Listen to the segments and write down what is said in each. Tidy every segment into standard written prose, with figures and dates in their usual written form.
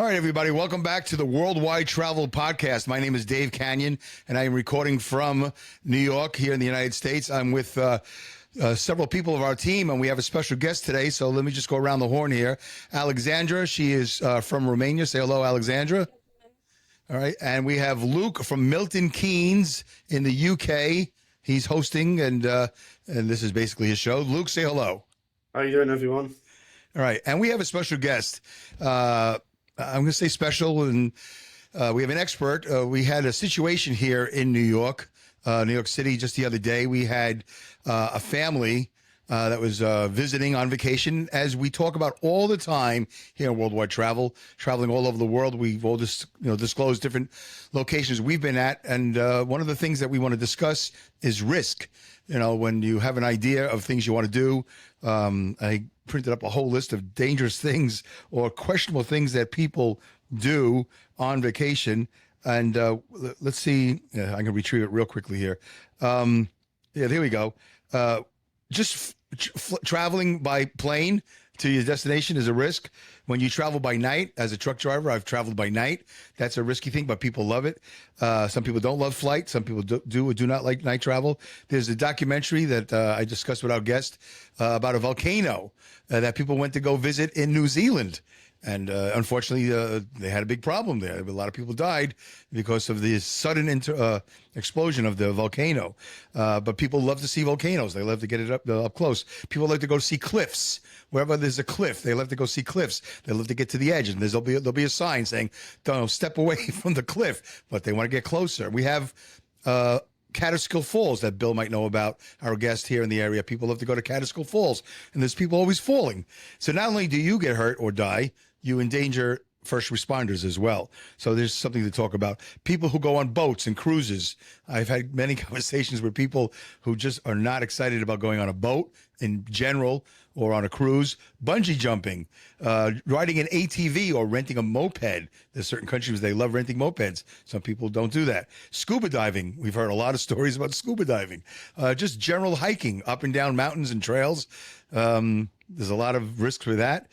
All right, everybody, welcome back to the Worldwide Travel Podcast. My name is Dave Canyon, and I am recording from New York here in the United States. I'm with several people of our team, and we have a special guest today, so let me just go around the horn here. Alexandra, she is from Romania. Say hello, Alexandra. All right, and we have Luke from Milton Keynes in the UK. He's hosting, and this is basically his show. Luke, say hello. How you doing, everyone? All right, and we have a special guest. I'm going to say special, and we have an expert. We had a situation here in New York City just the other day. We had a family that was visiting on vacation, as we talk about all the time here in Worldwide Travel, traveling all over the world. We've all just disclosed different locations we've been at, and one of the things that we want to discuss is risk. When you have an idea of things you want to do, I printed up a whole list of dangerous things or questionable things that people do on vacation. And let's see. Yeah, I can retrieve it real quickly here. Yeah, there we go. Just traveling by plane to your destination is a risk. When you travel by night, as a truck driver, I've traveled by night. That's a risky thing, but people love it. Some people don't love flight. Some people do or do not like night travel. There's a documentary that I discussed with our guest about a volcano that people went to go visit in New Zealand. And unfortunately, they had a big problem there. A lot of people died because of the sudden explosion of the volcano. But people love to see volcanoes. They love to get it up close. People like to go see cliffs. Wherever there's a cliff, they love to go see cliffs. They love to get to the edge, and there'll be a sign saying, "Don't step away from the cliff." But they want to get closer. We have Catskill Falls that Bill might know about, our guest here in the area. People love to go to Catskill Falls, and there's people always falling. So not only do you get hurt or die, you endanger first responders as well. So there's something to talk about. People who go on boats and cruises. I've had many conversations with people who just are not excited about going on a boat in general or on a cruise. Bungee jumping, riding an ATV or renting a moped. There's certain countries they love renting mopeds. Some people don't do that. Scuba diving. We've heard a lot of stories about scuba diving. Just general hiking up and down mountains and trails. There's a lot of risk for that.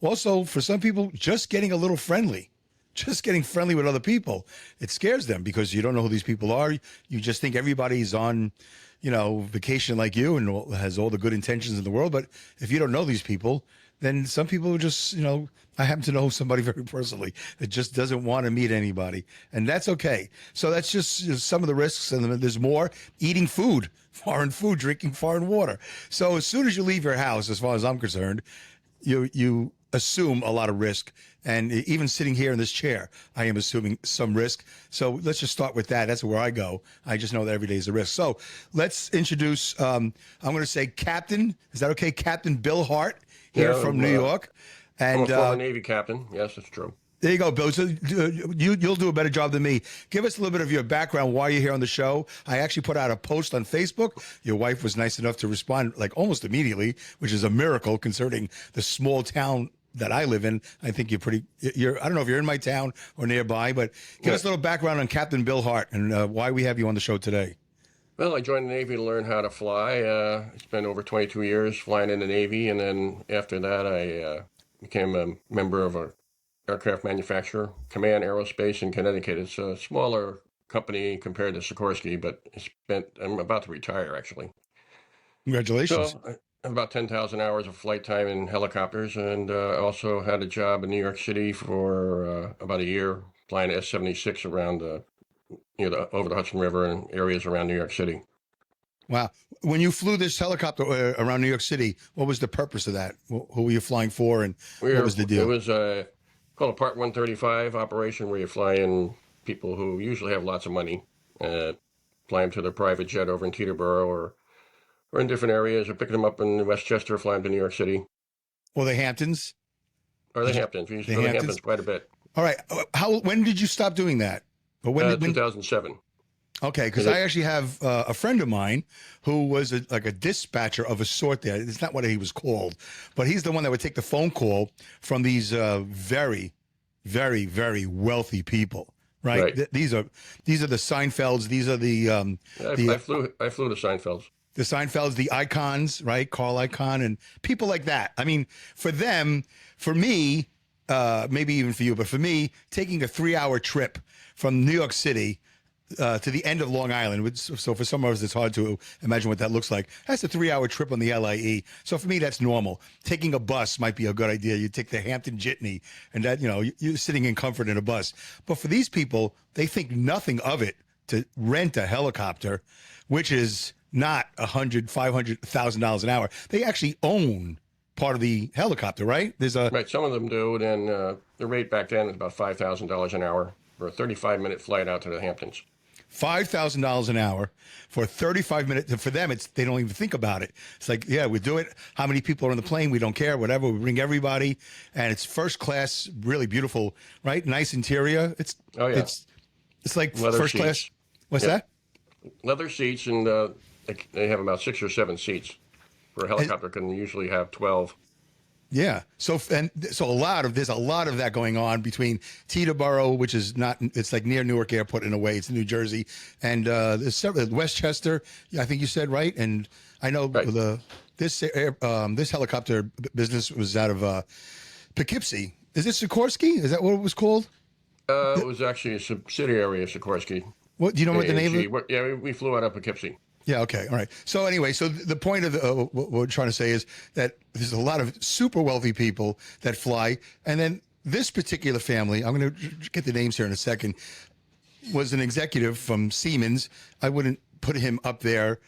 Also, for some people, just getting a little friendly, just getting friendly with other people, it scares them because you don't know who these people are. You just think everybody's on, vacation like you and has all the good intentions in the world. But if you don't know these people, then some people just, I happen to know somebody very personally that just doesn't want to meet anybody. And that's okay. So that's just some of the risks. And there's more. Eating food, foreign food, drinking foreign water. So as soon as you leave your house, as far as I'm concerned, you assume a lot of risk. And even sitting here in this chair, I am assuming some risk. So let's just start with that. That's where I go. I just know that every day is a risk. So let's introduce, I'm going to say Captain. Is that okay? Captain Bill Hart here from New York. And I'm a former Navy captain. Yes, it's true. There you go, Bill. So you'll do a better job than me. Give us a little bit of your background, why you're here on the show. I actually put out a post on Facebook. Your wife was nice enough to respond like almost immediately, which is a miracle concerning the small town that I live in. I think you're I don't know if you're in my town or nearby, but give us a little background on Captain Bill Hart and why we have you on the show today. Well, I joined the Navy to learn how to fly. I spent over 22 years flying in the Navy, and then after that I became a member of an aircraft manufacturer, Command Aerospace in Connecticut. It's a smaller company compared to Sikorsky, but I'm about to retire, actually. Congratulations. So, about 10,000 hours of flight time in helicopters, and I also had a job in New York City for about a year, flying S-76 around over the Hudson River and areas around New York City. Wow. When you flew this helicopter around New York City, what was the purpose of that? Who were you flying for, and what was the deal? It was called a Part 135 operation, where you fly in people who usually have lots of money, fly them to their private jet over in Teterboro or in different areas, or picking them up in Westchester, fly them to New York City. Or the Hamptons? Or the Hamptons. We used to go to the Hamptons quite a bit. All right. When did you stop doing that? Or when 2007. Okay, because I actually have a friend of mine who was like a dispatcher of a sort there. It's not what he was called, but he's the one that would take the phone call from these very, very, very wealthy people. Right? These are the Seinfelds. These are I flew to Seinfelds. The Seinfelds, the Icons, right? Carl Icahn and people like that. I mean, for them, for me, maybe even for you, but for me, taking a 3-hour trip from New York City to the end of Long Island. So for some of us, it's hard to imagine what that looks like. That's a 3-hour trip on the LIE. So for me, that's normal. Taking a bus might be a good idea. You take the Hampton Jitney, and that, you're sitting in comfort in a bus. But for these people, they think nothing of it to rent a helicopter, which is not $100,000 an hour. They actually own part of the helicopter, right? Right. Some of them do. And the rate back then was about $5,000 an hour for a 35-minute flight out to the Hamptons. $5,000 an hour for a 35-minute. For them, they don't even think about it. It's like, yeah, we do it. How many people are on the plane? We don't care. Whatever. We bring everybody, and it's first class, really beautiful, right? Nice interior. It's like leather first seats. class. What's that? Leather seats, and they have about 6 or 7 seats. For a helicopter, can usually have 12. Yeah. So there's a lot of that going on between Teterboro, which is not, it's like near Newark Airport in a way. It's in New Jersey, and there's several, Westchester. I think you said right. And I know this helicopter business was out of Poughkeepsie. Is it Sikorsky? Is that what it was called? It was actually a subsidiary of Sikorsky. What do you know what the name of it? Yeah, we flew out of Poughkeepsie. Yeah. Okay. All right. So anyway, so the point of what we're trying to say is that there's a lot of super wealthy people that fly, and then this particular family, I'm going to get the names here in a second, was an executive from Siemens. I wouldn't put him up there,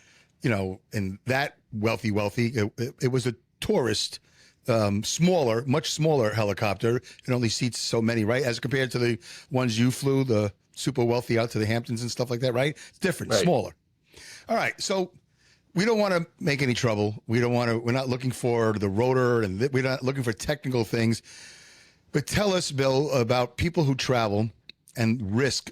in that wealthy. It was a tourist, much smaller helicopter. It only seats so many, right? As compared to the ones you flew, the super wealthy out to the Hamptons and stuff like that, right? It's different, right. Smaller. All right, so we don't want to make any trouble. We're not looking for the rotor, and we're not looking for technical things. But tell us, Bill, about people who travel and risk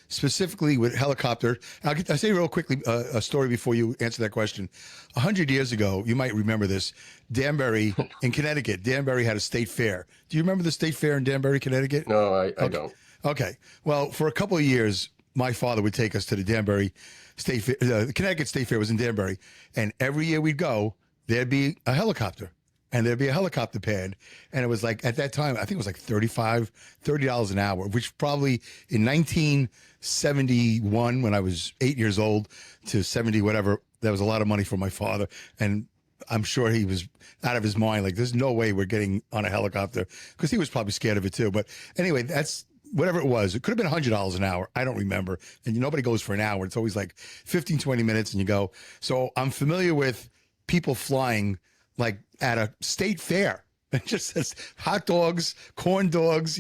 specifically with helicopter. I'll say real quickly a story before you answer that question. 100 years ago, you might remember this, Danbury in Connecticut. Danbury had a state fair. Do you remember the state fair in Danbury, Connecticut? No, I don't. Okay. Well, for a couple of years, my father would take us to the Danbury State Fair. The Connecticut State Fair was in Danbury, and every year we'd go, there'd be a helicopter, and there'd be a helicopter pad, and it was like, at that time, I think it was like $30 an hour, which probably in 1971, when I was 8 years old to 70, whatever, that was a lot of money for my father, and I'm sure he was out of his mind. Like, there's no way we're getting on a helicopter, because he was probably scared of it too. But anyway, that's whatever it was. It could have been $100 an hour. I don't remember. And nobody goes for an hour. It's always like 15, 20 minutes and you go. So I'm familiar with people flying like at a state fair. It just says hot dogs, corn dogs,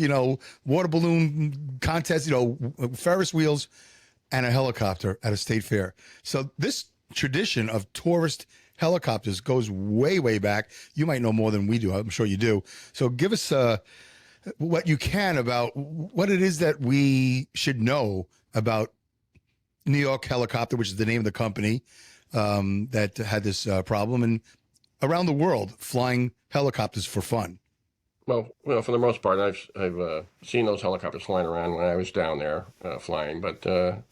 water balloon contest, Ferris wheels, and a helicopter at a state fair. So this tradition of tourist helicopters goes way, way back. You might know more than we do. I'm sure you do. So give us what you can about what it is that we should know about New York Helicopter, which is the name of the company that had this problem, and around the world flying helicopters for fun. Well, for the most part, I've seen those helicopters flying around when I was down there flying, but they're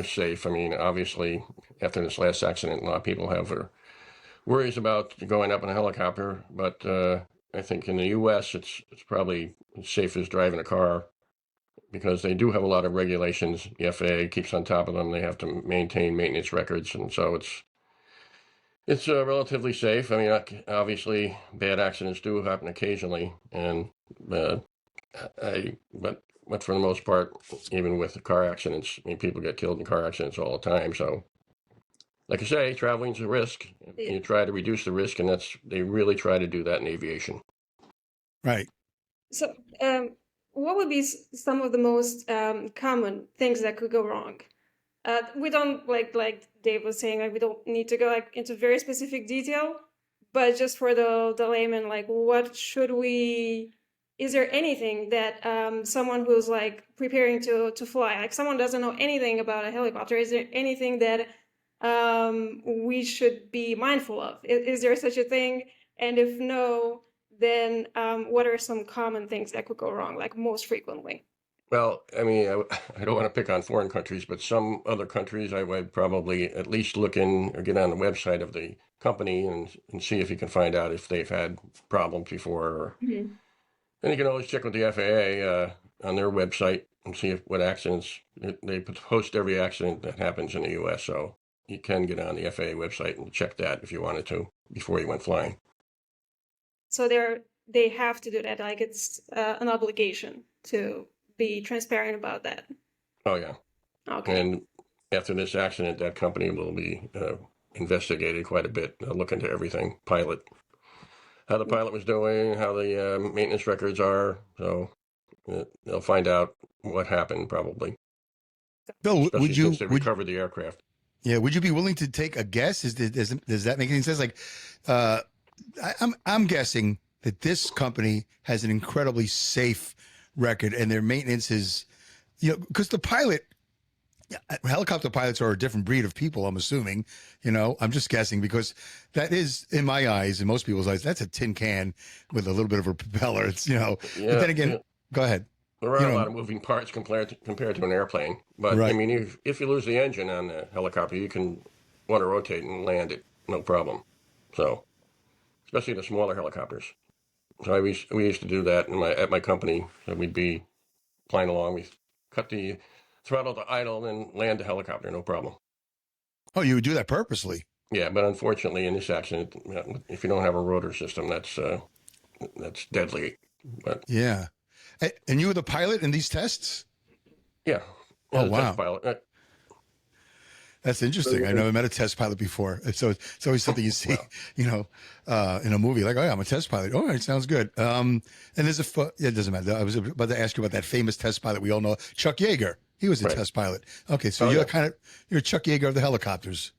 safe. I mean, obviously, after this last accident, a lot of people have their worries about going up in a helicopter, but I think in the U.S. it's probably as safe as driving a car, because they do have a lot of regulations. The FAA keeps on top of them. They have to maintain maintenance records, and so it's relatively safe. I mean, obviously, bad accidents do happen occasionally, and but for the most part, even with the car accidents, I mean, people get killed in car accidents all the time. So, like I say, traveling's a risk. You try to reduce the risk, and they really try to do that in aviation. Right. So, what would be some of the most common things that could go wrong? We don't like Dave was saying, we don't need to go into very specific detail, but just for the layman, what should we? Is there anything that someone who's preparing to fly, someone doesn't know anything about a helicopter? Is there anything that we should be mindful of? Is there such a thing? And if no, then what are some common things that could go wrong, most frequently? Well, I mean, I don't want to pick on foreign countries, but some other countries, I would probably at least look in or get on the website of the company and see if you can find out if they've had problems before. Or, And you can always check with the FAA on their website and see what accidents they post every accident that happens in the U.S. So you can get on the FAA website and check that if you wanted to before you went flying. So they have to do that. Like it's an obligation to be transparent about that. Oh yeah. Okay. And after this accident, that company will be investigated quite a bit. They'll look into everything, how the pilot was doing, how the maintenance records are. So they'll find out what happened probably. Bill, Especially would you since they recovered the aircraft. Yeah, would you be willing to take a guess? Does that make any sense? Like, I'm guessing that this company has an incredibly safe record, and their maintenance is, because the pilot, helicopter pilots are a different breed of people. I'm assuming, I'm just guessing because that is, in my eyes, in most people's eyes, that's a tin can with a little bit of a propeller. It's Yeah, but then again, go ahead. There are a lot of moving parts compared to an airplane. But Right. I mean, if you lose the engine on the helicopter, you can want to rotate and land it, no problem. So, especially the smaller helicopters. So we used to do that at my company. So we'd be flying along, we cut the throttle to idle, and land the helicopter, no problem. Oh, you would do that purposely? Yeah, but unfortunately, in this accident, if you don't have a rotor system, that's deadly. But Yeah. And you were the pilot in these tests? yeah. Oh, the wow. test pilot. That's interesting. I never met a test pilot before. So it's always something you see, in a movie. Like, oh, yeah, I'm a test pilot. Oh, it sounds good. And there's it doesn't matter. I was about to ask you about that famous test pilot we all know, Chuck Yeager. He was a test pilot. Okay, so you're you're Chuck Yeager of the helicopters.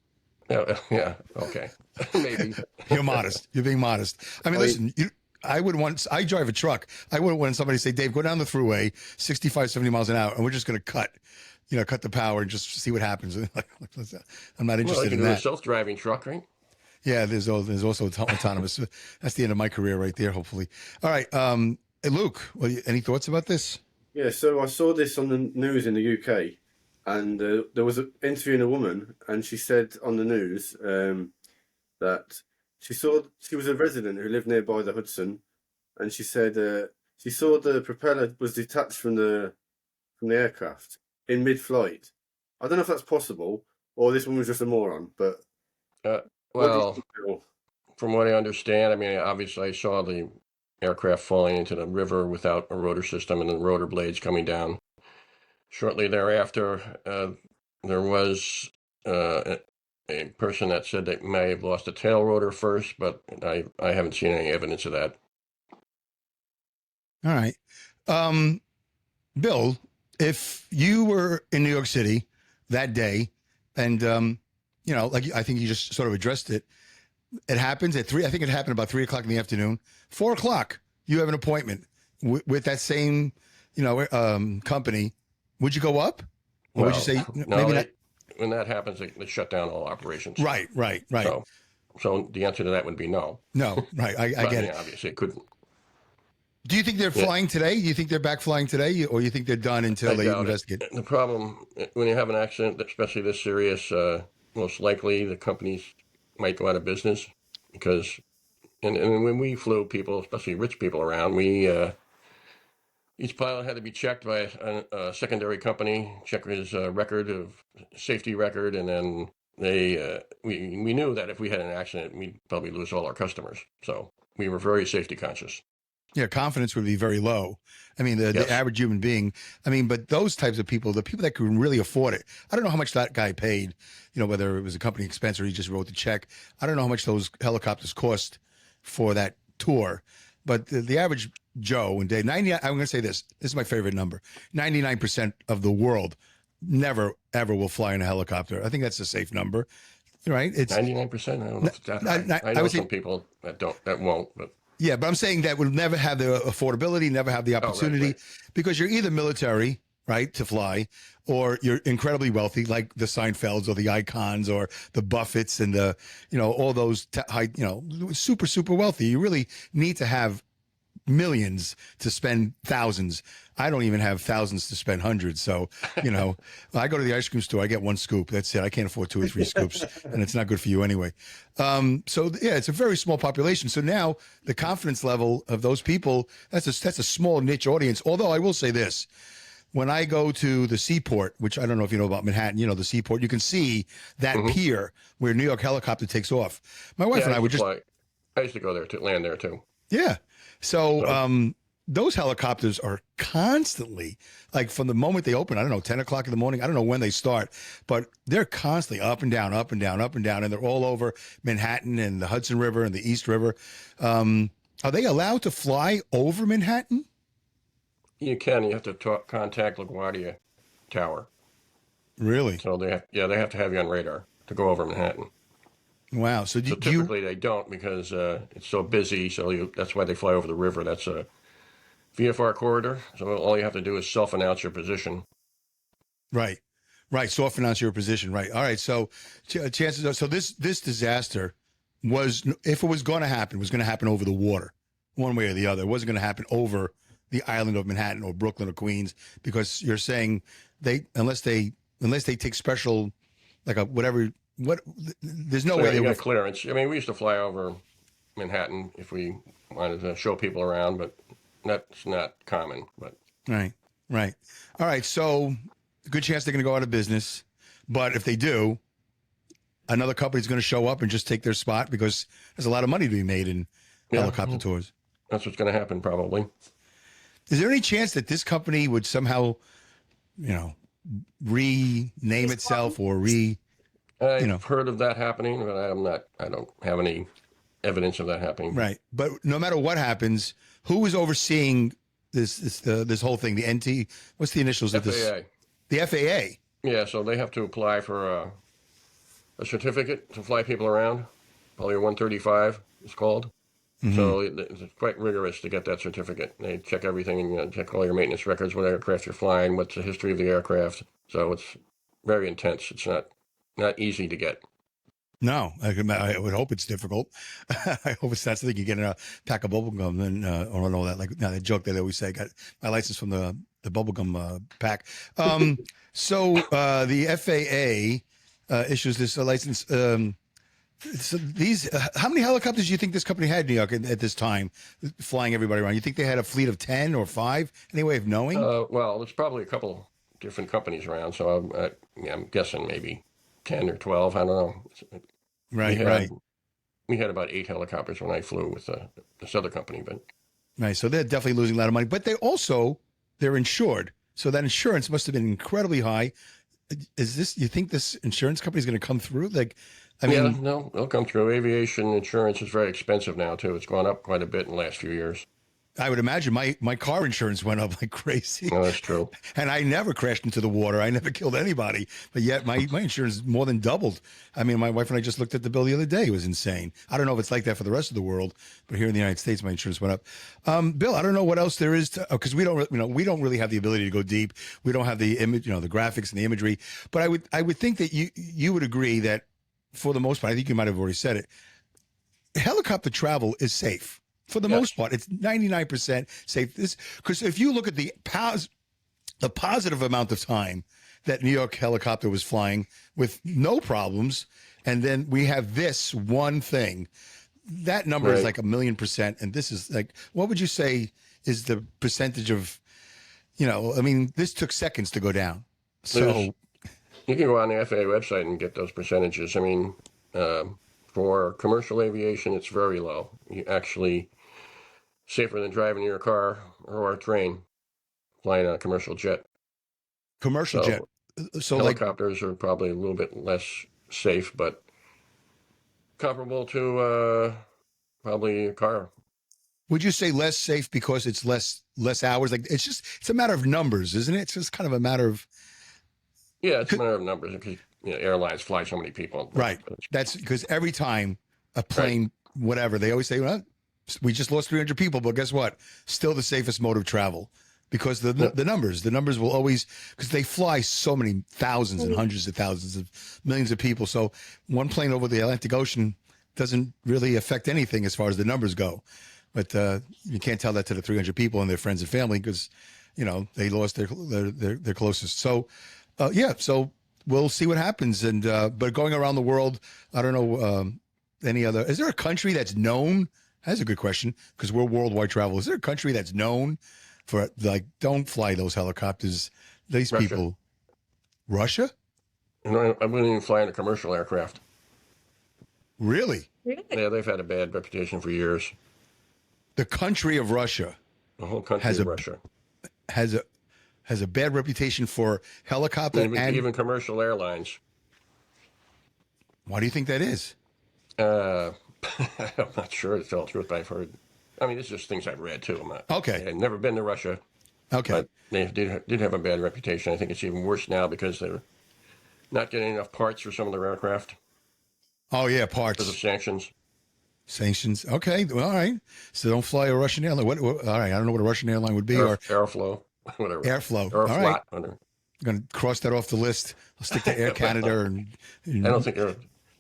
Yeah. Okay. Maybe. You're modest. You're being modest. I mean, listen, I drive a truck. I wouldn't want somebody to say, Dave, go down the thruway, 65, 70 miles an hour, and we're just going to cut the power and just see what happens. I'm not interested in that. A self-driving truck, right? Yeah, there's also autonomous. That's the end of my career right there, hopefully. All right. Hey, Luke, any thoughts about this? Yeah, so I saw this on the news in the UK, and there was an interviewing a woman, and she said on the news that she was a resident who lived nearby the Hudson, and she said she saw the propeller was detached from the aircraft in mid-flight. I don't know if that's possible, or this one was just a moron, but well, from what I understand, I mean, obviously I saw the aircraft falling into the river without a rotor system and the rotor blades coming down. Shortly thereafter, there was a person that said they may have lost a tail rotor first, but I haven't seen any evidence of that. All right. Bill, if you were in New York City that day and, like I think you just sort of addressed it, it happens at 3, I think it happened about 3 o'clock in the afternoon, 4 o'clock, you have an appointment with that same, company. Would you go up? Or would you say, maybe not? When that happens, they shut down all operations. Right. So the answer to that would be no. No, right. I get it. Obviously, it couldn't. Do you think they're flying today? Do you think they're back flying today, or you think they're done until they investigate? The problem when you have an accident, especially this serious, most likely the companies might go out of business because, and when we flew people, especially rich people around, each pilot had to be checked by a secondary company, check his safety record, and then we knew that if we had an accident, we'd probably lose all our customers. So we were very safety conscious. Yeah, confidence would be very low. I mean, the average human being, but those types of people, the people that can really afford it, I don't know how much that guy paid, whether it was a company expense or he just wrote the check. I don't know how much those helicopters cost for that tour. But the average Joe and Dave, I'm going to say this is my favorite number. 99% of the world never, ever will fly in a helicopter. I think that's a safe number, right? It's 99%. I don't know if it's that high. I know some people that won't, but. Yeah, but I'm saying that will never have the affordability, never have the opportunity, because you're either military, right, to fly, or you're incredibly wealthy, like the Seinfelds or the Icons or the Buffetts and the, all those high, super, super wealthy. You really need to have millions to spend thousands. I don't even have thousands to spend hundreds. So, you know, I go to the ice cream store, I get one scoop. That's it. I can't afford 2 or 3 scoops, and it's not good for you anyway. So yeah, it's a very small population. So now the confidence level of those people, that's a small niche audience. Although I will say this, when I go to the seaport, which I don't know if you know about Manhattan, you know, the seaport, you can see that pier where New York helicopter takes off. My wife and I would just, I used to go there to land there too. yeah. So, those helicopters are constantly, like from the moment they open, I don't know, 10 o'clock in the morning. I don't know when they start, but they're constantly up and down, up and down, up and down. And they're all over Manhattan and the Hudson River and the East River. Are they allowed to fly over Manhattan? You can. You have to contact LaGuardia Tower. Really? So they have to have you on radar to go over Manhattan. Wow. So typically they don't because it's so busy. So that's why they fly over the river. That's a VFR corridor. So all you have to do is self-announce your position. Right. Self-announce your position. Right. All right. So chances are, so this disaster was, if it was going to happen, it was going to happen over the water, one way or the other. It wasn't going to happen over the island of Manhattan or Brooklyn or Queens, because you're saying unless they take special, like there's no way they got clearance. I mean, we used to fly over Manhattan if we wanted to show people around, but that's not common. But right. All right. So good chance they're going to go out of business, but if they do, another company's going to show up and just take their spot, because there's a lot of money to be made in helicopter tours. That's what's going to happen probably. Is there any chance that this company would somehow, rename itself or I've heard of that happening, but I don't have any evidence of that happening. Right. But no matter what happens, who is overseeing this whole thing? The NT, what's the initials of this? FAA. The FAA. Yeah. So they have to apply for a certificate to fly people around. Probably a 135 it's called. Mm-hmm. So it's quite rigorous to get that certificate. They check everything, check all your maintenance records, what aircraft you're flying, what's the history of the aircraft. So it's very intense. It's not easy to get. No, I would hope it's difficult. I hope it's not something you get in a pack of bubble gum and or no, that that joke that they always say. I got my license from the bubble gum pack. So the FAA issues this license. So how many helicopters do you think this company had in New York at this time, flying everybody around? You think they had a fleet of 10 or 5? Any way of knowing? Well, there's probably a couple different companies around, so I'm guessing maybe 10 or 12. I don't know. Right. We had about 8 helicopters when I flew with this other company, but right. So they're definitely losing a lot of money, but they're insured. So that insurance must have been incredibly high. You think this insurance company is going to come through? No, they'll come through. Aviation insurance is very expensive now too. It's gone up quite a bit in the last few years. I would imagine my car insurance went up like crazy. No, that's true. And I never crashed into the water. I never killed anybody. But yet my insurance more than doubled. I mean, my wife and I just looked at the bill the other day. It was insane. I don't know if it's like that for the rest of the world, but here in the United States, my insurance went up. Bill, I don't know what else there is because we don't really have the ability to go deep. We don't have the image, the graphics and the imagery. But I would think that you would agree that for the most part, I think you might have already said it, helicopter travel is safe. For the most part, it's 99% safe. Because if you look at the positive amount of time that New York helicopter was flying with no problems, and then we have this one thing, that number is like 1,000,000%. And this is like, what would you say is the percentage of, this took seconds to go down. So you can go on the FAA website and get those percentages. I mean, for commercial aviation, it's very low. You actually safer than driving your car or a train, flying on a commercial jet. Jet. So helicopters are probably a little bit less safe, but comparable to probably a car. Would you say less safe because it's less hours? Like it's a matter of numbers, isn't it? It's just kind of a matter of. Yeah, it's a matter of numbers because airlines fly so many people. Right. That's because every time a plane, whatever, they always say, well, we just lost 300 people, but guess what? Still the safest mode of travel because the numbers will always, because they fly so many thousands and hundreds of thousands of millions of people. So one plane over the Atlantic Ocean doesn't really affect anything as far as the numbers go. but you can't tell that to the 300 people and their friends and family because, you know, they lost their closest. So, yeah, so we'll see what happens. And but going around the world, I don't know any other. Is there a country that's known? That's a good question because we're worldwide travel. Is there a country that's known for like don't fly those helicopters? These Russia. people, Russia, You know, I wouldn't even fly in a commercial aircraft. really? Really? Yeah, they've had a bad reputation for years. The country of Russia The whole country Has of a- Russia. has a bad reputation for helicopter and Even commercial airlines. why do you think that is? I'm not sure to tell the truth, but I've heard. I mean, it's just things I've read too. Okay. I've never been to Russia, Okay. but they did have a bad reputation. I think it's even worse now because they're not getting enough parts for some of their aircraft Oh yeah, because of parts, sanctions. sanctions. Okay, well, all right. So don't fly a Russian airline. What? All right, I don't know what a Russian airline would be or Airflow, whatever. airflow. All Airflot. right, Whatever. I'm gonna cross that off the list. I'll stick to Air Canada and. I don't think there's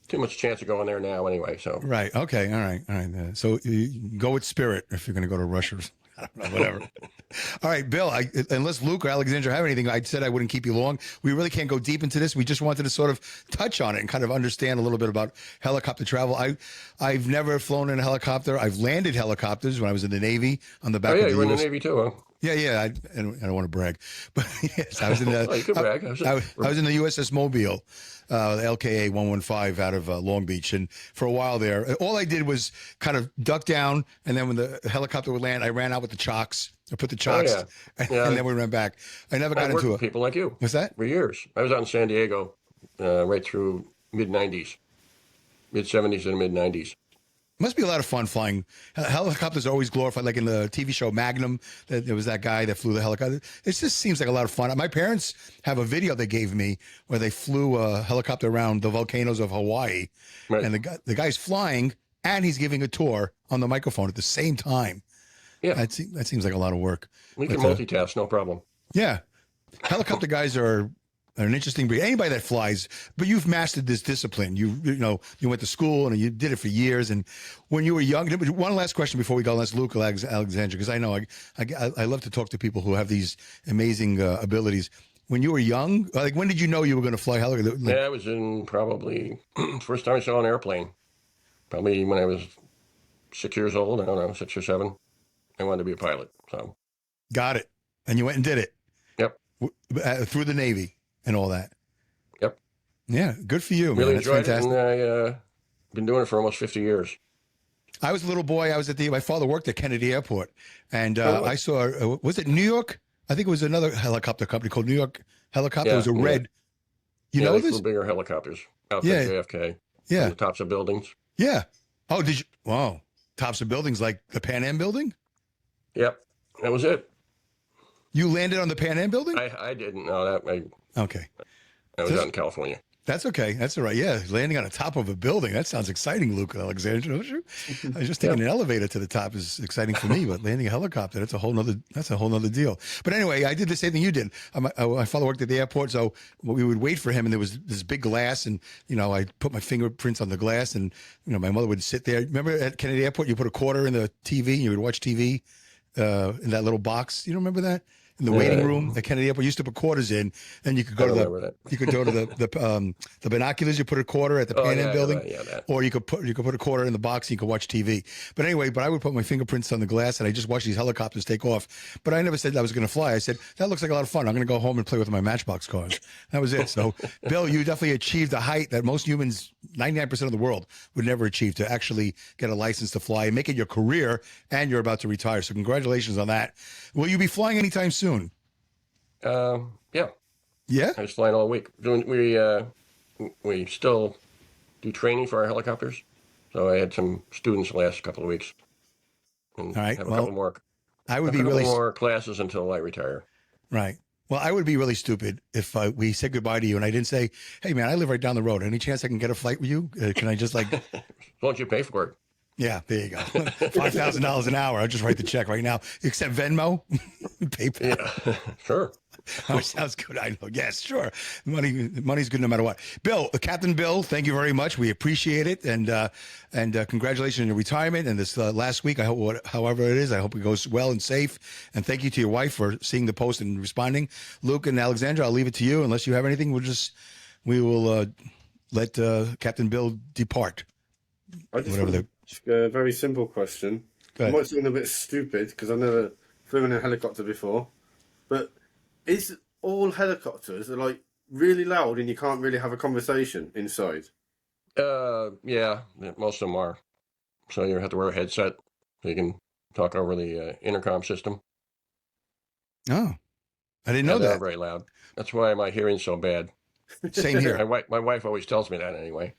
too much chance of going there now anyway. So Right. Okay. All right. All right. So you go with Spirit if you're going to go to Russia. I don't know. Whatever. All right, Bill. Unless Luke or Alexandra have anything, I said I wouldn't keep you long. We really can't go deep into this. We just wanted to sort of touch on it and kind of understand a little bit about helicopter travel. I've never flown in a helicopter. I've landed helicopters when I was in the Navy on the back oh yeah, of you the were in the US. Navy too, huh? Yeah, yeah. I don't want to brag, but yes, I was in the. Oh, you could brag. I was in the USS Mobile, the LKA 115 out of Long Beach, and for a while there, all I did was kind of duck down, and then when the helicopter would land, I ran out with the chocks. I put the chocks, yeah. and, Yeah. and then we ran back. I never got I worked into with it. people like you What's that? for years. I was out in San Diego right through mid-'90s, mid-'70s and mid-'90s. Must be a lot of fun flying. Helicopters are always glorified, like in the TV show Magnum. There was that guy that flew the helicopter. It just seems like a lot of fun. My parents have a video they gave me where they flew a helicopter around the volcanoes of Hawaii, Right. and the guy's flying and he's giving a tour on the microphone at the same time. Yeah, That seems like a lot of work. we can But, multitask, no problem. Yeah, helicopter guys are an interesting breed. Anybody that flies, but you've mastered this discipline. You know, you went to school and you did it for years. And when you were young, one last question before we go, unless Luke or Alexandra, because I know I love to talk to people who have these amazing abilities. When you were young, like when did you know you were going to fly helicopter? Like, Yeah, I was in probably first time I saw an airplane. Probably when I was 6 years old. I don't know, 6 or 7. I wanted to be a pilot. So got it. And you went and did it yep, through the Navy and all that. yep. Yeah, good for you, man. Really That's enjoyed fantastic. it, and I been doing it for almost 50 years. I was a little boy. I was my father worked at Kennedy Airport, and Oh, I saw. Was it New York? I think it was another helicopter company called New York Helicopter. Yeah, it was a yeah. red. You Yeah, know they this? flew bigger helicopters out Yeah. to JFK. Yeah. On the tops of buildings. Yeah. Oh, did you? Wow. Tops of buildings like the Pan Am building. Yep, that was it. You landed on the Pan Am building. I didn't know that. Okay, I was out in California. that's okay. That's all right. Yeah, landing on the top of a building. That sounds exciting, Luke and Alexandra. Don't you? I was just taking an elevator to the top is exciting for me, but landing a helicopter, that's a whole nother deal. But anyway, I did the same thing you did. My father worked at the airport, so we would wait for him, and there was this big glass, and I put my fingerprints on the glass, and my mother would sit there. Remember at Kennedy Airport, you put a quarter in the TV, and you would watch TV in that little box. You don't remember that? In the waiting room at Kennedy Airport, you used to put quarters in, and you could go I to remember that. you could go to the binoculars. You put a quarter at the Oh, Pan Am yeah, building, right, yeah, that. or you could put a quarter in the box. And you could watch TV. But anyway, I would put my fingerprints on the glass, and I just watched these helicopters take off. But I never said I was going to fly. I said that looks like a lot of fun. I'm going to go home and play with my Matchbox cars. That was it. So, Bill, you definitely achieved a height that most humans, 99% of the world, would never achieve, to actually get a license to fly and make it your career. And you're about to retire, so congratulations on that. Will you be flying anytime soon? Yeah, Yeah. I was flying all week. We still do training for our helicopters. So I had some students the last couple of weeks. And All right, have a well, couple more. I would A be couple really more classes until I retire. right. Well, I would be really stupid if we said goodbye to you and I didn't say, "Hey, man, I live right down the road. Any chance I can get a flight with you? Can I just like?" As long as you pay for it. Yeah, there you go. $5,000 an hour. I'll just write the check right now. Accept Venmo, PayPal. Yeah, sure. Oh, sounds good. I know. Yes, sure. Money's good no matter what. Bill, Captain Bill, thank you very much. We appreciate it, and congratulations on your retirement. And this last week, I hope, however it is, I hope it goes well and safe. And thank you to your wife for seeing the post and responding. Luke and Alexandra, I'll leave it to you. Unless you have anything, we will let Captain Bill depart. I just Whatever want to ask a very simple question. Go It ahead. might sound a bit stupid because I've never flew in a helicopter before, but is all helicopters are like really loud and you can't really have a conversation inside? Yeah, most of them are. So you have to wear a headset so you can talk over the intercom system. Oh, I didn't know They're that. very loud. That's why my hearing's so bad. Same here. My wife always tells me that anyway.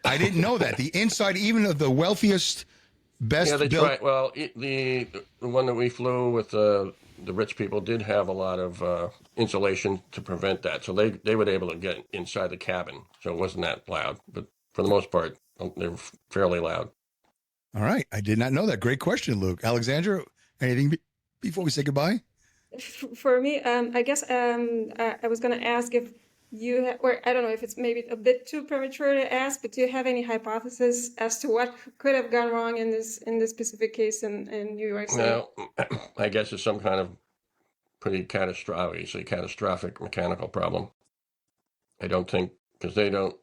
I didn't know that. The inside, even of the wealthiest, best Yeah, they built. try. Well, the one that we flew with the rich people did have a lot of insulation to prevent that, so they were able to get inside the cabin, so it wasn't that loud. But for the most part, they're fairly loud. All right. I did not know that. Great question, Luke. Alexandra, anything before we say goodbye? For me, I guess I was going to ask if or I don't know if it's maybe a bit too premature to ask, but do you have any hypothesis as to what could have gone wrong in this specific case in New York City? Well, I guess it's some kind of pretty catastrophic mechanical problem. I don't think because they don't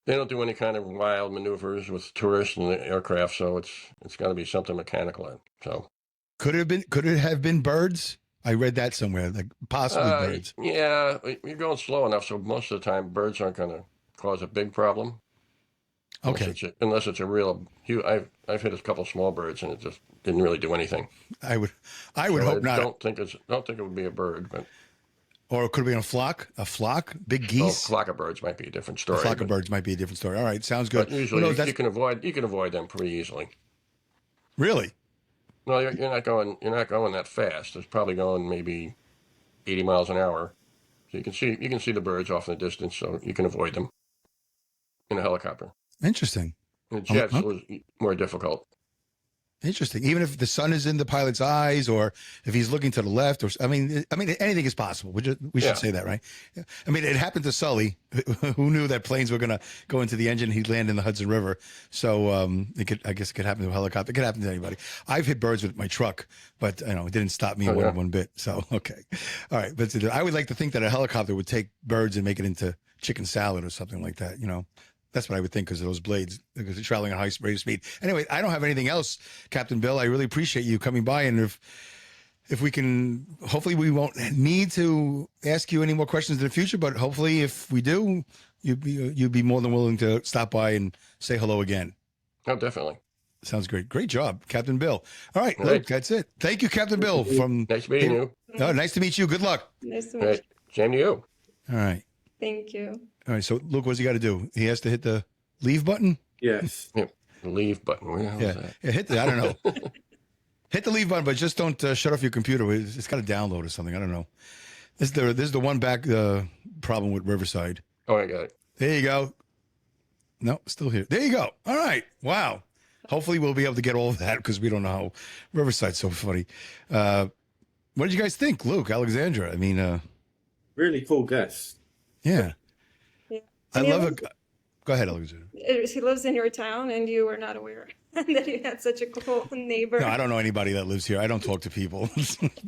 do any kind of wild maneuvers with tourists and the aircraft, so it's got to be something mechanical. So Could it have been birds? I read that somewhere, like possibly birds. Yeah, you're going slow enough, so most of the time birds aren't going to cause a big problem. Okay. Unless it's a real huge. I've hit a couple small birds and it just didn't really do anything. I would So hope not. Don't think it would be a bird, but Or it could have been a flock, big geese. flock of birds might be a different story. A flock of birds might be a different story. All right, sounds good. But usually Well, no, you can avoid them pretty easily. Really? No, you're not going that fast. It's probably going maybe 80 miles an hour. So you can see the birds off in the distance, so you can avoid them in a helicopter. Interesting. In jets was more difficult. Interesting. Even if the sun is in the pilot's eyes, or if he's looking to the left, or I mean, anything is possible. We should say that, right? I mean, it happened to Sully, who knew that planes were going to go into the engine. He'd land in the Hudson River, so I guess it could happen to a helicopter. It could happen to anybody. I've hit birds with my truck, but it didn't stop me one bit. So okay, all right. But I would like to think that a helicopter would take birds and make it into chicken salad or something like that. That's what I would think because of those blades, because they're traveling at high rate of speed. Anyway, I don't have anything else, Captain Bill. I really appreciate you coming by, and if we can, hopefully we won't need to ask you any more questions in the future, but hopefully if we do, you'd be more than willing to stop by and say hello again. Oh, definitely. Sounds great. Great job, Captain Bill. All right, All Luke, right. that's it. Thank you, Captain Bill. Nice meeting you. Oh, nice to meet you. Good luck. Nice to All meet right. Same to you. All right. Thank you. All right. So, Luke, what's he got to do? He has to hit the leave button? Yes. Yeah. The leave button. Where the hell is that? Yeah, I don't know. Hit the leave button, but just don't shut off your computer. It's got to download or something. I don't know. This is the one back problem with Riverside. Oh, I got it. There you go. No, still here. There you go. All right. Wow. Hopefully we'll be able to get all of that because we don't know how Riverside's so funny. What did you guys think, Luke, Alexandra? I mean, Really cool guest. yeah. Yeah. I love it. Go ahead, Alexandra. He lives in your town, and you were not aware that you had such a cool neighbor. No, I don't know anybody that lives here. I don't talk to people,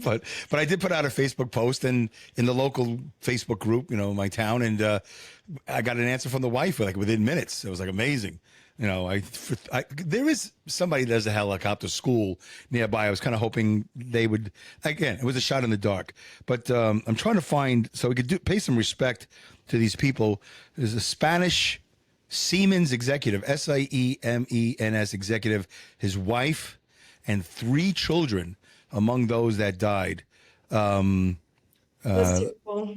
but I did put out a Facebook post and in the local Facebook group, my town, and I got an answer from the wife like within minutes. It was like amazing. There is somebody that has a helicopter school nearby. I was kind of hoping they would. Again, it was a shot in the dark, but I'm trying to find so we could pay some respect to these people. There's a Spanish Siemens executive, Siemens executive, his wife, and 3 children among those that died. That's terrible.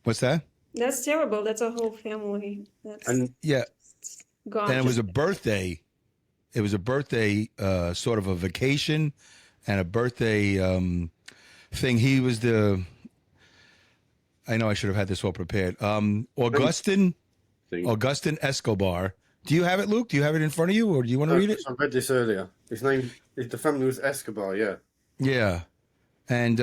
What's that? That's terrible. That's a whole family. That's Yeah, gone. and it was a birthday. It was a birthday, sort of a vacation, and a birthday thing. He was the. I know I should have had this all prepared. Augustin Escobar. Do you have it, Luke? Do you have it in front of you, or do you want to read it? I read this earlier. The family was Escobar, yeah. Yeah, and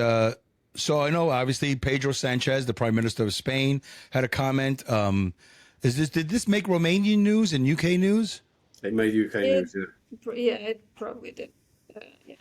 So I know obviously Pedro Sanchez, the Prime Minister of Spain, had a comment. Did this make Romanian news and UK news? It made UK It, news. Yeah. yeah, it probably did. Yeah.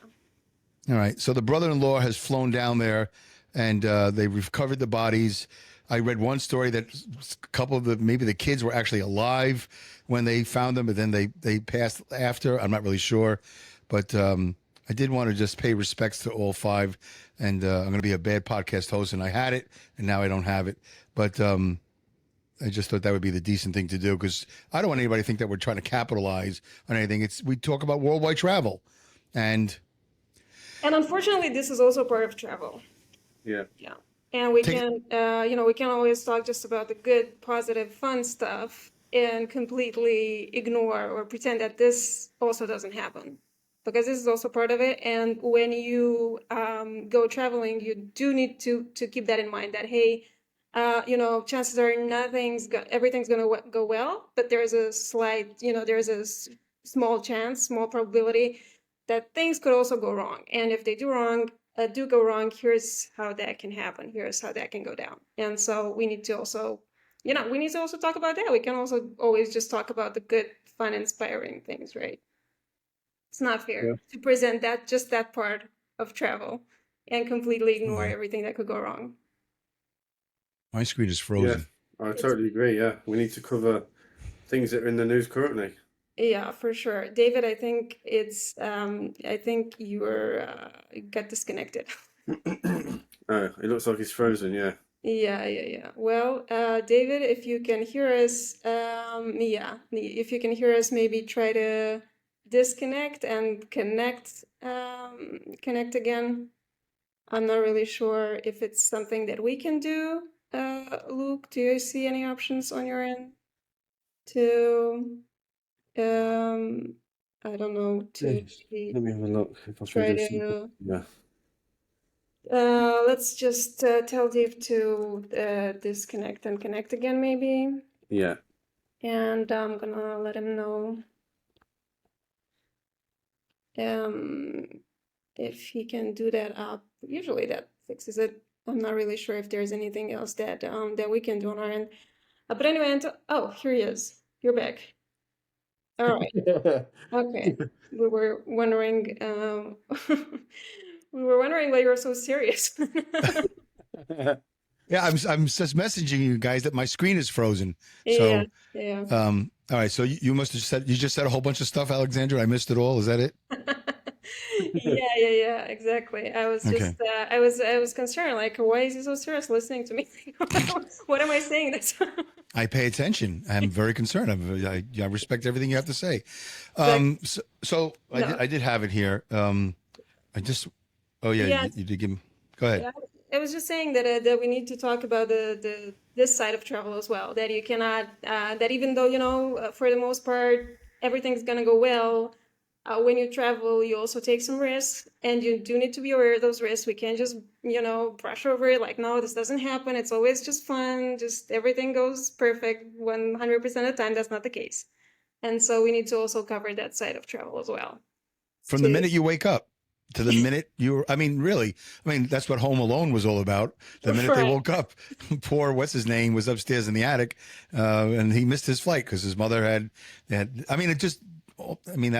All right. So the brother-in-law has flown down there, and they recovered the bodies. I read one story that a couple of maybe the kids were actually alive when they found them, but then they passed after. I'm not really sure, but I did want to just pay respects to all five. And I'm going to be a bad podcast host, and I had it, and now I don't have it. But I just thought that would be the decent thing to do, because I don't want anybody to think that we're trying to capitalize on anything. We talk about worldwide travel, and unfortunately, this is also part of travel. Yeah. Yeah. And we can always talk just about the good, positive, fun stuff and completely ignore or pretend that this also doesn't happen, because this is also part of it. And when you go traveling, you do need to keep that in mind, that, hey, chances are everything's going to go well, but there's a slight, there's a small chance, small probability that things could also go wrong. And if they do go wrong, here's how that can happen. Here's how that can go down. And so we need to also talk about that. We can also always just talk about the good, fun, inspiring things, right? It's not fair to present that part of travel and completely ignore everything that could go wrong. my screen is frozen. Yeah, I totally agree. Yeah, we need to cover things that are in the news currently. Yeah, for sure. David, I think you got disconnected. Oh, it looks like it's frozen. Yeah. Yeah. Well, David, if you can hear us, if you can hear us, maybe try to disconnect and connect again. I'm not really sure if it's something that we can do. Luke, do you see any options on your end to I don't know, to Let me have a look if I try can do to something. Yeah. let's just tell Dave to disconnect and connect again, maybe. Yeah. And I'm gonna let him know if he can do that up. Usually that fixes it. I'm not really sure if there's anything else that we can do on our end. But anyway, oh, here he is. You're back. All right. Okay. We were wondering why you were so serious. Yeah, I'm just messaging you guys that my screen is frozen. So, yeah. All right. So you must have said a whole bunch of stuff, Alexandra. I missed it all. Is that it? Yeah, exactly. I was just I was concerned, like, why is he so serious listening to me? What am I saying this? I pay attention. I'm very concerned. I respect everything you have to say. So I did have it here. You did give me. Go ahead. Yeah, I was just saying that we need to talk about this side of travel as well. That you cannot that even though for the most part everything's gonna go well, when you travel you also take some risks, and you do need to be aware of those risks. We can't just brush over it like, no, this doesn't happen. It's always just fun. Just everything goes perfect 100% of the time. That's not the case, and so we need to also cover that side of travel as well. From the minute you wake up to the minute that's what Home Alone was all about. The minute they woke up, poor what's his name was upstairs in the attic, and he missed his flight because his mother had. I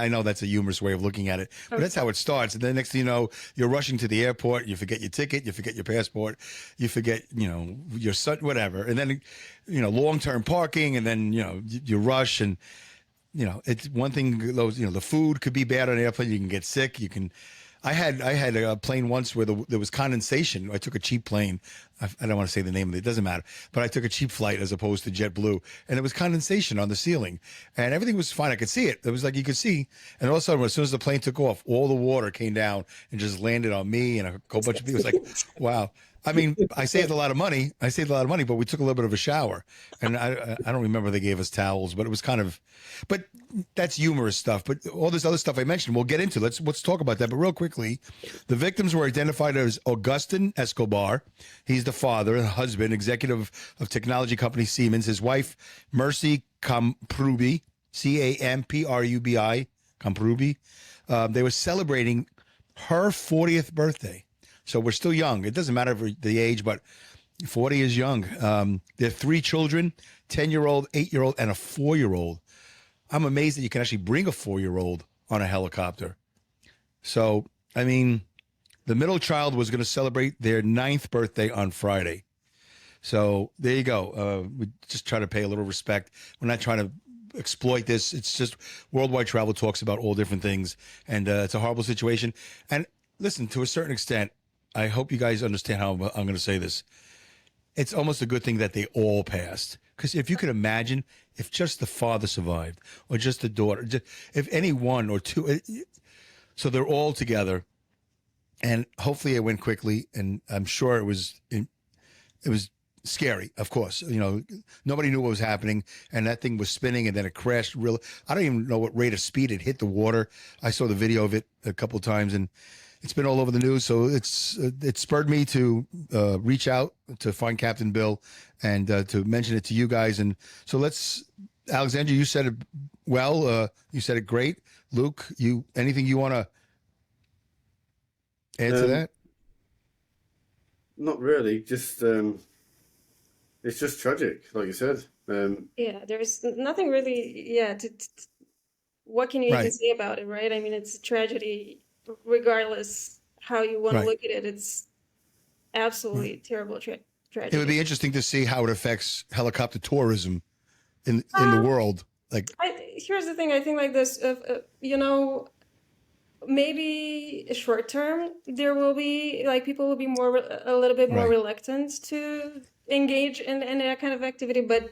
know that's a humorous way of looking at it, but that's how it starts. And then next thing you know, you're rushing to the airport. You forget your ticket. You forget your passport. You forget, your son, whatever. And then, long-term parking, and then, you rush, and, it's one thing. Those, the food could be bad on an airplane. You can get sick. I had a plane once where there was condensation. I took a cheap plane. I don't want to say the name of it. It doesn't matter. But I took a cheap flight as opposed to JetBlue, and there was condensation on the ceiling, and everything was fine. I could see it. It was like you could see. And all of a sudden, as soon as the plane took off, all the water came down and just landed on me and a whole bunch of people. It was like, wow. I mean, I saved a lot of money, but we took a little bit of a shower, and I don't remember they gave us towels, but it was but that's humorous stuff. But all this other stuff I mentioned, we'll get into. Let's talk about that. But real quickly, the victims were identified as Augustin Escobar. He's the father and husband, executive of technology company Siemens. His wife, Mercy Camprubi, Camprubi, Camprubi. They were celebrating her 40th birthday. So we're still young. It doesn't matter the age, but 40 is young. There are 3 children, 10-year-old, 8-year-old, and a 4-year-old. I'm amazed that you can actually bring a 4-year-old on a helicopter. So, I mean, the middle child was going to celebrate their 9th birthday on Friday. So there you go. We just try to pay a little respect. We're not trying to exploit this. It's just Worldwide Travel talks about all different things, and it's a horrible situation. And listen, to a certain extent, I hope you guys understand how I'm going to say this. It's almost a good thing that they all passed, because if you could imagine if just the father survived, or just the daughter, if any one or two, so they're all together, and hopefully it went quickly. And I'm sure it was scary, of course. You know, nobody knew what was happening, and that thing was spinning, and then it crashed. I don't even know what rate of speed it hit the water. I saw the video of it a couple of times, and it's been all over the news. So it spurred me to reach out to find Captain Bill and to mention it to you guys. And so Alexandra, you said it well. You said it great. Luke, anything you want to add to that? Not really. Just it's just tragic, like you said. Yeah, there's nothing really. Yeah, what can you even say about it, right? I mean, it's a tragedy, regardless how you want to look at it. It's absolutely terrible tragedy. It would be interesting to see how it affects helicopter tourism in the world. Here's the thing. I think like this, you know, maybe short term there will be like people will be a little bit more reluctant to engage in that kind of activity, but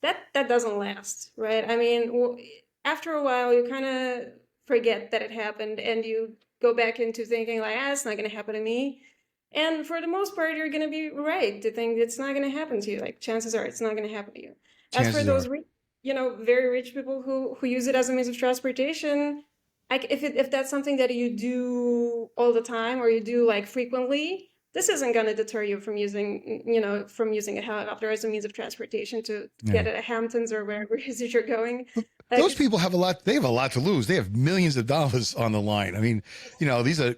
that doesn't last, right? I mean, after a while you kind of forget that it happened, and you go back into thinking like, it's not going to happen to me. And for the most part, you're going to be right to think it's not going to happen to you. Like, chances are it's not going to happen to you. As for those, very rich people who use it as a means of transportation, like if that's something that you do all the time, or you do like frequently, this isn't going to deter you from using a helicopter as a means of transportation to get to Hamptons or wherever it is that you're going. Those people have a lot. They have a lot to lose. They have millions of dollars on the line. I mean, these are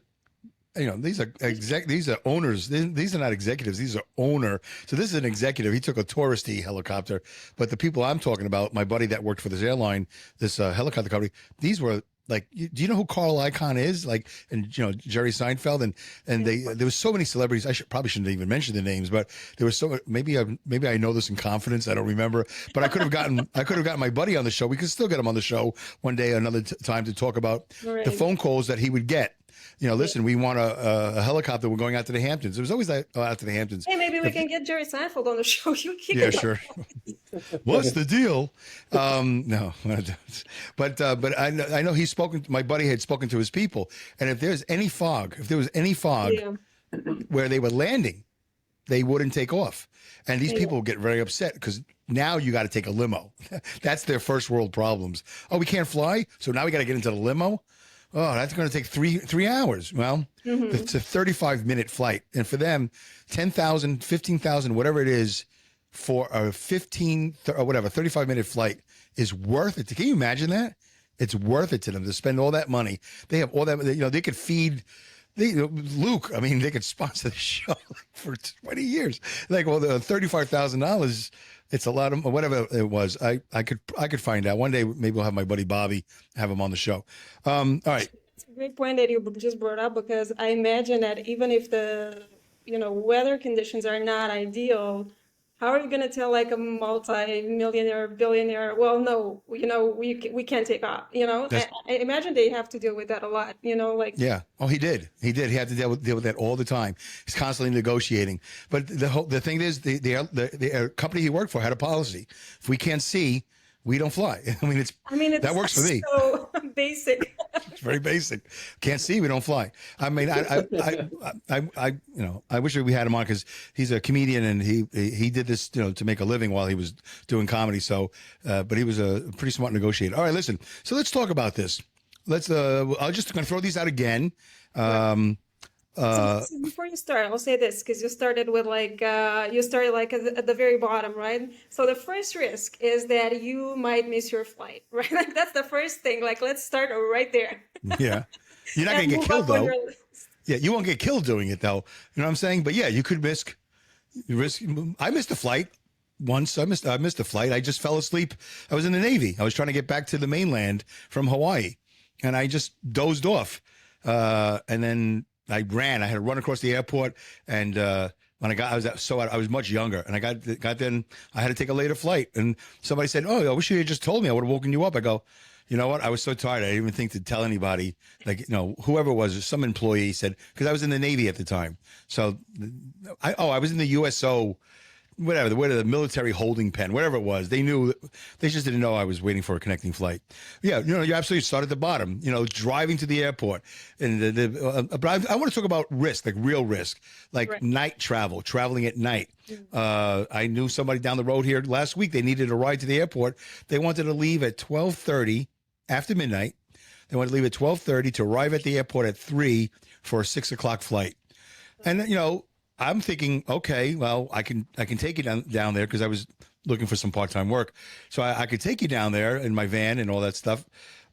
owners. These are not executives. These are owner. So this is an executive. He took a touristy helicopter, but the people I'm talking about, my buddy that worked for this airline, this helicopter company, these were like, do you know who Carl Icahn is? Like, and Jerry Seinfeld, and there was so many celebrities. I probably shouldn't even mention the names, but there was so maybe I know this in confidence. I don't remember, but I could have gotten my buddy on the show. We could still get him on the show one day, another time, to talk about the phone calls that he would get. Listen, we want a helicopter. We're going out to the Hamptons. It was always out to the Hamptons. Hey, maybe we can get Jerry Seinfeld on the show. Yeah, sure. What's the deal? No, but I know he's spoken. My buddy had spoken to his people, and if there was any fog where they were landing, they wouldn't take off, and these people would get very upset because now you got to take a limo. That's their first world problems. Oh, we can't fly, so now we got to get into the limo. Oh, that's going to take three hours. Well, it's a 35-minute flight. And for them, 10,000, 15,000, whatever it is, for a 35-minute flight is worth it. Can you imagine that? It's worth it to them to spend all that money. They have all that, they could feed Luke. I mean, they could sponsor the show for 20 years. Like, well, the $35,000, it's a lot of whatever it was. I could find out one day. Maybe we'll have my buddy Bobby have him on the show. All right. It's a great point that you just brought up, because I imagine that even if the weather conditions are not ideal, how are you going to tell like a multi-millionaire, billionaire, well, no, we can't take off, I imagine they have to deal with that a lot, Yeah. Oh, he did. He had to deal with that all the time. He's constantly negotiating. But the thing is, the company he worked for had a policy. If we can't see, we don't fly. I mean, that works for me. So basic. It's very basic. Can't see, we don't fly. I mean, I wish we had him on, because he's a comedian, and he did this, to make a living while he was doing comedy. So, but he was a pretty smart negotiator. All right, listen. So let's talk about this. I'm just going to throw these out again. So before you start, I'll say this, because you started at the very bottom, right? So the first risk is that you might miss your flight, right? Like, that's the first thing. Like, let's start right there. Yeah. You're not going to get killed, though. Yeah, you won't get killed doing it though. You know what I'm saying? But yeah, you could risk. I missed a flight once. I missed a flight. I just fell asleep. I was in the Navy. I was trying to get back to the mainland from Hawaii, and I just dozed off. And then I ran. I had to run across the airport, and when I was much younger, and I got then I had to take a later flight, and somebody said, "Oh, I wish you had just told me. I would have woken you up." I go, "You know what? I was so tired. I didn't even think to tell anybody. Like, whoever it was, some employee said, because I was in the Navy at the time. So, I was in the USO, whatever, the military holding pen, whatever it was. They knew, they just didn't know I was waiting for a connecting flight. Yeah, you absolutely start at the bottom. Driving to the airport, and but I want to talk about risk, like real risk, like Right. night travel, traveling at night. I knew somebody down the road here last week. They needed a ride to the airport. They wanted to leave at 12:30 after midnight. They wanted to leave at 12:30 to arrive at the airport at 3 for a 6 o'clock flight. And I'm thinking, okay, well, I can take you down there because I was looking for some part-time work, so I could take you down there in my van and all that stuff.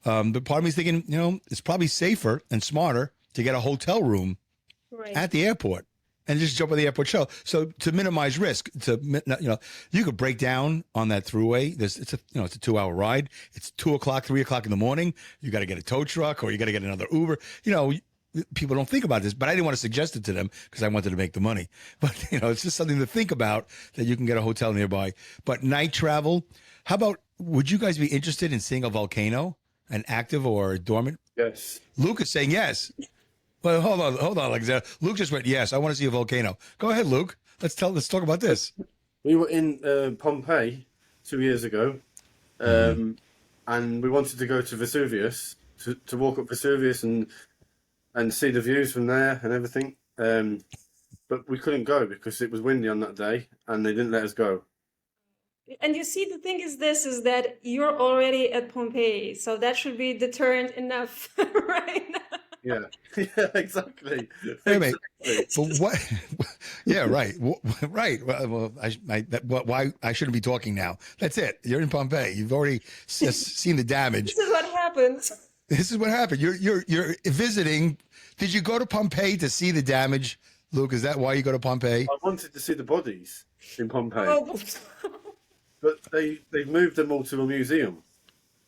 But part of me is thinking, it's probably safer and smarter to get a hotel room Right. at the airport and just jump on the airport shuttle. So to minimize risk, you could break down on that throughway. It's a 2-hour ride. It's 2 o'clock, 3 o'clock in the morning. You got to get a tow truck or you got to get another Uber. People don't think about this, but I didn't want to suggest it to them because I wanted to make the money. But it's just something to think about, that you can get a hotel nearby. But night travel, how about? Would you guys be interested in seeing a volcano, an active or dormant? Yes. Luke is saying yes. Well, hold on, Alexander. Luke just went yes. I want to see a volcano. Go ahead, Luke. Let's talk about this. We were in Pompeii 2 years ago, and we wanted to go to Vesuvius to walk up Vesuvius and see the views from there and everything. But we couldn't go because it was windy on that day, and they didn't let us go. And you see, the thing is that you're already at Pompeii, so that should be deterrent enough, right? Yeah, yeah, exactly. Wait a minute. Exactly. But what? Yeah, right. Right. Well, why I shouldn't be talking now. That's it. You're in Pompeii. You've already seen the damage. This is what happens. This is what happened. You're visiting. Did you go to Pompeii to see the damage, Luke? Is that why you go to Pompeii? I wanted to see the bodies in Pompeii, Oh, but they've moved them all to a museum.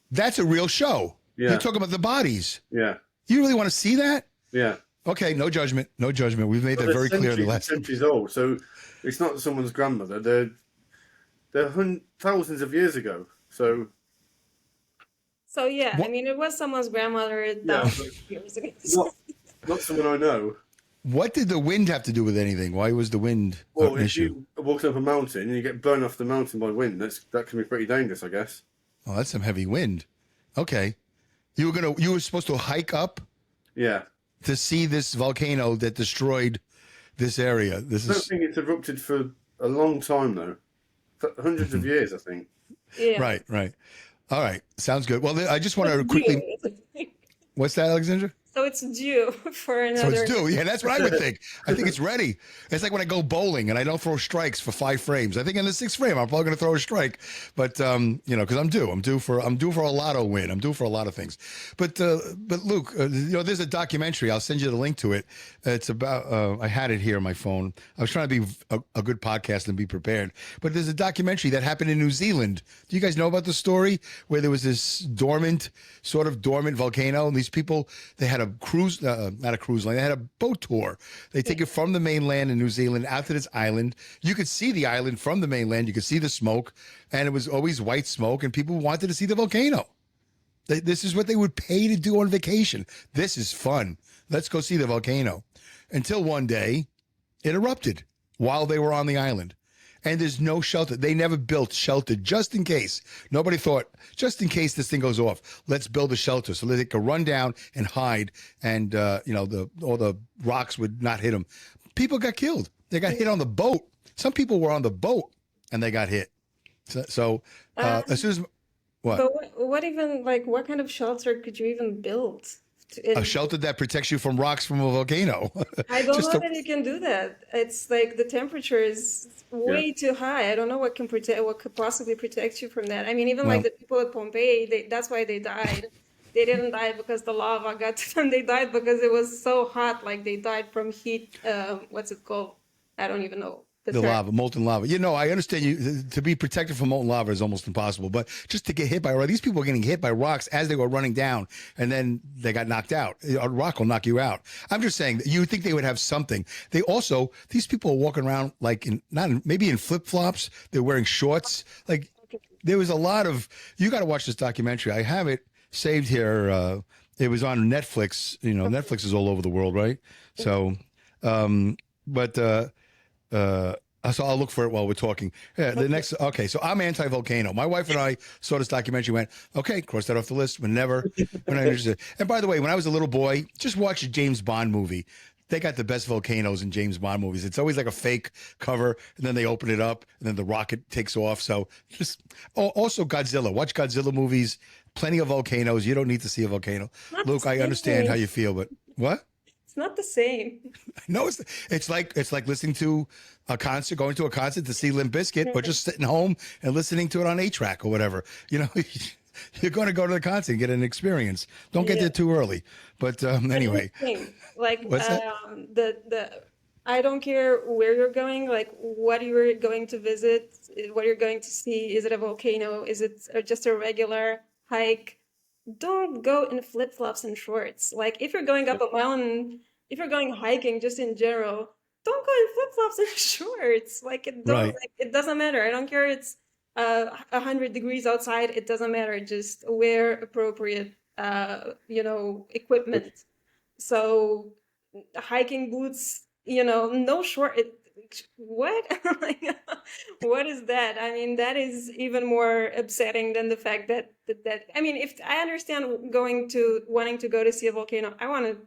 That's a real show. Yeah. You're talking about the bodies. Yeah, You really want to see that? yeah. Okay, no judgment. No judgment. We've made But that they're very clear in the centuries and last. centuries old, so it's not someone's grandmother. They're thousands of years ago. So so yeah, What- I mean, it was someone's grandmother Yeah, thousands of years ago. not someone I know. What did the wind have to do with anything? Why was the wind Well, an if issue? you are walking up a mountain and you get burned off the mountain by wind, that can be pretty dangerous, I guess. Oh, that's some heavy wind. Okay, you were supposed to hike up Yeah. to see this volcano that destroyed this area. This I don't is think it's erupted for a long time, though. For hundreds of years, I think. Yeah. right. All right, sounds good. Well, I just want to quickly. What's that, Alexandra? So it's due for So another. it's due. Yeah, that's what I would think. I think it's ready. It's like when I go bowling and I don't throw strikes for 5 frames. I think in the 6th frame I'm probably going to throw a strike, but because I'm due for a lotto win. I'm due for a lot of things. But Luke, there's a documentary. I'll send you the link to it. It's about. I had it here on my phone. I was trying to be a good podcast and be prepared. But there's a documentary that happened in New Zealand. Do you guys know about the story where there was this dormant volcano, and these people, they had a cruise, not a cruise line, they had a boat tour. They take you from the mainland in New Zealand out to this island. You could see the island from the mainland. You could see the smoke, and it was always white smoke, and people wanted to see the volcano. This is what they would pay to do on vacation. This is fun. Let's go see the volcano. Until one day, it erupted while they were on the island. And there's no shelter. They never built shelter just in case. Nobody thought, just in case this thing goes off, let's build a shelter so that they could run down and hide, and all the rocks would not hit them. People got killed. They got hit on the boat. Some people were on the boat and they got hit. So as soon as what? But what kind of shelter could you even build? A shelter that protects you from rocks from a volcano. I don't Just know that you can do that. It's like the temperature is way too high. I don't know what could possibly protect you from that. I mean, even like the people at Pompeii, that's why they died. they didn't die because the lava got to them. They died because it was so hot. Like they died from heat. What's it called? I don't even know the The term. lava, molten lava. I understand you to be protected from molten lava is almost impossible, but just to get hit by these people were getting hit by rocks as they were running down, and then they got knocked out. A rock will knock you out. I'm just saying that you would think they would have something. These people are walking around like maybe in flip flops. They're wearing shorts. Like there was a lot of. You got to watch this documentary. I have it saved here. It was on Netflix. Netflix is all over the world, right? So, so I'll look for it while we're talking. Yeah, okay, so I'm anti-volcano. My wife and I saw this documentary, went, okay, cross that off the list. We're not interested. And by the way, when I was a little boy, just watch a James Bond movie. They got the best volcanoes in James Bond movies. It's always like a fake cover, and then they open it up, and then the rocket takes off. So also Godzilla. Watch Godzilla movies. Plenty of volcanoes. You don't need to see a volcano. Luke, I understand how you feel, but what? It's not the same. No, it's like listening to a concert, going to a concert to see Limp Bizkit, or just sitting home and listening to it on 8-track or whatever. You're going to go to the concert and get an experience. Don't get there too early. But anyway, like what's that? I don't care where you're going, like what you're going to visit, what you're going to see. Is it a volcano? Is it just a regular hike? Don't go in flip-flops and shorts. Like if you're going up a mountain, if you're going hiking just in general, don't go in flip-flops and shorts. Like it doesn't matter. I don't care. It's 100 degrees outside. It doesn't matter. Just wear appropriate, equipment. So hiking boots, no short. What? What is that? I mean, that is even more upsetting than the fact that I mean, if I understand wanting to go to see a volcano, I want to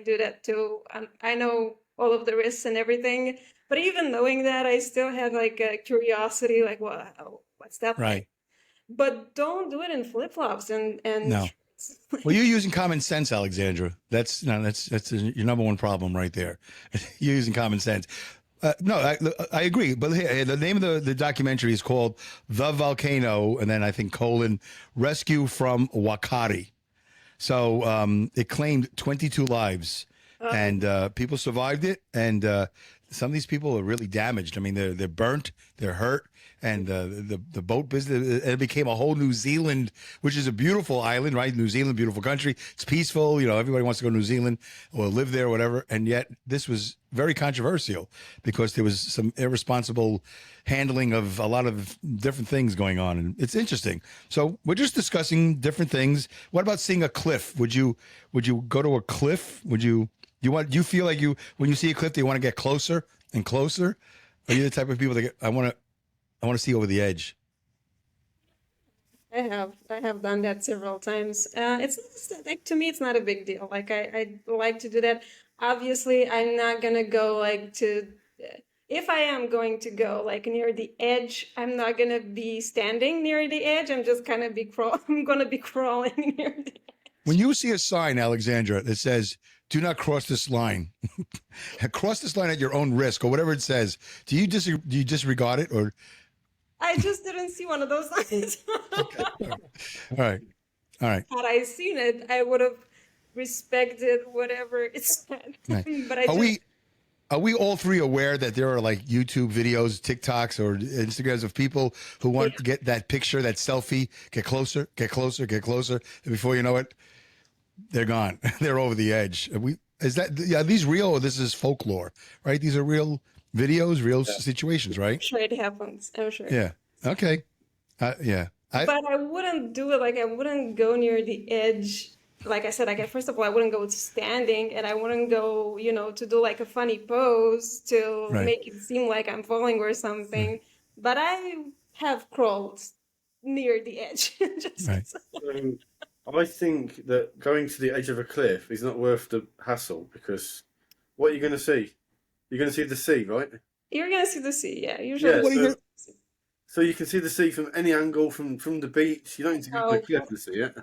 do that too. I know all of the risks and everything, but even knowing that, I still have a curiosity, like, what's that right? Like? But don't do it in flip flops and no. Well, you're using common sense, Alexandra. That's your number one problem right there. You're using common sense. No, I agree. But here, the name of the documentary is called The Volcano, and then I think Rescue from Wakati. So it claimed 22 lives, and people survived it. And some of these people are really damaged. I mean, they're burnt, they're hurt. And the boat business, it became a whole New Zealand, which is a beautiful island, right? New Zealand, beautiful country. It's peaceful. Everybody wants to go to New Zealand or live there or whatever. And yet this was very controversial because there was some irresponsible handling of a lot of different things going on. And it's interesting. So we're just discussing different things. What about seeing a cliff? Would you go to a cliff? Do you feel like when you see a cliff, do you want to get closer and closer? Are you the type of people that I want to see over the edge? I have done that several times. It's like, to me, it's not a big deal. Like I like to do that. Obviously, I'm not gonna go if I am going to go near the edge, I'm not gonna be standing near the edge. I'm just gonna be I'm gonna be crawling near the edge. When you see a sign, Alexandra, that says "Do not cross this line," cross this line at your own risk, or whatever it says, do you disregard it, or? I just didn't see one of those signs. Okay. All right. Had I seen it, I would have respected whatever it said. Right. But are we all three aware that there are YouTube videos, TikToks, or Instagrams of people who want to get that picture, that selfie, get closer, and before you know it, they're gone. They're over the edge. Are these real, or this is folklore, right? These are real videos, real situations, right? I'm sure it happens. I'm sure. Yeah. Okay. Yeah. But I wouldn't do it. I wouldn't go near the edge. Like I said, first of all, I wouldn't go standing, and I wouldn't go, to do a funny pose to make it seem like I'm falling or something. Right. But I have crawled near the edge. Right. I think that going to the edge of a cliff is not worth the hassle, because what are you going to see? You're going to see the sea, right? You're going to see the sea, yeah. Usually. Yeah, so you can see the sea from any angle, from the beach. You don't need to go to the cliff to see it.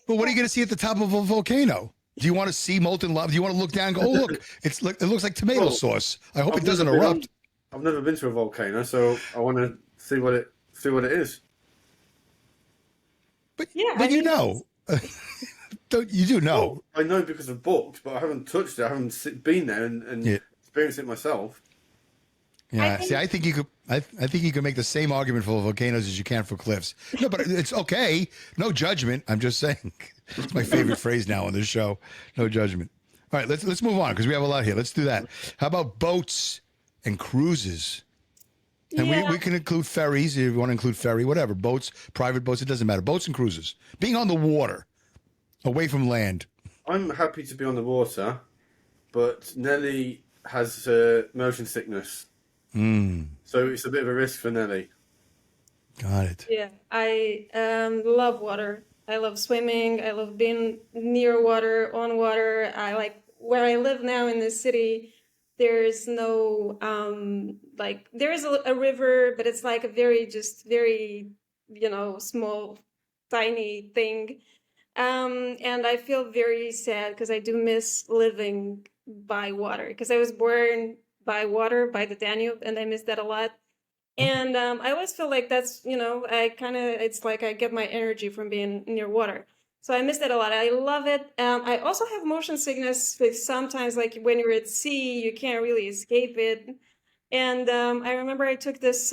But what are you going to see at the top of a volcano? Do you want to see molten lava? Do you want to look down and go, oh, look, it looks like tomato sauce. I hope it doesn't erupt. I've never been to a volcano, so I want to see what it is. But Don't you do know? I know because of books, but I haven't touched it. I haven't been there and Yeah. experienced it myself. Yeah. think- See, I think you could. I think you can make the same argument for volcanoes as you can for cliffs. No, but it's okay. No judgment. I'm just saying. It's my favorite phrase now on this show. No judgment. All right, let's move on because we have a lot here. Let's do that. How about boats and cruises? And Yeah. we can include ferries if you want to include ferry, whatever. Boats, private boats, it doesn't matter. Boats and cruises. Being on the water, away from land. I'm happy to be on the water, but Nelly has motion sickness. So it's a bit of a risk for Nelly. Got it. Yeah, I love water. I love swimming. I love being near water, on water. I like where I live now in this city. There's no like there is a river, but it's like a very small, tiny thing. And I feel very sad because I do miss living by water because I was born by water, by the Danube, and I miss that a lot. And I always feel like that's, it's like I get my energy from being near water. So I miss that a lot. I love it. I also have motion sickness because sometimes, like when you're at sea, you can't really escape it. And I remember I took this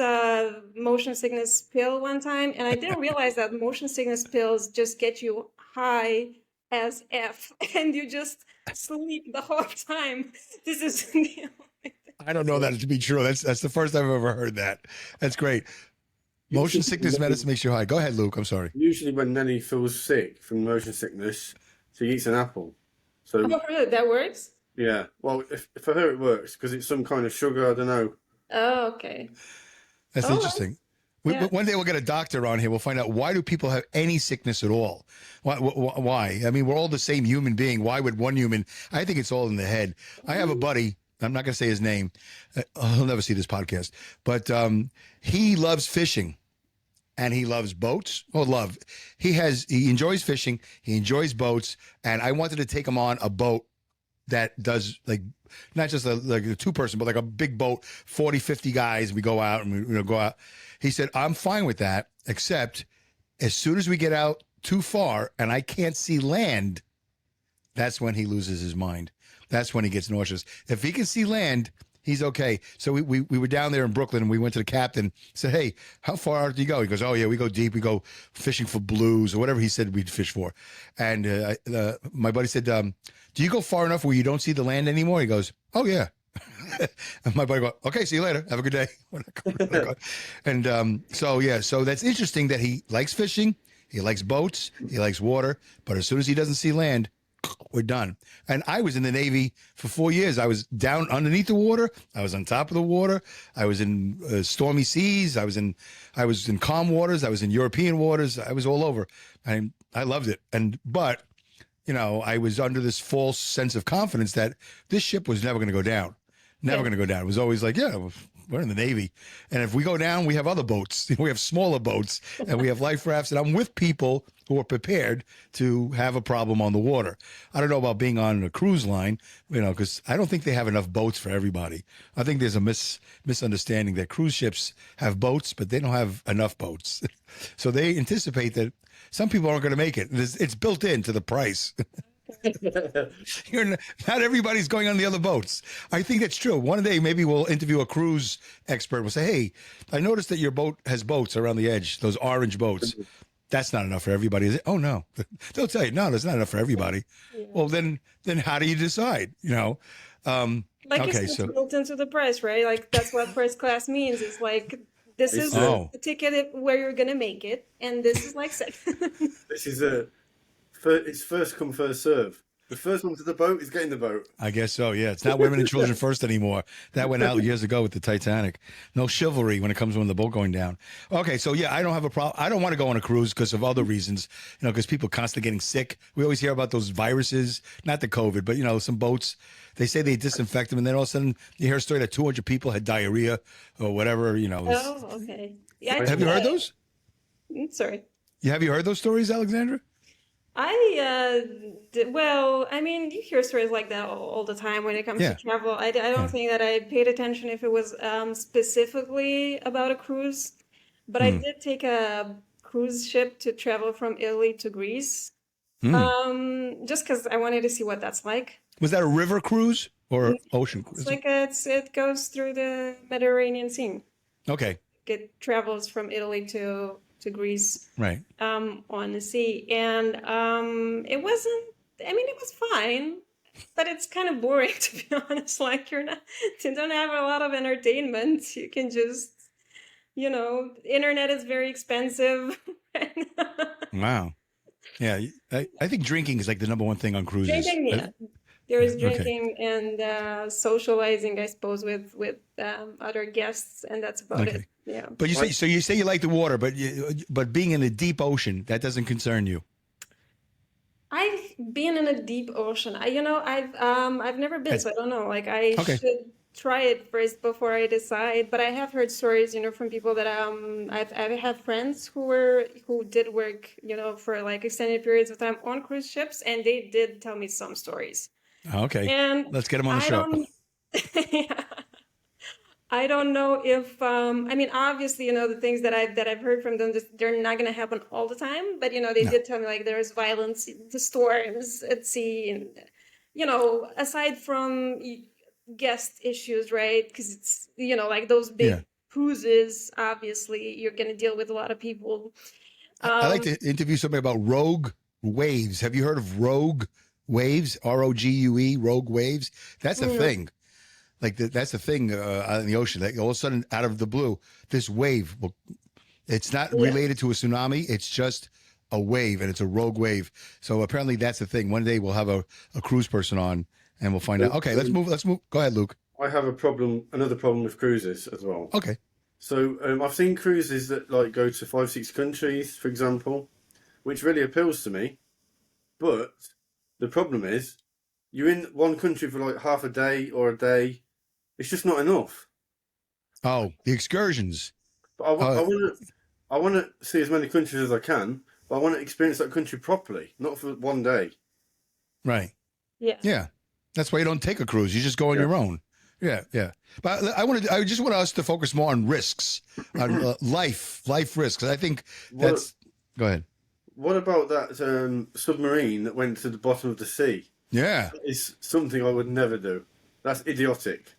motion sickness pill one time, and I didn't realize that motion sickness pills just get you high as F, and you just sleep the whole time. This is I don't know that to be true. That's the first time I've ever heard that. That's great. Motion sickness medicine makes you high. Go ahead, Luke. I'm sorry. Usually when Nelly feels sick from motion sickness, she eats an apple. So Oh, really? That works? yeah, well, if for her it works because it's some kind of sugar. I don't know. Oh, okay. That's Oh, interesting. yeah. One day we'll get a doctor on here. We'll find out why do people have any sickness at all? Why? I mean, we're all the same human being. Why would one human? I think it's all in the head. I have a buddy. I'm not going to say his name. He'll never see this podcast. But he loves fishing, and he loves boats. Oh, he enjoys fishing. He enjoys boats, and I wanted to take him on a boat that does like not just like a two-person, but like a big boat, 40, 50 guys. We go out and we go out. He said, I'm fine with that, except as soon as we get out too far and I can't see land, that's when he loses his mind. That's when he gets nauseous. If he can see land, he's okay. So we were down there in Brooklyn and we went to the captain, said, hey, how far do you go? He goes, oh, yeah, we go deep. We go fishing for blues or whatever he said we'd fish for. And my buddy said, do you go far enough where you don't see the land anymore? He goes, oh, yeah. And my buddy goes, okay, see you later. Have a good day. And so that's interesting that he likes fishing. He likes boats. He likes water. But as soon as he doesn't see land, we're done. And I was in the Navy for 4 years. I was down underneath the water. I was on top of the water. I was in stormy seas. I was in calm waters. I was in European waters. I was all over. I loved it. But I was under this false sense of confidence that this ship was never going to go down. Never going to go down. It was always like, yeah, we're in the Navy. And if we go down, we have other boats. We have smaller boats and we have life rafts. And I'm with people who are prepared to have a problem on the water. I don't know about being on a cruise line, because I don't think they have enough boats for everybody. I think there's a misunderstanding that cruise ships have boats, but they don't have enough boats. So they anticipate that some people aren't going to make it. It's built into the price. Not everybody's going on the other boats. I think that's true. One day, maybe we'll interview a cruise expert. We'll say, hey, I noticed that your boat has boats around the edge, those orange boats. That's not enough for everybody, is it? Oh, no. They'll tell you, no, that's not enough for everybody. Yeah. Well, then how do you decide? It's built into the price, right? Like, that's what first class means. It's like, this is the ticket where you're going to make it. And this is like second. This is it's first come, first serve. The first one to the boat is getting the boat. I guess so, yeah. It's not women and children first anymore. That went out years ago with the Titanic. No chivalry when it comes when the boat going down. Okay, so yeah, I don't have a problem. I don't want to go on a cruise because of other reasons, because people constantly getting sick. We always hear about those viruses, not the COVID, but, some boats, they say they disinfect them, and then all of a sudden you hear a story that 200 people had diarrhea or whatever, Oh, okay. Yeah, have you heard those? Sorry. Have you heard those stories, Alexandra? You hear stories like that all the time when it comes to travel. I don't think that I paid attention if it was specifically about a cruise, but I did take a cruise ship to travel from Italy to Greece. Just because I wanted to see what that's like. Was that a river cruise or ocean It's cruise? like it goes through the Mediterranean Sea. Okay, It travels from Italy to Greece right. on the sea, and it wasn't. I mean, it was fine, but it's kind of boring to be honest. Like you don't have a lot of entertainment. You can just, internet is very expensive. Wow. Yeah, I think drinking is like the number one thing on cruises. Drinking, yeah. There's Yeah, okay. drinking and socializing, I suppose, with other guests, and that's about it. Okay. Yeah. But you say you like the water, but being in the deep ocean, that doesn't concern you. I've been in a deep ocean. I've never been, so I don't know. Like I Okay. should try it first before I decide. But I have heard stories, from people that I have friends who did work, for like extended periods of time on cruise ships, and they did tell me some stories. Okay. And Let's get them on the I show. don't, yeah. I don't know if I mean obviously the things that I've heard from them, they're not going to happen all the time, but they did tell me like there's violence, the storms at sea, and aside from guest issues, right? Because it's like those big Yeah. cruises, obviously you're going to deal with a lot of people. I like to interview somebody about rogue waves. Have you heard of rogue waves? ROGUE, rogue waves. That's a thing. Like that's the thing out in the ocean. Like all of a sudden, out of the blue, this wave. Well, it's not related to a tsunami. It's just a wave, and it's a rogue wave. So apparently, that's the thing. One day we'll have a cruise person on, and we'll find out. Okay, let's move. Let's move. Go ahead, Luke. I have another problem with cruises as well. Okay. So I've seen cruises that like go to 5-6 countries, for example, which really appeals to me. But the problem is, you're in one country for like half a day or a day. It's just not enough. Oh, the excursions. But I want to see as many countries as I can. But I want to experience that country properly, not for one day. Right. Yeah. Yeah. That's why you don't take a cruise. You just go on your own. Yeah, yeah. But I just want us to focus more on risks, on life risks. I think that's. Go ahead. What about that submarine that went to the bottom of the sea? Yeah. That is something I would never do. That's idiotic.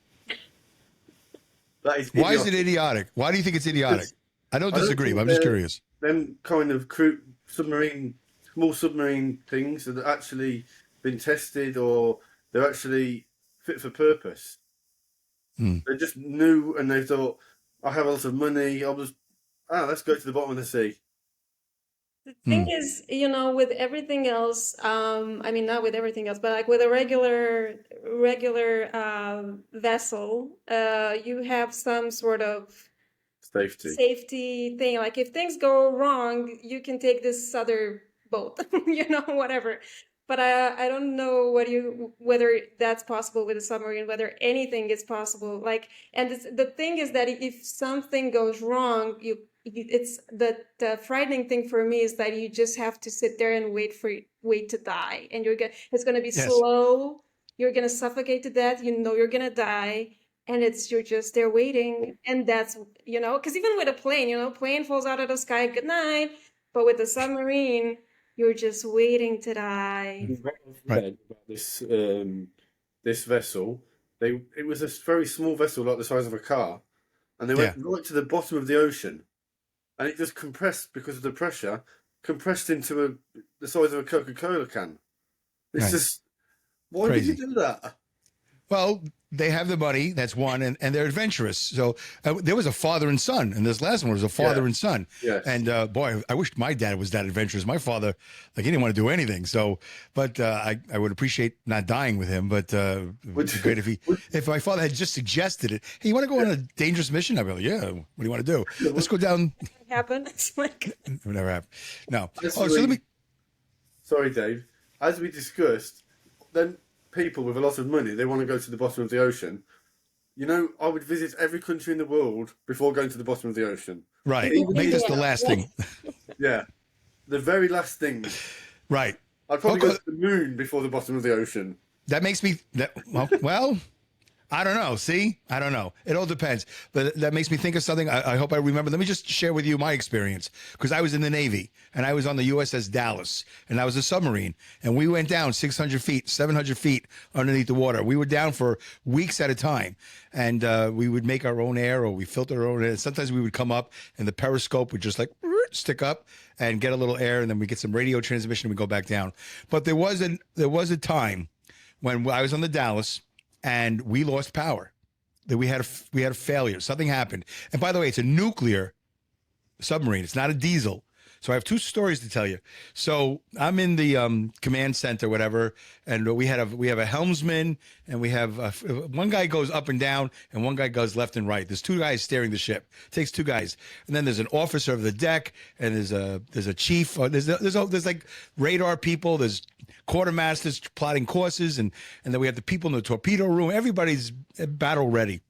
That is idiotic. Why is it idiotic? Why do you think it's idiotic? I don't disagree, but I'm just curious. Them kind of small submarine things that have actually been tested or they're actually fit for purpose. They're just new and they thought, I have a lot of money. Let's go to the bottom of the sea. The thing is, with everything else, I mean, not with everything else, but like with a regular vessel, you have some sort of safety thing. Like if things go wrong, you can take this other boat, whatever. But I don't know whether that's possible with a submarine, whether anything is possible. Like, and the thing is that if something goes wrong, it's the frightening thing for me is that you just have to sit there and wait to die, and it's gonna be slow. You're gonna suffocate to death. You're gonna die, and you're just there waiting, and that's because even with a plane, plane falls out of the sky, good night. But with a submarine, you're just waiting to die. Right. About this vessel, it was a very small vessel, like the size of a car, and they went right to the bottom of the ocean, and it just compressed because of the pressure, compressed into the size of a Coca-Cola can. It's just why did you do that? Well, they have the money. That's one, and they're adventurous. So there was a father and son, and this last one was a father and son. Yes. And boy, I wish my dad was that adventurous. My father, he didn't want to do anything. So, but I would appreciate not dying with him. But it would be great if my father had just suggested it. Hey, you want to go on a dangerous mission? I'd be like, yeah. What do you want to do? Let's go down. Happen. It's like It would never happen. No. Sorry, Dave. As we discussed, then people with a lot of money, they want to go to the bottom of the ocean. I would visit every country in the world before going to the bottom of the ocean. Right. Make this the last thing. Yeah. The very last thing. Right. I'd probably go to the moon before the bottom of the ocean. That makes me well, I don't know. See, I don't know. It all depends. But that makes me think of something. I hope I remember. Let me just share with you my experience, because I was in the Navy and I was on the USS Dallas, and I was a submarine, and we went down 600 feet, 700 feet underneath the water. We were down for weeks at a time, and we would make our own air, or we filter our own air. Sometimes we would come up and the periscope would just like stick up and get a little air, and then we get some radio transmission and we go back down. But there was a time when I was on the Dallas and we lost power. That we had a failure. Something happened. And by the way, it's a nuclear submarine. It's not a diesel. So I have two stories to tell you. So I'm in the command center, whatever, and we have a helmsman, and we have one guy goes up and down, and one guy goes left and right. There's two guys steering the ship. It takes two guys, and then there's an officer of the deck, and there's a chief. There's like radar people. There's quartermasters plotting courses, and then we have the people in the torpedo room. Everybody's battle ready.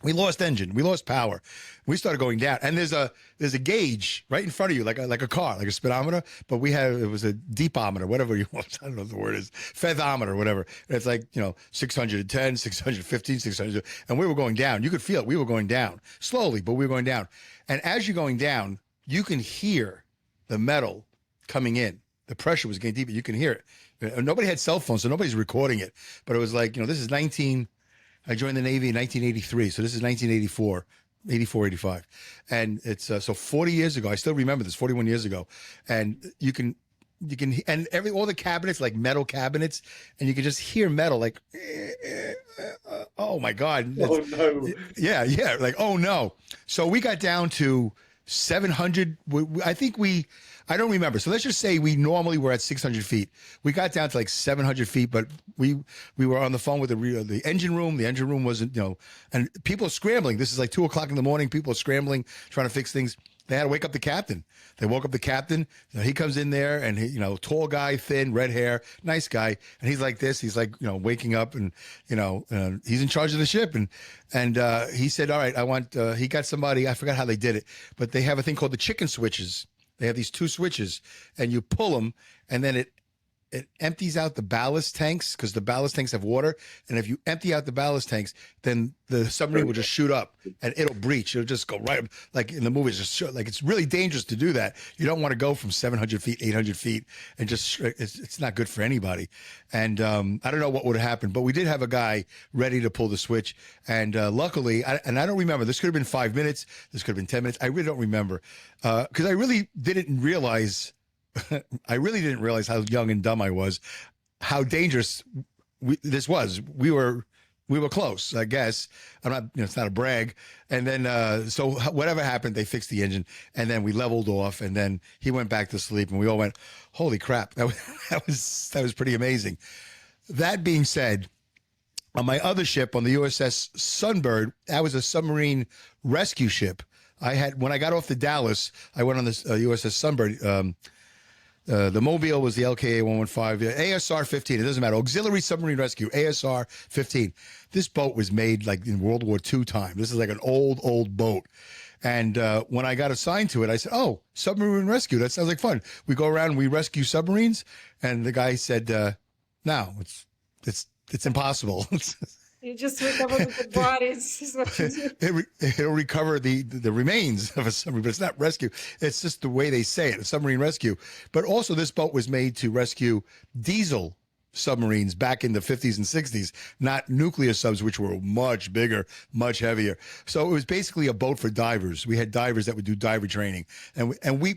We lost engine. We lost power. We started going down, and there's a gauge right in front of you, like a car, like a speedometer. But it was a deepometer, whatever you want. I don't know what the word is, feathometer, whatever. And it's like 610, 615, 600, and we were going down. You could feel it. We were going down slowly, but we were going down. And as you're going down, you can hear the metal coming in. The pressure was getting deeper. You can hear it. Nobody had cell phones, so nobody's recording it. But it was like, this is I joined the Navy in 1983, so this is 1984, 84, 85. And it's so 40 years ago. I still remember this, 41 years ago. And you can and all the cabinets, like metal cabinets, and you can just hear metal like, oh my God. Oh no. Yeah, like, oh no. So we got down to 700. I don't remember. So let's just say we normally were at 600 feet. We got down to like 700 feet, but we were on the phone with the engine room. The engine room wasn't, and people are scrambling. This is like 2:00 in the morning. People are scrambling, trying to fix things. They had to wake up the captain. They woke up the captain. He comes in there, and he, tall guy, thin, red hair, nice guy. And he's like this. He's like, waking up, and he's in charge of the ship. And he said, all right, I want. He got somebody. I forgot how they did it, but they have a thing called the chicken switches. They have these two switches, and you pull them, and then it empties out the ballast tanks, because the ballast tanks have water. And if you empty out the ballast tanks, then the submarine will just shoot up and it'll breach. It'll just go right, like in the movies, like it's really dangerous to do that. You don't want to go from 700 feet, 800 feet, and it's not good for anybody. And I don't know what would have happened, but we did have a guy ready to pull the switch. And luckily, I don't remember, this could have been 5 minutes. This could have been 10 minutes. I really don't remember, because I really didn't realize how young and dumb I was, how dangerous this was. We were close, I guess. I'm not, it's not a brag. And then, so whatever happened, they fixed the engine, and then we leveled off, and then he went back to sleep, and we all went, holy crap. That was pretty amazing. That being said, on my other ship, on the USS Sunbird, that was a submarine rescue ship. When I got off the Dallas, I went on this USS Sunbird. The Mobile was the LKA 115, ASR 15. It doesn't matter. Auxiliary Submarine Rescue, ASR 15. This boat was made like in World War II time. This is like an old boat. And when I got assigned to it, I said, "Oh, submarine rescue. That sounds like fun. We go around and we rescue submarines." And the guy said, "No, it's impossible." You just recover the bodies. Is what you do. It'll recover the remains of a submarine, but it's not rescue. It's just the way they say it, a submarine rescue. But also, this boat was made to rescue diesel submarines back in the 50s and 60s, not nuclear subs, which were much bigger, much heavier. So it was basically a boat for divers. We had divers that would do diver training, and we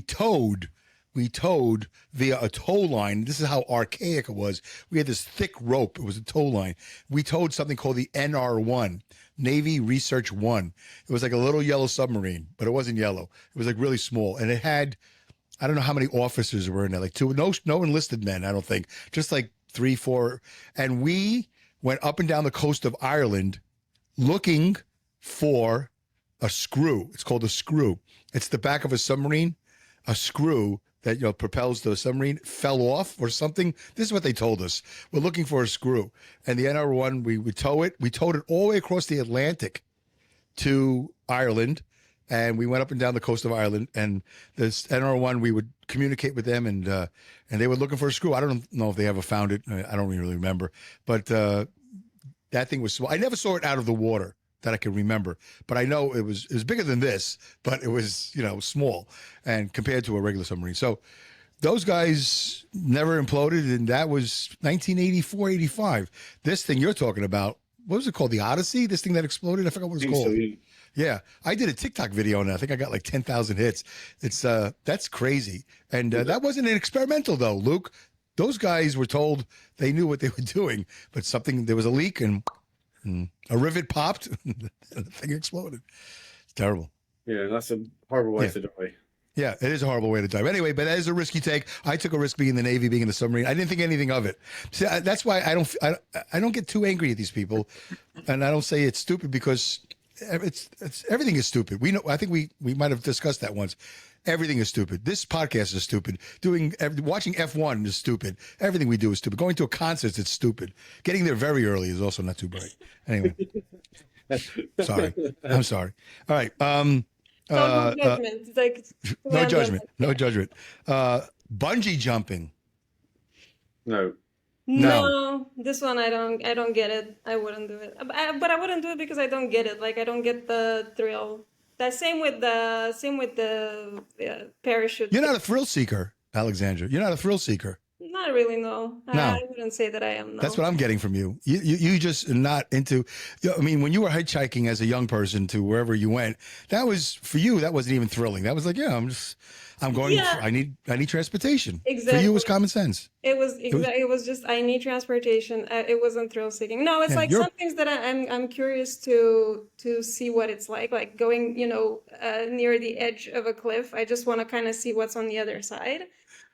towed via a tow line. This is how archaic it was. We had this thick rope. It was a tow line. We towed something called the NR-1, Navy Research 1. It was like a little yellow submarine, but it wasn't yellow. It was like really small. And it had, I don't know how many officers were in there, like two, no enlisted men, I don't think, just like 3, 4. And we went up and down the coast of Ireland looking for a screw. It's called a screw. It's the back of a submarine, a screw that propels the submarine fell off or something. This is what they told us. We're looking for a screw. And the NR-1, we would tow it. We towed it all the way across the Atlantic to Ireland. And we went up and down the coast of Ireland. And this NR-1, we would communicate with them, and they were looking for a screw. I don't know if they ever found it. I don't really remember. But That thing was small. I never saw it out of the water that I can remember, but I know it was bigger than this, but it was, small and compared to a regular submarine. So those guys never imploded, and that was 1984, 85. This thing you're talking about, what was it called? The Odyssey? This thing that exploded? I forgot what it's called. So, yeah. Yeah, I did a TikTok video on that. I think I got like 10,000 hits. It's that's crazy. And that wasn't an experimental though, Luke. Those guys were told they knew what they were doing, but there was a leak and a rivet popped and the thing exploded. It's terrible. Yeah, that's a horrible way to die. Yeah, it is a horrible way to die. But anyway, but that is a risky take. I took a risk being in the Navy, being in the submarine. I didn't think anything of it. See, that's why I don't get too angry at these people, and I don't say it's stupid because it's everything is stupid. We know. I think we might have discussed that once. Everything is stupid. This podcast is stupid. Watching F1 is stupid. Everything we do is stupid. Going to a concert, it's stupid. Getting there very early is also not too bright. Anyway, sorry. I'm sorry. All right. No judgment. It's like no judgment. No judgment. Bungee jumping. No. No, this one I don't get it. I wouldn't do it. But I wouldn't do it because I don't get it. Like I don't get the thrill. That same with the parachute. You're not a thrill seeker, Alexandra. You're not a thrill seeker. Not really, no. No. I wouldn't say that I am. No. That's what I'm getting from you. You just are not into. I mean, when you were hitchhiking as a young person to wherever you went, that was for you. That wasn't even thrilling. That was like, yeah, I'm going. Yeah. I need transportation. Exactly. For you, it was common sense. It was just I need transportation. It wasn't thrill seeking. No, it's like some things that I'm curious to see what it's like going near the edge of a cliff. I just want to kind of see what's on the other side.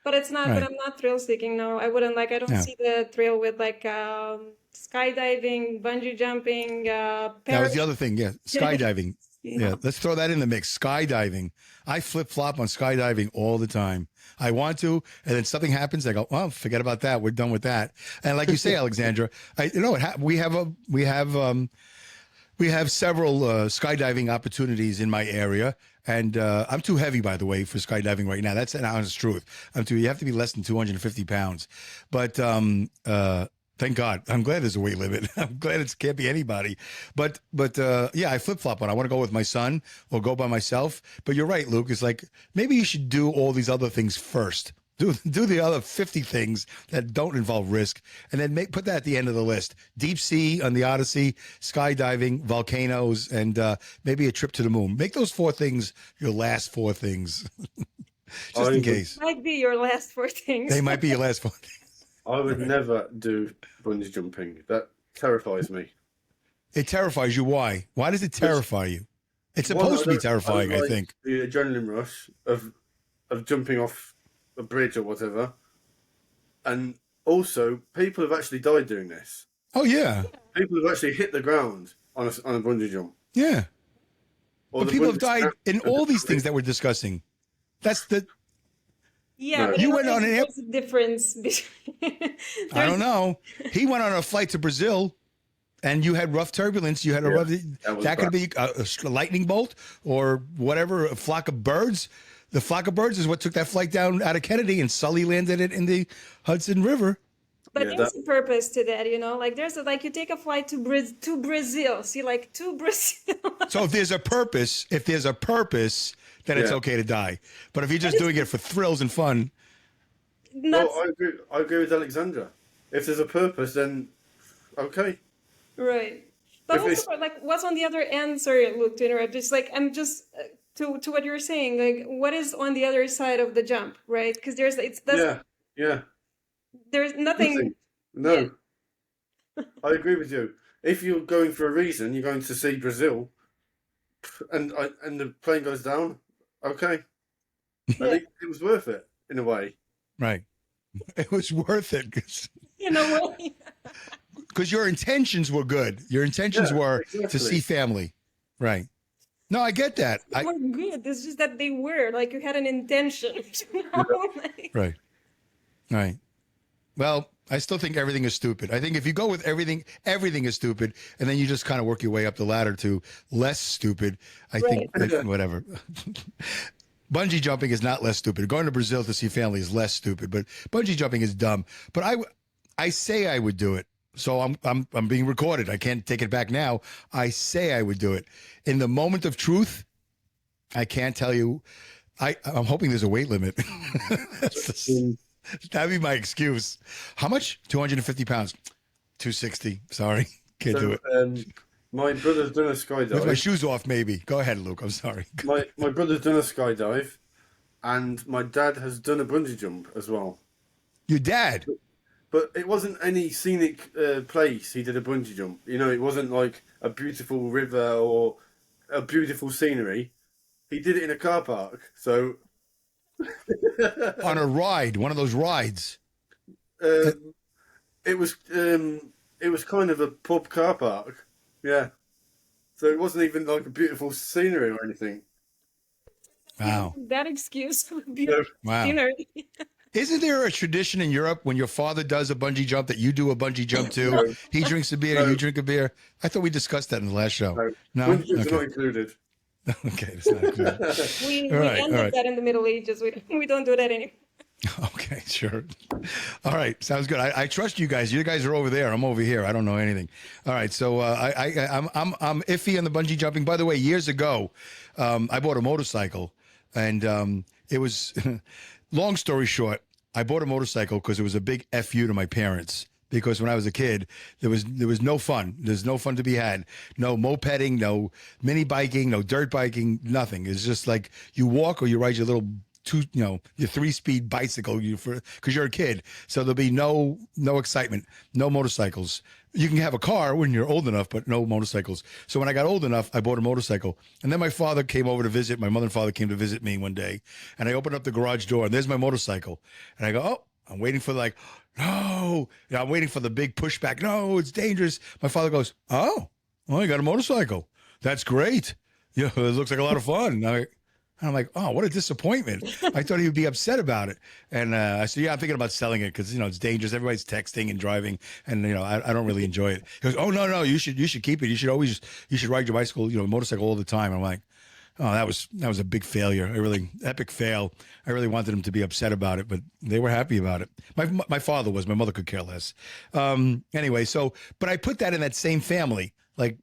But it's not. Right. But I'm not thrill seeking. No, I wouldn't like. I don't see the thrill with like skydiving, bungee jumping. That was the other thing. Yeah, skydiving. Yeah, let's throw that in the mix. Skydiving. I flip flop on skydiving all the time. I want to, and then something happens. I go, oh, forget about that. We're done with that. And like you say, Alexandra, we have several skydiving opportunities in my area. And I'm too heavy, by the way, for skydiving right now. That's an honest truth. You have to be less than 250 pounds. But thank God. I'm glad there's a weight limit. I'm glad it can't be anybody. But yeah, I flip-flop on. I want to go with my son or go by myself. But you're right, Luke. It's like maybe you should do all these other things first. Do the other 50 things that don't involve risk, and then put that at the end of the list. Deep sea on the Odyssey, skydiving, volcanoes, and maybe a trip to the moon. Make those 4 things your last 4 things, just in case. Might be your last 4 things. They might be your last 4 things. I would never do bungee jumping. That terrifies me. It terrifies you. Why? Why does it terrify you? It's supposed to be terrifying, I think. The adrenaline rush of jumping off a bridge or whatever, and also people have actually died doing this. Oh yeah, people have actually hit the ground on a bungee jump. Yeah, but people have died in all these things that we're discussing. That's the but you went on there's a difference between. I don't know. He went on a flight to Brazil, and you had rough turbulence. You had a rough. That could be a lightning bolt or whatever. A flock of birds. The flock of birds is what took that flight down out of Kennedy, and Sully landed it in the Hudson River. But there's a purpose to that, Like there's you take a flight to Brazil. See, like to Brazil. So if there's a purpose, then it's okay to die. But if you're just doing it for thrills and fun, well, I agree with Alexandra. If there's a purpose, then okay. Right. But also, what's on the other end? Sorry, Luke, to interrupt. Just I'm just. To what you're saying, like what is on the other side of the jump, right? Because there's there's nothing. No, I agree with you. If you're going for a reason, you're going to see Brazil, and the plane goes down. Okay, I think it was worth it in a way. Right, it was worth it in a way. Because your intentions were good. Your intentions were to see family, right? No, I get that. They were good. It's just that they were you had an intention. Right. Well, I still think everything is stupid. I think if you go with everything is stupid, and then you just kind of work your way up the ladder to less stupid. I think whatever. Bungee jumping is not less stupid. Going to Brazil to see family is less stupid, but bungee jumping is dumb. But I say I would do it. So I'm being recorded. I can't take it back now. I say I would do it. In the moment of truth, I can't tell you. I'm hoping there's a weight limit. That'd be my excuse. How much? 250 pounds. 260. Sorry. Can't do it. My brother's done a With my skydive. shoes off, maybe. Go ahead, Luke. I'm sorry. My brother's done a skydive, and my dad has done a bungee jump as well. Your dad? But it wasn't any scenic place he did a bungee jump. You know, it wasn't like a beautiful river or a beautiful scenery. He did it in a car park. So On a ride, one of those rides. it was kind of a pub car park. Yeah. So it wasn't even like a beautiful scenery or anything. Wow. That excuse would be Wow. scenery. Isn't there a tradition in Europe when your father does a bungee jump that you do a bungee jump too? No. He drinks a beer, No. you drink a beer. I thought we discussed that in the last show. No? Bungee jumps are not Okay. included. Okay. That's not good. We All right, ended all right. that in the Middle Ages. We don't do that anymore. Okay, sure. All right, sounds good. I trust you guys. You guys are over there. I'm over here. I don't know anything. All right, so I'm iffy on the bungee jumping. By the way, years ago, I bought a motorcycle, and it was long story short. I bought a motorcycle because it was a big FU to my parents. Because when I was a kid, there was no fun. There's no fun to be had. No mopeding, no mini biking, no dirt biking, nothing. It's just like you walk or you ride your little your 3-speed bicycle because you're a kid. So there'll be no excitement, no motorcycles. You can have a car when you're old enough, but no motorcycles. So when I got old enough, I bought a motorcycle. And then my father came over to visit. My mother and father came to visit me one day. And I opened up the garage door and there's my motorcycle. And I go, oh, I'm waiting for no. I'm waiting for the big pushback. No, it's dangerous. My father goes, oh, well, you got a motorcycle. That's great. Yeah, it looks like a lot of fun. And I'm like, oh, what a disappointment. I thought he would be upset about it. And I said, yeah, I'm thinking about selling it because, it's dangerous. Everybody's texting and driving. And, I don't really enjoy it. He goes, oh, no, you should keep it. You should ride your bicycle, motorcycle all the time. I'm like, oh, that was a big failure. Epic fail. I really wanted them to be upset about it, but they were happy about it. My father was. My mother could care less. Anyway, but I put that in that same family. Like,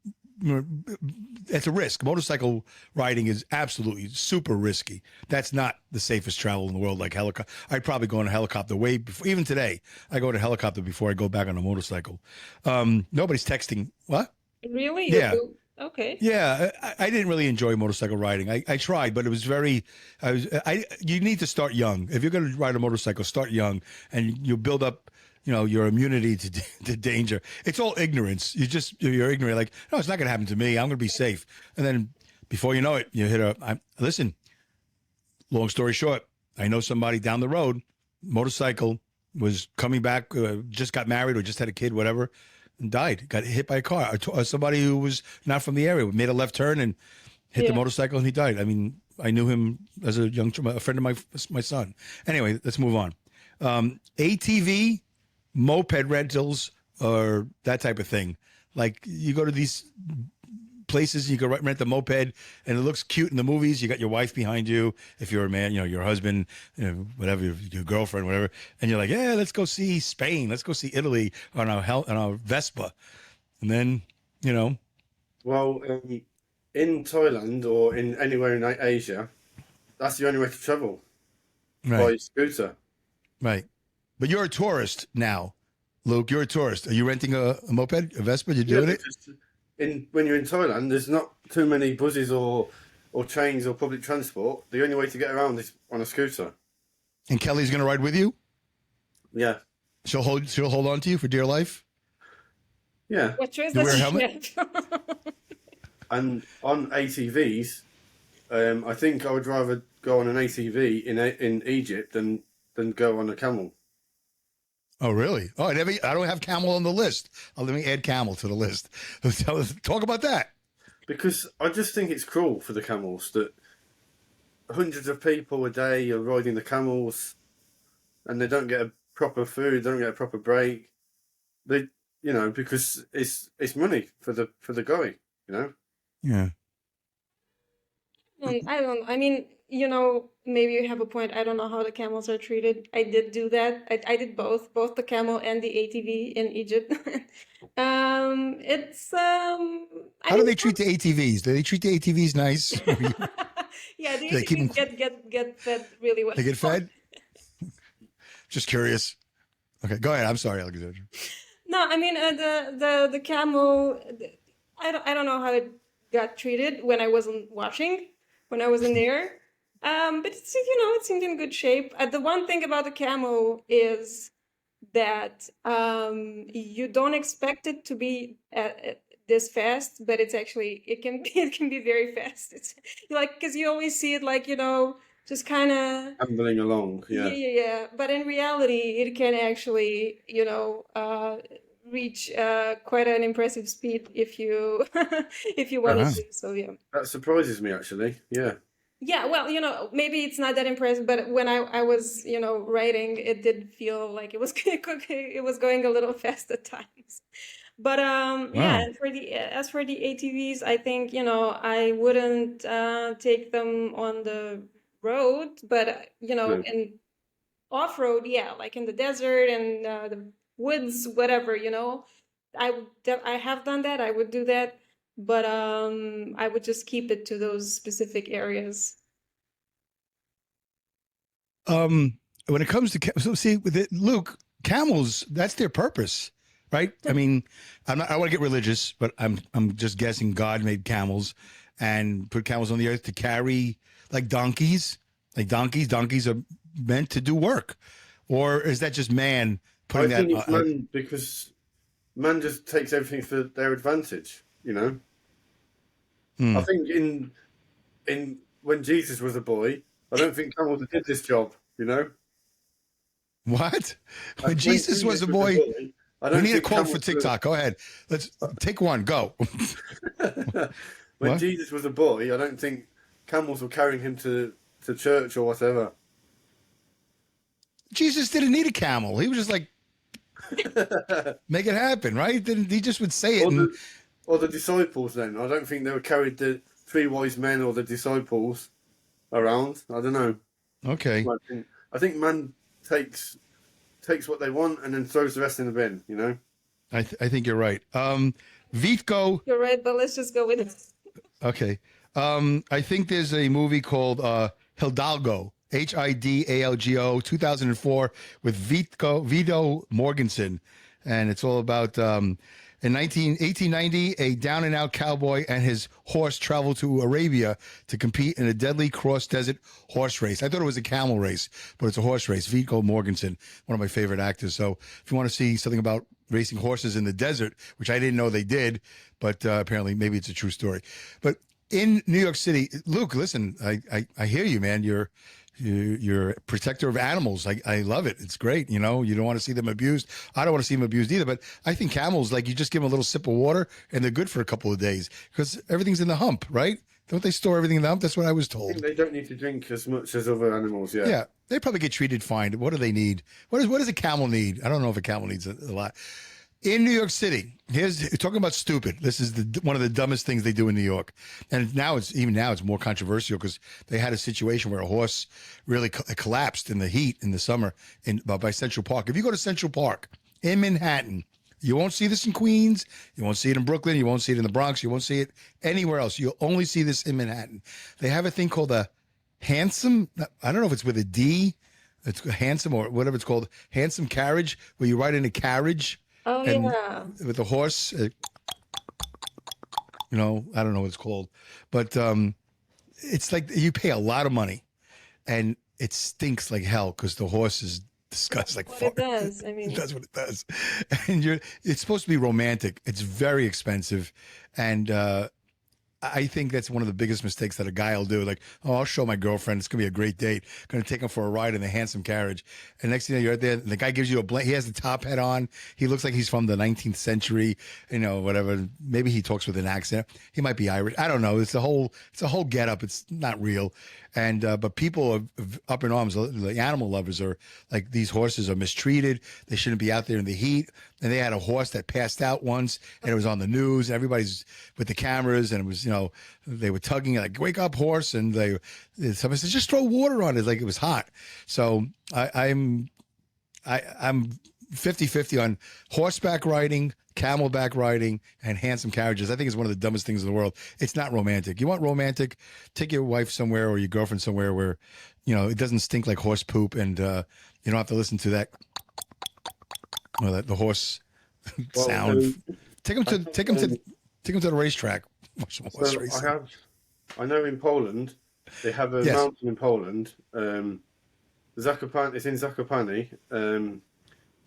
it's a risk. Motorcycle riding is absolutely super risky. That's not the safest travel in the world. Like helicopter, I'd probably go on a helicopter way before. Even today, I go to helicopter before I go back on a motorcycle. Nobody's texting. What? Really? Yeah. Okay. Yeah, I didn't really enjoy motorcycle riding. I tried, but it was you need to start young. If you're going to ride a motorcycle, start young, and you build up, your immunity to danger. It's all ignorance. You're ignorant. Like, no, it's not going to happen to me. I'm going to be safe. And then before you know it, you hit listen, long story short, I know somebody down the road, motorcycle, was coming back, just got married or just had a kid, whatever, and died. Got hit by a car. Somebody who was not from the area made a left turn and hit the motorcycle, and he died. I mean, I knew him as a friend of my son. Anyway, let's move on. ATV, moped rentals, or that type of thing. Like, you go to these places, you can rent the moped, and it looks cute in the movies. You got your wife behind you. If you're a man, your husband, whatever, your girlfriend, whatever, and you're like, yeah, let's go see Spain. Let's go see Italy on our Vespa, and then Well, in Thailand or in anywhere in Asia, that's the only way to travel by scooter. Right. But you're a tourist now, Luke. You're a tourist. Are you renting a moped, a Vespa? You doing it? When you're in Thailand, there's not too many buses or trains or public transport. The only way to get around is on a scooter. And Kelly's going to ride with you? Yeah. She'll hold on to you for dear life? Yeah. What choice You wear does a she helmet? have? And on ATVs, I think I would rather go on an ATV in Egypt than go on a camel. Oh, really? Oh, I don't have camel on the list. Oh, let me add camel to the list. Talk about that. Because I just think it's cruel for the camels that hundreds of people a day are riding the camels and they don't get a proper food, they don't get a proper break. They, because it's money for the guy, Yeah. I don't. I mean, maybe you have a point. I don't know how the camels are treated. I did do that. I did both the camel and the ATV in Egypt. It's I How do mean, they treat the ATVs? Do they treat the ATVs nice? Do yeah, the they keep them? ATVs get fed really well. They get fed? Just curious. Okay, go ahead. I'm sorry, Alexandra. No, I mean the camel. I don't know how it got treated when I wasn't watching, when I wasn't there. But it seemed in good shape. The one thing about the camel is that you don't expect it to be this fast, but it can be it can be very fast. It's like because you always see it like just kind of Ambling along, yeah. But in reality, it can actually reach quite an impressive speed if you if you want Uh-huh. to. So yeah. That surprises me, actually. Yeah. Yeah, well, maybe it's not that impressive, but when I was, writing, it did feel like it was it was going a little fast at times. But yeah, Wow. and as for the ATVs, I think, I wouldn't take them on the road, but No. in off-road, yeah, like in the desert and the woods, whatever, I have done that. I would do that, but I would just keep it to those specific areas. When it comes to so see with it, Luke, camels, that's their purpose, right? I mean, I don't want to get religious, but I'm just guessing God made camels and put camels on the earth to carry like donkeys. Like donkeys are meant to do work. Or is that just man I putting that think it's man because man just takes everything for their advantage, I think in when Jesus was a boy, I don't think camels did this job, what? Like, When Jesus was a boy, I we don't need a think quote for camels were- TikTok. Go ahead. Let's take one. Go. when What? Jesus was a boy, I don't think camels were carrying him to church or whatever. Jesus didn't need a camel. He was just like, make it happen, right? Didn't he just would say it? And Or the disciples then. I don't think they were carried the three wise men or the disciples around. I don't know. okay. I think man takes what they want and then throws the rest in the bin. I think you're right. Vitko. You're right, but let's just go with it. Okay. I think there's a movie called Hidalgo, Hidalgo, 2004, with Vito Morganson, and it's all about in 1890, a down and out cowboy and his horse traveled to Arabia to compete in a deadly cross desert horse race. I thought it was a camel race, but it's a horse race. Vito Morganson, one of my favorite actors. So if you want to see something about racing horses in the desert, which I didn't know they did, but apparently maybe it's a true story. But in New York City, Luke, listen, I hear you, man. You're a protector of animals. I love it. It's great. You don't want to see them abused. I don't want to see them abused either. But I think camels, like you just give them a little sip of water and they're good for a couple of days because everything's in the hump, right? Don't they store everything in the hump? That's what I was I think told. they don't need to drink as much as other animals. Yeah. Yeah, they probably get treated fine. What do they need? What does a camel need? I don't know if a camel needs a lot. In New York City, here's talking about stupid. This is one of the dumbest things they do in New York, and now it's more controversial because they had a situation where a horse really collapsed in the heat in the summer by Central Park. If you go to Central Park in Manhattan, you won't see this in Queens. You won't see it in Brooklyn. You won't see it in the Bronx. You won't see it anywhere else. You'll only see this in Manhattan. They have a thing called a hansom. I don't know if it's with a D. It's a hansom or whatever it's called. Hansom carriage, where you ride in a carriage. Oh, And yeah. with the horse, I don't know what it's called, but it's like you pay a lot of money, and it stinks like hell because the horse is disgusting like What fart. it does. I mean, It does what it does, and it's supposed to be romantic. It's very expensive, and I think that's one of the biggest mistakes that a guy will do. Like, oh, I'll show my girlfriend. It's going to be a great date. Going to take him for a ride in the handsome carriage. And next thing you know, you're out there. And the guy gives you a blanket. He has the top hat on. He looks like he's from the 19th century, whatever. Maybe he talks with an accent. He might be Irish. I don't know. It's a whole get up. It's not real. And, but people are up in arms. The animal lovers are like, these horses are mistreated. They shouldn't be out there in the heat. and they had a horse that passed out once, and it was on the news. Everybody's with the cameras, and it was, they were tugging like, "Wake up, horse!" And somebody says, "Just throw water on it," like it was hot. So I'm 50-50 on horseback riding, camelback riding, and handsome carriages. I think it's one of the dumbest things in the world. It's not romantic. You want romantic? Take your wife somewhere or your girlfriend somewhere where, it doesn't stink like horse poop, and you don't have to listen to that, the horse sound. Take them to the racetrack. Watch some horse racing. I know in Poland they have a mountain in Poland. Zakopane. It's in Zakopane.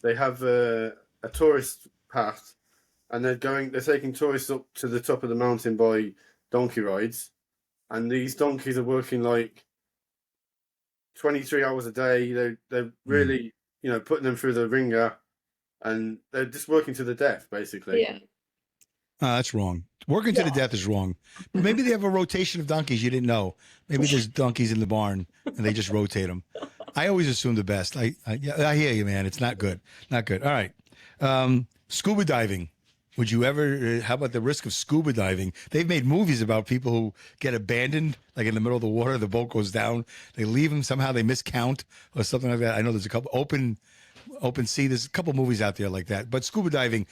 They have a tourist path, and they're taking tourists up to the top of the mountain by donkey rides, and these donkeys are working like 23 hours a day. They're really, putting them through the ringer, and they're just working to the death, basically. Yeah. That's wrong. Working to the death is wrong. Maybe they have a rotation of donkeys you didn't know. Maybe there's donkeys in the barn and they just rotate them. I always assume the best. I hear you, man. It's not good. Not good. All right. Scuba diving. Would you ever, how about the risk of scuba diving? They've made movies about people who get abandoned, like in the middle of the water, the boat goes down, they leave them, somehow they miscount or something like that. I know there's a couple open sea. There's a couple movies out there like that. But scuba diving,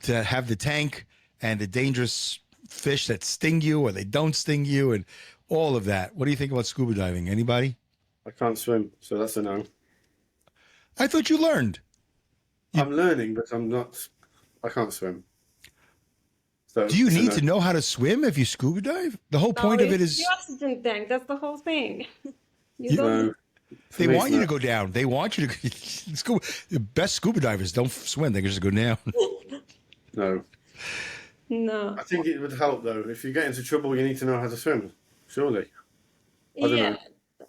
to have the tank and the dangerous fish that sting you or they don't sting you and all of that. What do you think about scuba diving? Anybody? I can't swim, so that's a no. I thought you learned. I'm learning, but I can't swim. So, do you need to know how to swim if you scuba dive? The whole point of it is the oxygen tank. That's the whole thing. They want you to go down. They want you to scuba. The best scuba divers don't swim. They can just go down. No. I think it would help, though. If you get into trouble, you need to know how to swim. Surely. I don't know.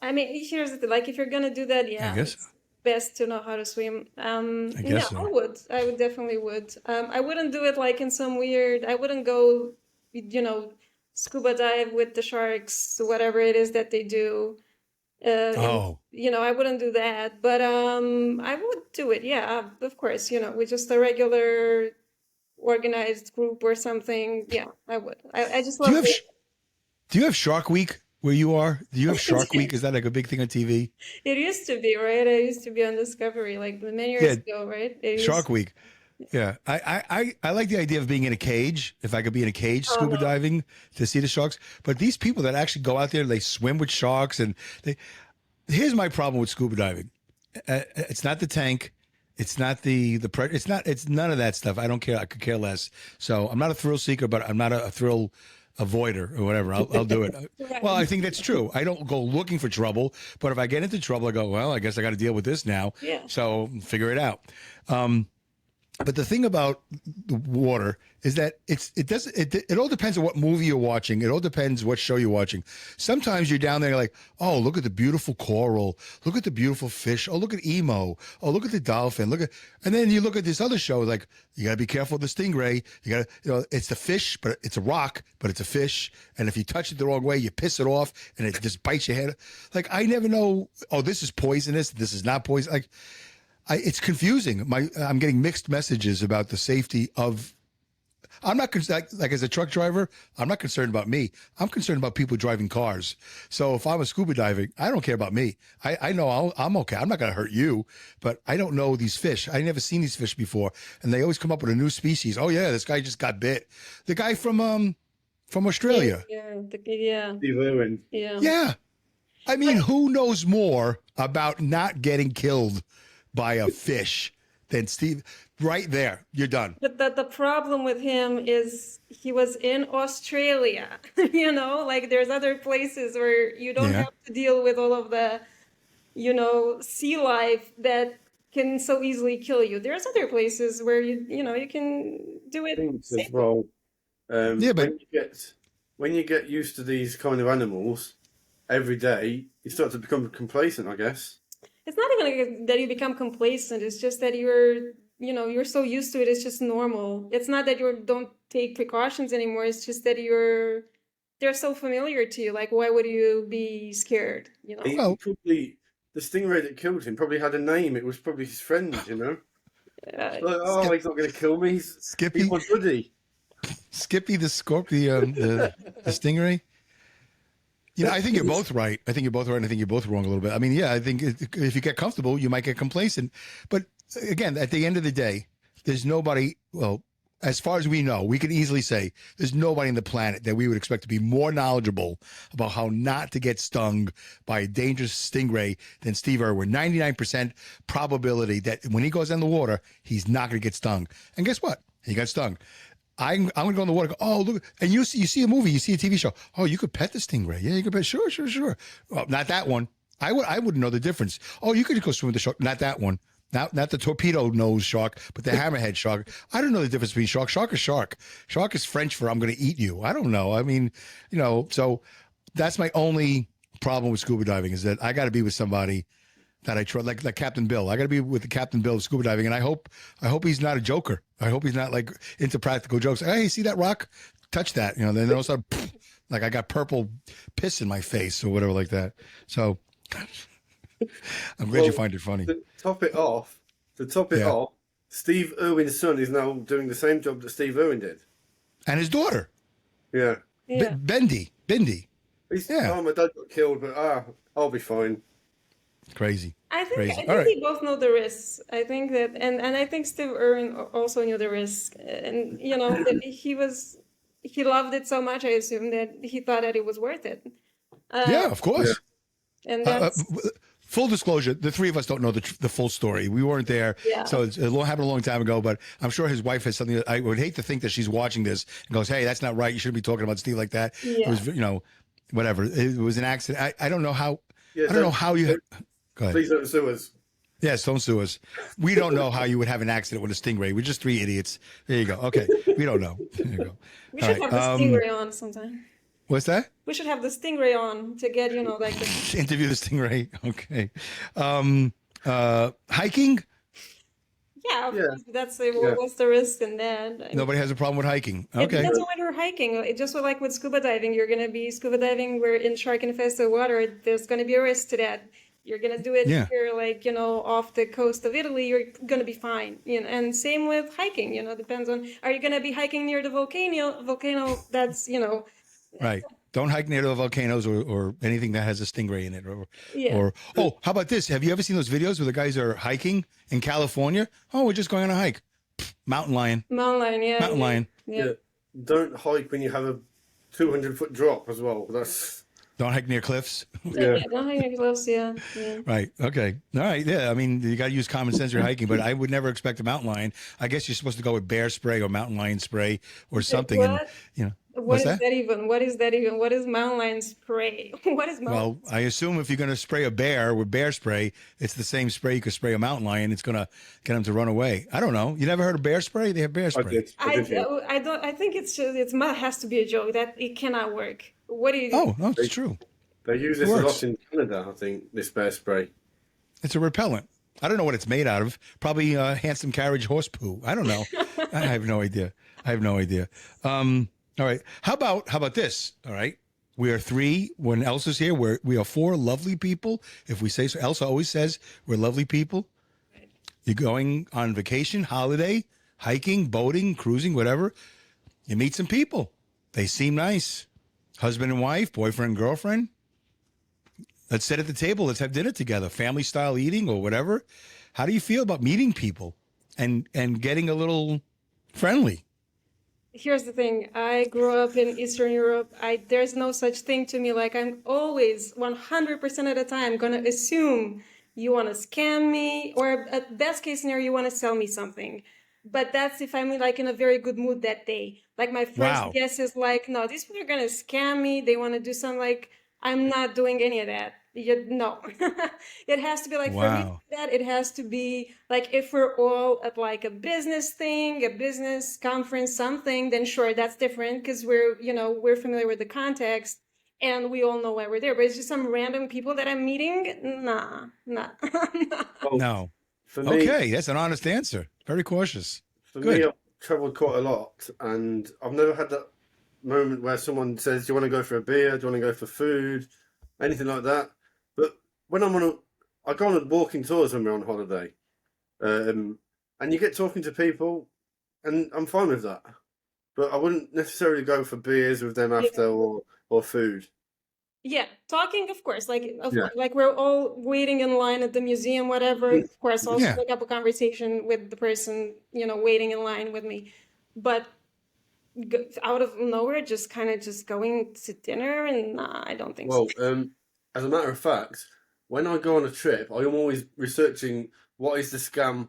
I mean, here's the thing. Like, if you're gonna do that, I guess. it's best to know how to swim. I guess so. I would definitely would. I wouldn't do it like in some weird. I wouldn't go, scuba dive with the sharks, whatever it is that they do. I wouldn't do that, but I would do it. Yeah, of course. With just a regular organized group or something. Yeah, I would. I just love it. Do you have Shark Week where you are? Do you have Shark Week? Is that like a big thing on TV? It used to be, right? I used to be on Discovery like many years ago, right? Shark Week. Yeah. I like the idea of being in a cage. If I could be in a cage scuba diving to see the sharks. But these people that actually go out there, they swim with sharks, and here's my problem with scuba diving. It's not the tank. It's not it's none of that stuff. I don't care. I could care less. So I'm not a thrill seeker, but I'm not a thrill avoider or whatever. I'll do it. Right. Well, I think that's true. I don't go looking for trouble, but if I get into trouble, I go, well, I guess I got to deal with this now. Yeah. So figure it out. But the thing about the water is that it all depends on what movie you're watching. It all depends what show you're watching. Sometimes you're down there, you're like, oh, look at the beautiful coral. Look at the beautiful fish. Oh, look at Emo. Oh, look at the dolphin. And then you look at this other show, like, you got to be careful of the stingray. You got to, it's the fish, but it's a rock, but it's a fish. And if you touch it the wrong way, you piss it off and it just bites your head. Like, I never know, oh, this is poisonous. This is not poison. Like, it's confusing. I'm getting mixed messages about the safety of. I'm not like as a truck driver. I'm not concerned about me. I'm concerned about people driving cars. So if I'm a scuba diving, I don't care about me. I know I'm okay. I'm not going to hurt you, but I don't know these fish. I never seen these fish before, and they always come up with a new species. Oh yeah, this guy just got bit. The guy from Australia. Yeah. Steve Irwin. Yeah. Yeah. I mean, who knows more about not getting killed by a fish than Steve? Right there, you're done. But the problem with him is he was in Australia. Like there's other places where you don't have to deal with all of the, sea life that can so easily kill you. There's other places where you can do it as well. But when you get used to these kind of animals every day, you start to become complacent, I guess. It's not even that you become complacent. It's just that you're so used to it. It's just normal. It's not that you don't take precautions anymore. It's just that they're so familiar to you. Like, why would you be scared? Well, probably the stingray that killed him probably had a name. It was probably his friend, Like, oh, he's not going to kill me. He's Skippy, my buddy. Skippy the the stingray. You know, I think you're both right. I think you're both right. And I think you're both wrong a little bit. I mean, yeah, I think if you get comfortable, you might get complacent. But again, at the end of the day, there's nobody, well, as far as we know, we can easily say there's nobody on the planet that we would expect to be more knowledgeable about how not to get stung by a dangerous stingray than Steve Irwin. 99% probability that when he goes in the water, he's not going to get stung. And guess what? He got stung. I'm going to go in the water. Go, oh, look. And you see a movie, you see a TV show. Oh, you could pet the stingray. Yeah, you could pet. Sure. Well, not that one. I wouldn't know the difference. Oh, you could go swim with the shark. Not that one. Not the torpedo nose shark, but the hammerhead shark. I don't know the difference between shark. Shark is shark. Shark is French for I'm going to eat you. I don't know. I mean, you know, so that's my only problem with scuba diving is that I got to be with somebody that I trust, like Captain Bill. I got to be with the Captain Bill of scuba diving, and I hope he's not a joker. I hope he's not like into practical jokes. Hey, see that rock? Touch that. You know, then also like I got purple piss in my face or whatever like that. So I'm glad you find it funny. To top it off, Steve Irwin's son is now doing the same job that Steve Irwin did. And his daughter. Yeah. Yeah. Bindi. He's, Yeah. oh, my dad got killed, but I'll be fine. Crazy. I think Crazy. I think All right. they both know the risks. I think that, and I think Steve Irwin also knew the risk, and you know that he loved it so much. I assume that he thought that it was worth it. Yeah, of course. And that's Full disclosure, the three of us don't know the full story. We weren't there, Yeah. so it happened a long time ago. But I'm sure his wife has something. I would hate to think that she's watching this and goes, "Hey, that's not right. You shouldn't be talking about Steve like that." It was, you know, whatever. It was an accident. I don't know how. Yeah, I don't know how you. Go ahead. Please don't sue us. Yes, don't sue us. We don't know how you would have an accident with a stingray. We're just three idiots. There you go. Okay, we don't know. There you go. we All should right, have the stingray on sometime. What's that? We should have the stingray on to get, you know, like the, Interview the stingray. Okay. Hiking. yeah, of Yeah. course, that's Yeah. what's the risk in that? Nobody has a problem with hiking. It Okay. depends on when you're hiking. It just like with scuba diving, you're gonna be scuba diving where in shark infested water, there's gonna be a risk to that. You're gonna do it Yeah. here, like, you know, off the coast of Italy, you're gonna be fine. You know, and same with hiking, you know, depends on, are you gonna be hiking near the volcano that's, you know, Right. Don't hike near the volcanoes or anything that has a stingray in it. Yeah. Or how about this? Have you ever seen those videos where the guys are hiking in California? Oh, we're just going on a hike. Mountain lion. mountain lion, yeah. Mountain lion. Yeah. Yeah. Don't hike when you have a 200-foot drop as well. That's Don't hike near cliffs. Yeah, don't hike your gloves, yeah. Right. Okay. All right. Yeah. I mean, you got to use common sense when you're hiking, but I would never expect a mountain lion. I guess you're supposed to go with bear spray or mountain lion spray or something. And, What? you know, What what's is that? that even? What is that even? What is mountain lion spray? What is mountain? Well, I assume if you're going to spray a bear with bear spray, it's the same spray you could spray a mountain lion. It's going to get them to run away. I don't know. You never heard of bear spray? They have bear I spray. did. I did, yeah. I don't. I think it's just has to be a joke. That it cannot work. What do you? Oh, no, it's true. They use this a works. lot in Canada, I think, this bear spray. It's a repellent. I don't know what it's made out of. Probably handsome carriage horse poo. I don't know. I have no idea. All right. How about this? All right. We are three. When Elsa's here, we are four lovely people. If we say so, Elsa always says we're lovely people. You're going on vacation, holiday, hiking, boating, cruising, whatever. You meet some people. They seem nice. Husband and wife, boyfriend and girlfriend. Let's sit at the table. Let's have dinner together, family style eating or whatever. How do you feel about meeting people and getting a little friendly? Here's the thing. I grew up in Eastern Europe. There's no such thing to me. Like I'm always 100% of the time gonna assume you want to scam me, or at best case scenario, you want to sell me something. But that's if I'm like in a very good mood that day. Like my first Wow. guess is like, no, these people are gonna scam me. They want to do something. Like I'm not doing any of that. No, it has to be like for me Wow. that it has to be like if we're all at like a business thing, a business conference, something, then sure, that's different because we're familiar with the context and we all know why we're there. But it's just some random people that I'm meeting. Nah. Well, No. For me, Okay. That's an honest answer. Very cautious. For Good. me, I've travelled quite a lot, and I've never had that moment where someone says, "Do you want to go for a beer? Do you want to go for food? Anything like that?" But when I go on walking tours when we're on holiday, and and you get talking to people, and I'm fine with that. But I wouldn't necessarily go for beers with them after or food. Yeah, talking, of course, Yeah. like we're all waiting in line at the museum, whatever. Of course, I'll Yeah. strike up a conversation with the person, waiting in line with me. But out of nowhere, just kind of just going to dinner, and nah, I don't think so. Well, as a matter of fact, when I go on a trip, I am always researching what is the scam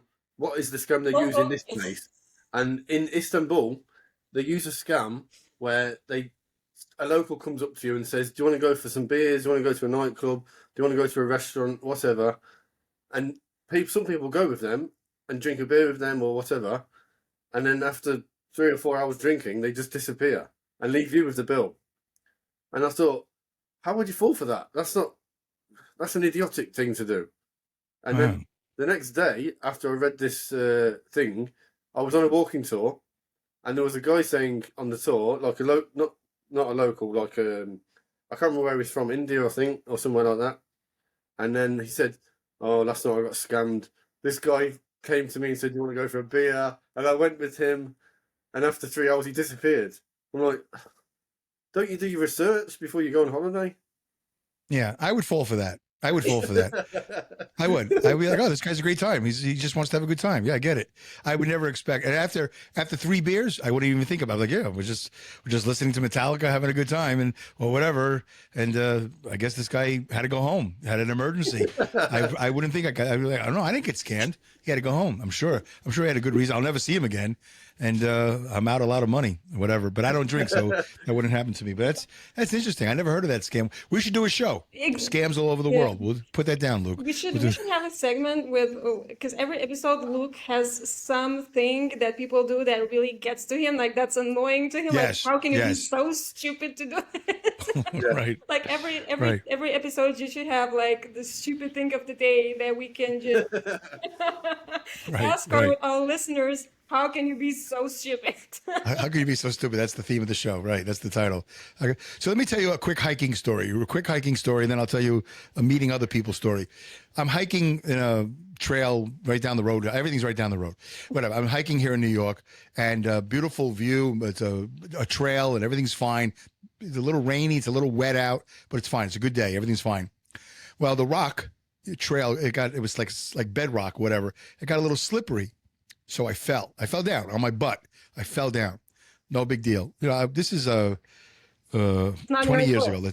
they use in this place. And in Istanbul, they use a scam where a local comes up to you and says, "Do you want to go for some beers? Do you want to go to a nightclub? Do you want to go to a restaurant? Whatever." And some people go with them and drink a beer with them or whatever, and then after 3 or 4 hours drinking, they just disappear and leave you with the bill. And I thought, how would you fall for that? That's an idiotic thing to do. And then the next day, after I read this thing, I was on a walking tour, and there was a guy saying on the tour, like not a local, like I can't remember where he's from, India, I think, or somewhere like that. And then he said, "Oh, last night I got scammed. This guy came to me and said, 'You want to go for a beer?' And I went with him, and after 3 hours he disappeared." I'm like, don't you do your research before you go on holiday? Yeah, I would fall for that. I would fall for that. I would. I'd be like, "Oh, this guy's a great time. He just wants to have a good time." Yeah, I get it. I would never expect. And after 3 beers, I wouldn't even think about it. Like, yeah, we're just listening to Metallica, having a good time, or whatever. And I guess this guy had to go home. Had an emergency. I wouldn't think I'd be like, I don't know. I didn't get scanned. He had to go home. I'm sure he had a good reason. I'll never see him again. And I'm out a lot of money, whatever. But I don't drink, so that wouldn't happen to me. But that's interesting. I never heard of that scam. We should do a show. Scams all over the world. We'll put that down, Luke. We should have a segment because every episode Luke has something that people do that really gets to him, like that's annoying to him. Yes, like how can you be yes. so stupid to do it? Right. Like every episode you should have like the stupid thing of the day that we can just ask our listeners. How can you be so stupid? How can you be so stupid? That's the theme of the show, right? That's the title. Okay. So let me tell you a quick hiking story, and then I'll tell you a meeting other people story. I'm hiking in a trail right down the road. Everything's right down the road. Whatever. I'm hiking here in New York, and a beautiful view. It's a trail, and everything's fine. It's a little rainy. It's a little wet out, but it's fine. It's a good day. Everything's fine. Well, the rock trail, it was like bedrock, whatever. It got a little slippery. So I fell down on my butt. I fell down. No big deal. This is 20 years ago.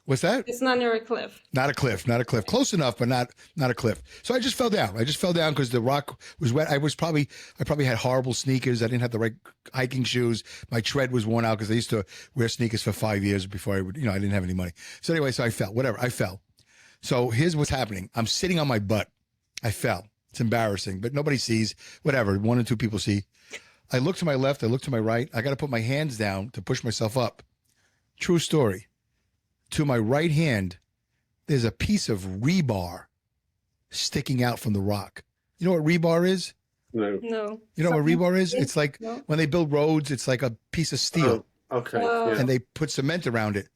What's that? It's not near a cliff. Not a cliff. Close enough, but not a cliff. So I just fell down. Because the rock was wet. I probably had horrible sneakers. I didn't have the right hiking shoes. My tread was worn out because I used to wear sneakers for 5 years before I didn't have any money. So anyway, I fell. Whatever. I fell. So here's what's happening. I'm sitting on my butt. I fell. It's embarrassing, but nobody sees. Whatever, 1 or 2 people see. I look to my left. I look to my right. I got to put my hands down to push myself up. True story. To my right hand, there's a piece of rebar sticking out from the rock. You know what rebar is? No. You know what rebar is? It's like when they build roads, it's like a piece of steel. Oh, okay. Yeah. And they put cement around it.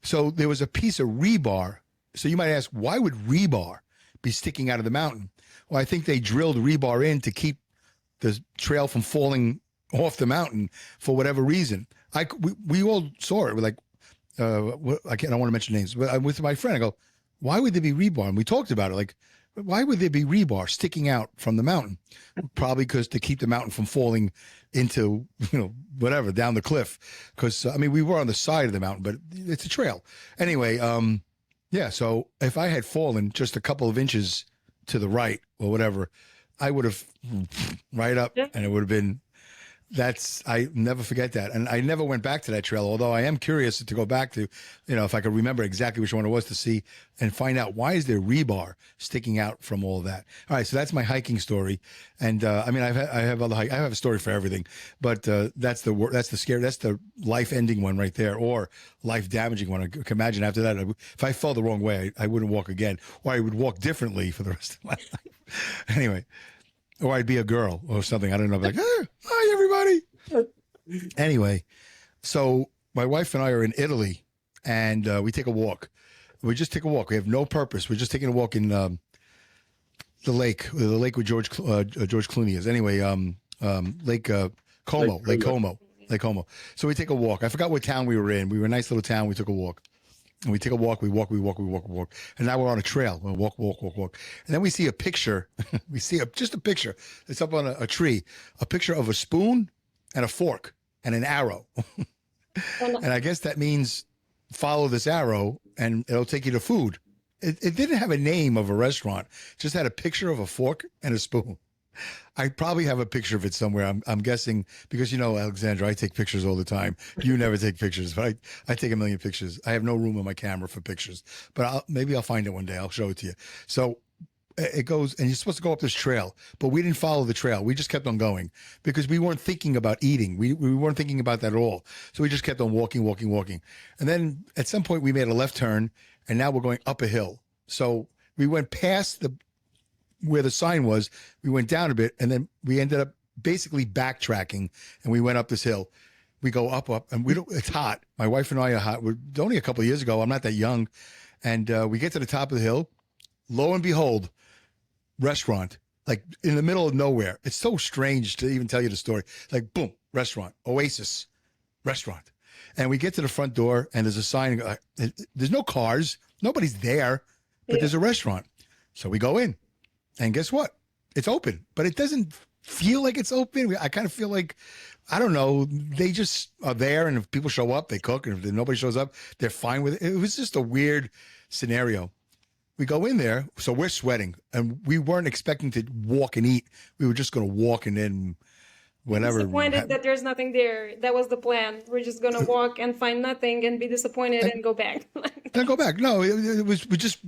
So there was a piece of rebar. So you might ask, why would rebar be sticking out of the mountain? Well, I think they drilled rebar in to keep the trail from falling off the mountain for whatever reason. We all saw it. We're like, I don't want to mention names, but I'm with my friend. I go, why would there be rebar? And we talked about it. Like, why would there be rebar sticking out from the mountain? Probably because to keep the mountain from falling into, whatever, down the cliff. Because, we were on the side of the mountain, but it's a trail. Anyway, yeah, so if I had fallen just a couple of inches to the right or whatever, I would have right up, and it would have been, I never forget that. And I never went back to that trail, although I am curious to go back to, if I could remember exactly which one it was, to see and find out why is there rebar sticking out from all of that. All right, so that's my hiking story. And I have other I have a story for everything, but that's the life-ending one right there, or life-damaging one. I can imagine after that, if I fell the wrong way, I wouldn't walk again, or I would walk differently for the rest of my life. Anyway. Or I'd be a girl or something. I don't know. Like, hey, hi, everybody. Anyway, so my wife and I are in Italy, and we take a walk. We just take a walk. We have no purpose. We're just taking a walk in the lake where George Clooney is. Anyway, Lake Como, Lake Como, Lake Como. So we take a walk. I forgot what town we were in. We were in a nice little town. We took a walk. And we take a walk, we walk. And now we're on a trail. We walk. And then we see a picture. We see just a picture. It's up on a tree. A picture of a spoon and a fork and an arrow. And I guess that means follow this arrow and it'll take you to food. It didn't have a name of a restaurant. It just had a picture of a fork and a spoon. I probably have a picture of it somewhere. I'm guessing because, Alexandra, I take pictures all the time. You never take pictures, but I take a million pictures. I have no room on my camera for pictures, but maybe I'll find it one day. I'll show it to you. So it goes, and you're supposed to go up this trail, but we didn't follow the trail. We just kept on going because we weren't thinking about eating. We weren't thinking about that at all. So we just kept on walking. And then at some point we made a left turn and now we're going up a hill. So we went past where the sign was, we went down a bit, and then we ended up basically backtracking, and we went up this hill. We go up, and it's hot. My wife and I are hot. We're only a couple of years ago. I'm not that young. And we get to the top of the hill. Lo and behold, restaurant, like in the middle of nowhere. It's so strange to even tell you the story. Like, boom, restaurant, Oasis, restaurant. And we get to the front door, and there's a sign. There's no cars. Nobody's there, but there's a restaurant. So we go in. And guess what? It's open, but it doesn't feel like it's open. I kind of feel like, I don't know, they just are there, and if people show up, they cook, and if nobody shows up, they're fine with it. It was just a weird scenario. We go in there, so we're sweating, and we weren't expecting to walk and eat. We were just going to walk and then whatever. Disappointed that there's nothing there. That was the plan. We're just going to walk and find nothing and be disappointed and go back. Then go back. No, it was we just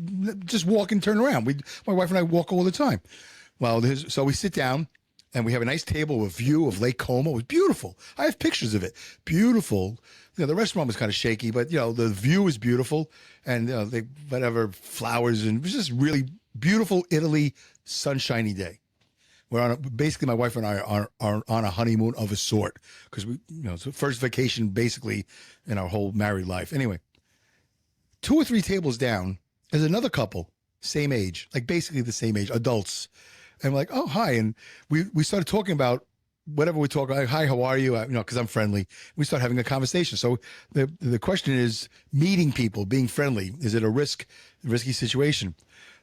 walk and turn around. My wife and I walk all the time. Well, so we sit down and we have a nice table with view of Lake Como. It was beautiful. I have pictures of it. Beautiful. The restaurant was kind of shaky, but the view is beautiful, and they whatever flowers, and it was just really beautiful Italy sunshiny day. We're basically my wife and I are on a honeymoon of a sort because it's the first vacation basically in our whole married life. Anyway. 2 or 3 tables down is another couple, same age, like basically the same age, adults. And we're like, oh, hi. And we started talking about whatever we talk. Like, hi, how are you? Because I'm friendly. We start having a conversation. So the question is meeting people, being friendly. Is it a risky situation?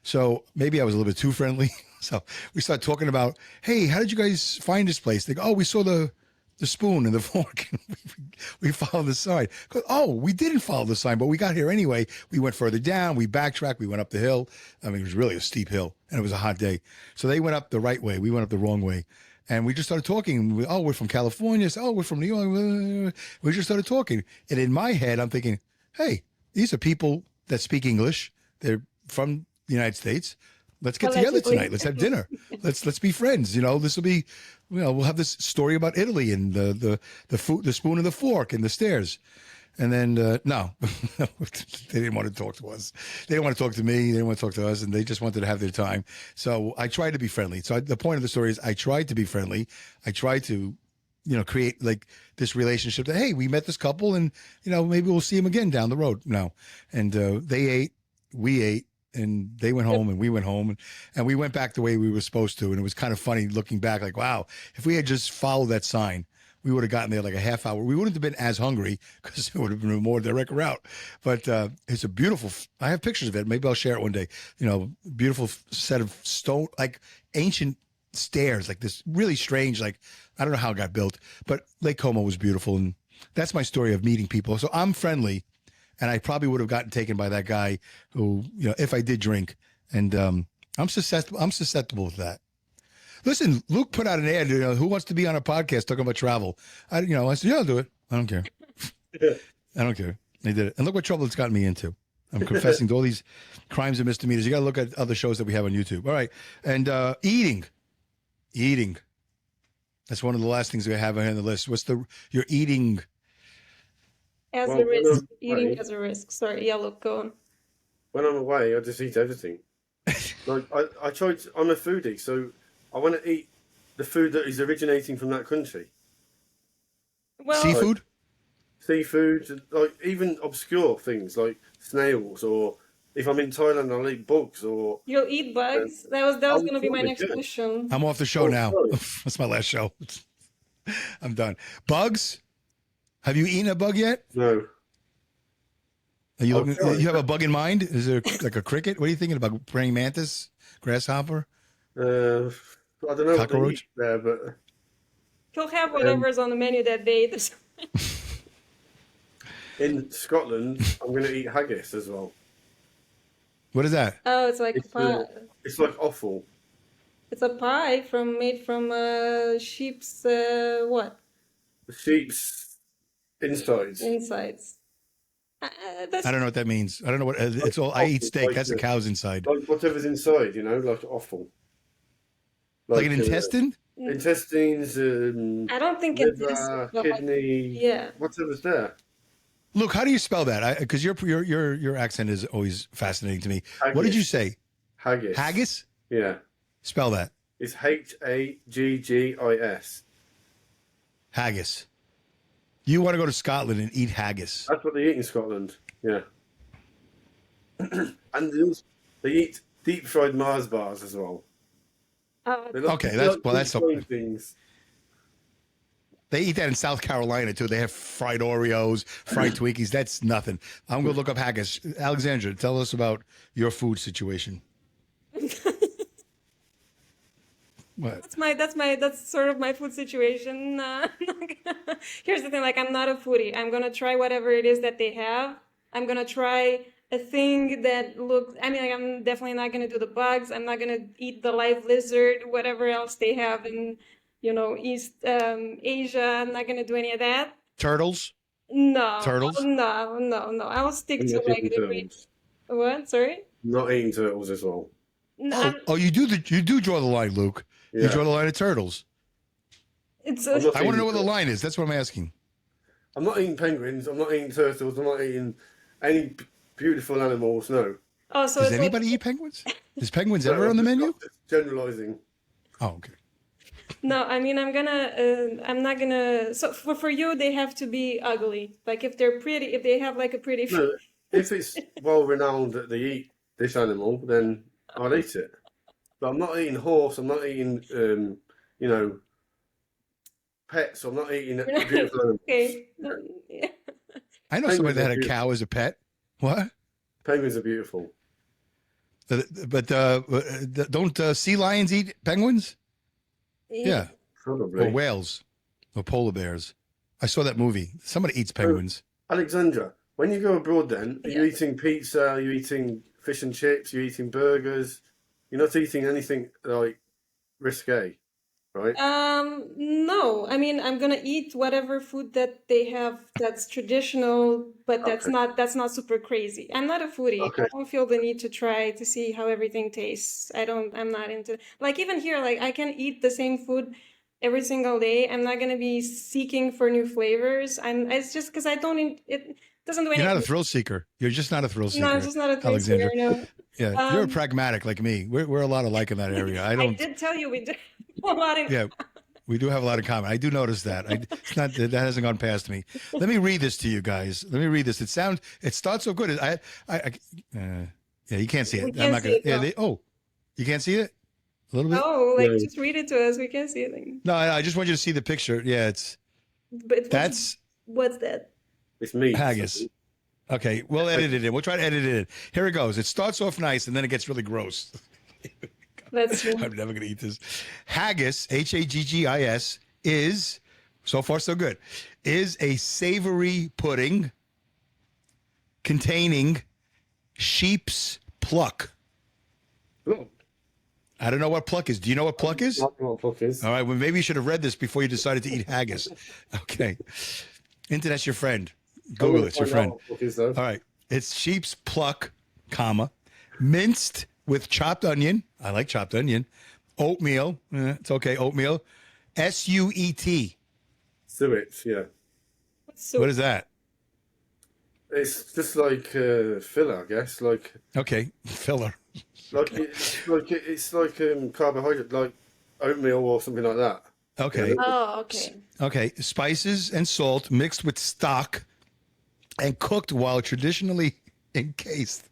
So maybe I was a little bit too friendly. So we start talking about, hey, how did you guys find this place? They go, oh, we saw the spoon and the fork. We followed the sign. We didn't follow the sign, but we got here anyway. We went further down. We backtracked. We went up the hill. I mean, it was really a steep hill, and it was a hot day. So they went up the right way. We went up the wrong way. And we just started talking. We're from California. So, we're from New York. We just started talking. And in my head, I'm thinking, hey, these are people that speak English. They're from the United States. Let's get together tonight. Let's have dinner. Let's be friends. This will be, we'll have this story about Italy and the food, the spoon and the fork and the stairs. And then, no, they didn't want to talk to us. They didn't want to talk to me. They didn't want to talk to us, and they just wanted to have their time. So I tried to be friendly. So the point of the story is I tried to be friendly. I tried to, create like this relationship that, hey, we met this couple and, maybe we'll see them again down the road. No. And they ate, we ate. And they went home and we went home and we went back the way we were supposed to. And it was kind of funny looking back, like, wow, if we had just followed that sign, we would have gotten there like a half hour. We wouldn't have been as hungry because it would have been a more direct route. But it's a beautiful, I have pictures of it. Maybe I'll share it one day. Beautiful set of stone, like ancient stairs, like this really strange, like, I don't know how it got built, but Lake Como was beautiful. And that's my story of meeting people. So I'm friendly. And I probably would have gotten taken by that guy who, if I did drink. And I'm susceptible to that. Listen, Luke put out an ad, who wants to be on a podcast talking about travel? I said, yeah, I'll do it. I don't care. I don't care. They did it. And look what trouble it's gotten me into. I'm confessing to all these crimes and misdemeanors. You got to look at other shows that we have on YouTube. All right. And eating. That's one of the last things we have on the list. What's your eating? As a risk, eating as a risk. Sorry, look, go on. When I'm away, I just eat everything. Like I tried. I'm a foodie, so I want to eat the food that is originating from that country. Well, seafood, like even obscure things like snails or if I'm in Thailand, I'll eat bugs or. You'll eat bugs? That was I would going to be my probably next do. question. I'm off the show Oh, now. sorry. That's my last show. I'm done. Bugs? Have you eaten a bug yet? No. Are you Oh, looking? sorry. You have a bug in mind? Is there like a cricket? What are you thinking about? Praying mantis, grasshopper, I don't know what they cockroach? eat there, but He'll have whatever's on the menu that day. in Scotland, I'm going to eat haggis as well. What is that? Oh, it's like It's, pie. It's like offal. It's a pie made from sheep's what? The sheep's insides. Insides. That's I don't know what that means. I don't know what it's all. I eat steak. That's the cow's inside. Like whatever's inside, like offal. Like an intestine? Intestines, I don't think it's liver, but like, kidney, yeah. whatever's there. Look, how do you spell that? Because your accent is always fascinating to me. Haggis. What did you say? Haggis. Haggis? Yeah. Spell that. It's Haggis. Haggis. You want to go to Scotland and eat haggis? That's what they eat in Scotland. Yeah. And they eat deep fried Mars bars as well. They like- Okay, they that's- like well, that's deep fried okay. things. They eat that in South Carolina too. They have fried Oreos, fried Twinkies. That's nothing. I'm going to look up haggis. Alexandra, tell us about your food situation. What? That's sort of my food situation. Here's the thing, like I'm not a foodie. I'm gonna try whatever it is that they have. I'm gonna try a thing that looks, I mean, like, I'm definitely not gonna do the bugs. I'm not gonna eat the live lizard, whatever else they have in, East Asia. I'm not gonna do any of that. Turtles? No. Turtles? No. I'll stick I'm to not like eating the turtles. what? Sorry? Not eating turtles as well. No, Oh, you do draw the line, Luke. You Yeah. draw the line at turtles. it's I'm not I want to know what the eating- line is. That's what I'm asking. I'm not eating penguins. I'm not eating turtles. I'm not eating any beautiful animals. No. oh, so Does it's anybody eat penguins? Is penguins ever on the menu? Generalizing. Oh, okay. no, I mean, I'm not gonna. So for you, they have to be ugly. Like if they're pretty, if they have like a pretty. No, if it's well renowned that they eat this animal, then I'll eat it. But I'm not eating horse. I'm not eating, pets. I'm not eating beautiful animals. Okay. Yeah. I know Penguins somebody that are had a cow as a pet. What? Penguins are beautiful. But don't sea lions eat penguins? Yeah. Probably. Or whales or polar bears. I saw that movie. Somebody eats penguins. Alexandra, when you go abroad then, are you Yeah. eating pizza? Are you eating fish and chips? Are you eating burgers? You're not eating anything like risque, right? No. I mean, I'm gonna eat whatever food that they have that's traditional, but that's Okay. not super crazy. I'm not a foodie. Okay. I don't feel the need to try to see how everything tastes. I'm not into, like, even here, like I can eat the same food every single day. I'm not gonna be seeking for new flavors. It's just because it doesn't do You're not a anything. thrill seeker. You're just not a thrill seeker. No, I'm just not a thrill Alexandra. seeker, no. Yeah, you're a pragmatic like me. We're a lot alike in that area. I I don't. did tell you we do a lot of. Yeah, we do have a lot in common. I do notice that. It's not that hasn't gone past me. Let me read this to you guys. Let me read this. It starts so good. Yeah, you can't see it. We I'm can't not see gonna. it, Yeah, you can't see it. A little bit. Oh, like No. just read it to us. We can't see anything. No, I just want you to see the picture. Yeah, But what's that? It's meat. haggis. Okay, we'll edit it in. We'll try to edit it in. Here it goes. It starts off nice and then it gets really gross. That's true. I'm never going to eat this. Haggis, Haggis, is, so far so good, is a savory pudding containing sheep's pluck. Oh, I don't know what pluck is. Do you know what pluck is? not what fuck is. All right, well, maybe you should have read this before you decided to eat haggis. Okay. Internet's your friend. Google it, your friend. What fuck is though? All right. It's sheep's pluck, comma, minced with chopped onion. I like chopped onion. Oatmeal. It's okay. Oatmeal. SUET. Suet, yeah. So What is that? It's just like filler, I guess. Like Okay. Filler. it's like carbohydrate, like oatmeal or something like that. Okay. oh, okay. Okay. Spices and salt mixed with stock and cooked while traditionally encased.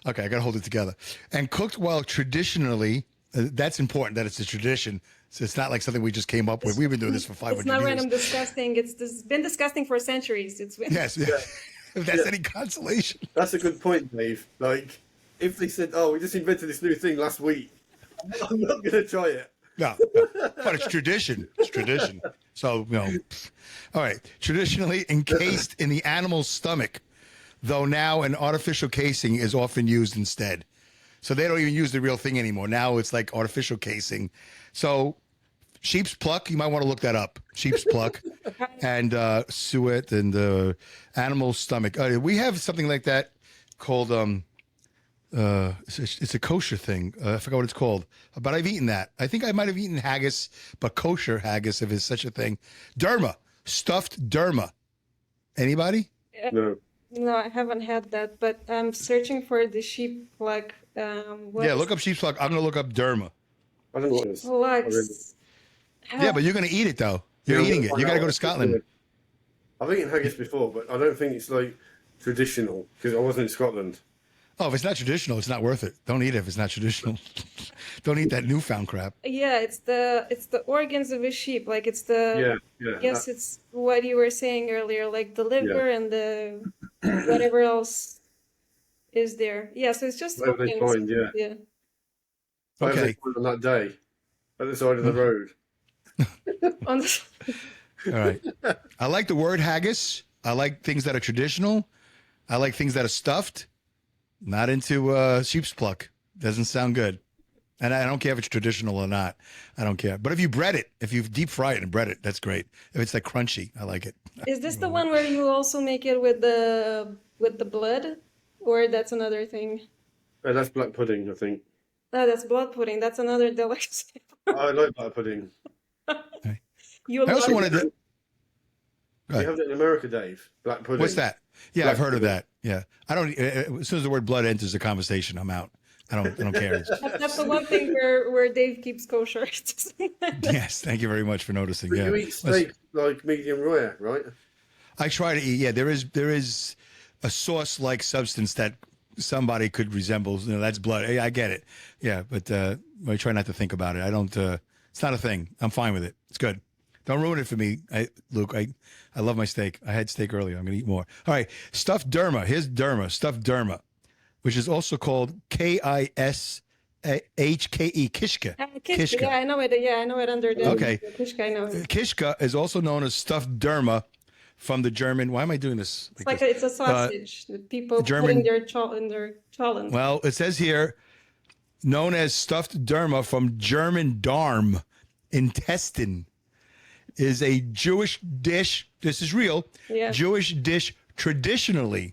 Okay, I got to hold it together. And cooked while traditionally, that's important that it's a tradition. So it's not like something we just came up with. We've been doing this for 500 It's not years. random disgusting. It's been disgusting for centuries. It's been Yes. If that's any consolation. That's a good point, Dave. Like, if they said, "Oh, we just invented this new thing last week," I'm not going to try it. No, but it's tradition. It's tradition. So, all right. Traditionally encased in the animal's stomach, though now an artificial casing is often used instead. So they don't even use the real thing anymore. Now it's like artificial casing. So sheep's pluck, you might want to look that up. Sheep's pluck and suet and animal stomach. We have something like that called it's a kosher thing. I forgot what it's called, but I've eaten that. I think I might have eaten haggis, but kosher haggis, if it's such a thing. Derma, stuffed derma. Anybody? No. no, I haven't had that, but I'm searching for the sheep pluck. Yeah, look up sheep's pluck. I'm gonna look up derma. I don't know what it is. Plucks. Yeah, but you're gonna eat it though. You're eating it. You got to go to Scotland. I've eaten haggis before, but I don't think it's like traditional because I wasn't in Scotland. Oh, if it's not traditional, it's not worth it. Don't eat it if it's not traditional. Don't eat that newfound crap. Yeah, it's the organs of a sheep. Like it's the Yeah. I guess it's what you were saying earlier, like the liver and the whatever else is there. Yeah, so it's just Whatever they organs. find, yeah. Yeah. Whatever Okay. they find on that day, at the side of the road. On the, All right. I like the word haggis. I like things that are traditional. I like things that are stuffed. Not into sheep's pluck. Doesn't sound good. And I don't care if it's traditional or not. I don't care. But if you bread it, if you deep fry it and bread it, that's great. If it's like crunchy, I like it. is this the one where you also make it with the blood, or that's another thing? That's black pudding, I think. Oh, that's blood pudding. That's another delicacy. I like black pudding. You I also love wanted to. Go You ahead. have it in America, Dave. Black pudding. What's that? Yeah, Black I've heard of pudding. that. Yeah, I don't. As soon as the word blood enters the conversation, I'm out. I don't care. That's the one thing where Dave keeps kosher. Yes, thank you very much for noticing. But Yeah, you eat steak like medium rare, right? I try to eat. Yeah, there is a sauce-like substance that somebody could resemble. That's blood. I get it. Yeah, but I try not to think about it. I don't. It's not a thing. I'm fine with it. It's good. Don't ruin it for me, Luke. I love my steak. I had steak earlier. I'm gonna eat more. All right, stuffed derma. Here's derma. Stuffed derma, which is also called Kishke. Kishka. Kishka. Yeah, I know it. Yeah, I know it under the Okay. Kishka. I know it. Kishka is also known as stuffed derma from the German. Why am I doing this? It's like it's a sausage that people German- put in their cholent. Well, it says here, known as stuffed derma from German Darm, intestine, is a Jewish dish. This is real. Yeah. Jewish dish traditionally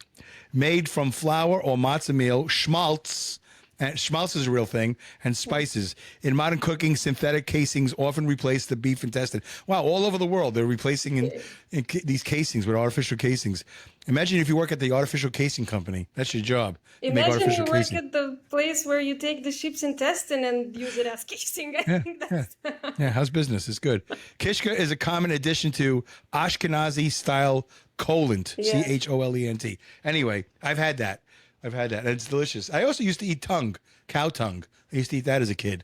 made from flour or matzah meal, schmaltz. And schmaltz is a real thing, and spices. In modern cooking, synthetic casings often replace the beef intestine. Wow, all over the world, they're replacing these casings with artificial casings. Imagine if you work at the artificial casing company. That's your job. to make Imagine you artificial work casing. at the place where you take the sheep's intestine and use it as casing. I think that's Yeah, how's business? It's good. Kishka is a common addition to Ashkenazi-style cholent, Yeah. Cholent. Anyway, I've had that. And it's delicious. I also used to eat tongue, cow tongue. I used to eat that as a kid.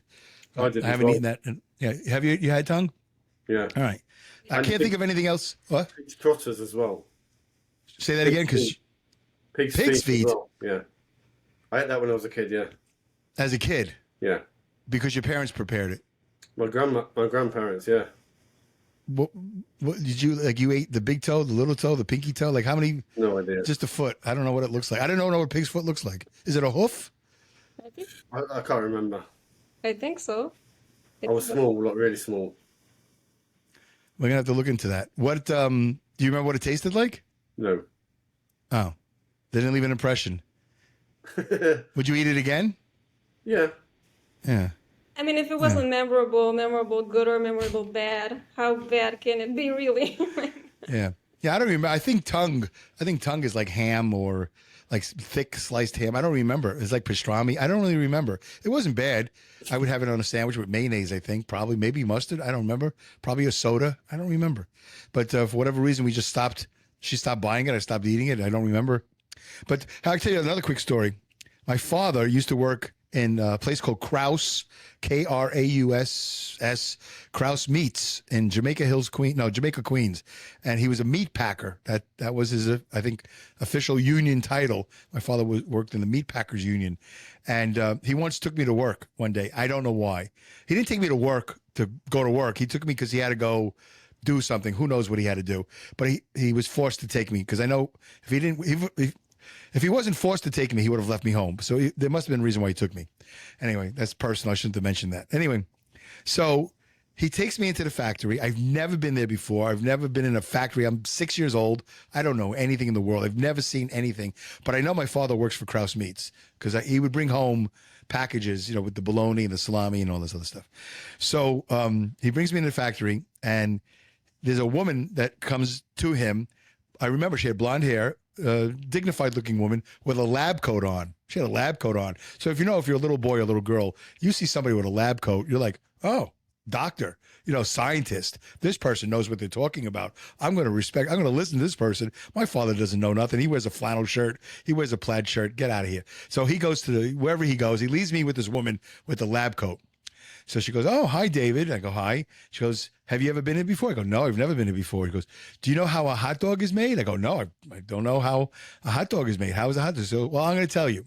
I did I as haven't well. eaten that. Yeah, have you had tongue? Yeah. All right. I And can't think of anything else. What? Pig's trotters as well. Say that again, because Pig's Pig's feet. feet. As well. Yeah. I ate that when I was a kid. Yeah. as a kid, Yeah. because your parents prepared it. My grandparents. Yeah. What did you like? You ate the big toe, the little toe, the pinky toe. Like how many? No idea. Just a foot. I don't know what it looks like. I don't know what a pig's foot looks like. Is it a hoof? I can't remember. I think so. I was small, like really small. We're gonna have to look into that. What do you remember what it tasted like? No. Oh, they didn't leave an impression. Would you eat it again? Yeah. Yeah. I mean, if it wasn't memorable good or memorable bad, how bad can it be really? Yeah. Yeah. I don't remember. I think tongue is like ham or like thick sliced ham. I don't remember. It's like pastrami. I don't really remember. It wasn't bad. I would have it on a sandwich with mayonnaise, I think. Probably, maybe mustard. I don't remember. Probably a soda. I don't remember. But for whatever reason, we just stopped. She stopped buying it. I stopped eating it. I don't remember. But I'll tell you another quick story. My father used to work in a place called Kraus, Krauss, Kraus Meats in Jamaica, Queens. And he was a meat packer. That was his, I think, official union title. My father worked in the Meat Packers Union. And he once took me to work one day. I don't know why. He didn't take me to go to work. He took me because he had to go do something. Who knows what he had to do? But he was forced to take me because I know if he wasn't forced to take me, he would have left me home. So there must have been a reason why he took me. Anyway, that's personal. I shouldn't have mentioned that. Anyway, so he takes me into the factory. I've never been there before. I've never been in a factory. I'm 6 years old. I don't know anything in the world. I've never seen anything. But I know my father works for Kraus Meats because he would bring home packages, with the bologna and the salami and all this other stuff. So he brings me into the factory, and there's a woman that comes to him. I remember she had blonde hair, dignified looking woman with a lab coat on. She had a lab coat on. So if you're a little boy or a little girl, you see somebody with a lab coat, you're like, oh, doctor, scientist. This person knows what they're talking about. I'm going to listen to this person. My father doesn't know nothing. He wears a flannel shirt. He wears a plaid shirt. Get out of here. So he goes wherever he goes. He leaves me with this woman with the lab coat. So she goes, oh, hi, David. I go, hi. She goes, have you ever been here before? I go, no, I've never been here before. He goes, do you know how a hot dog is made? I go, no, I don't know how a hot dog is made. How is a hot dog? So, well, I'm going to tell you.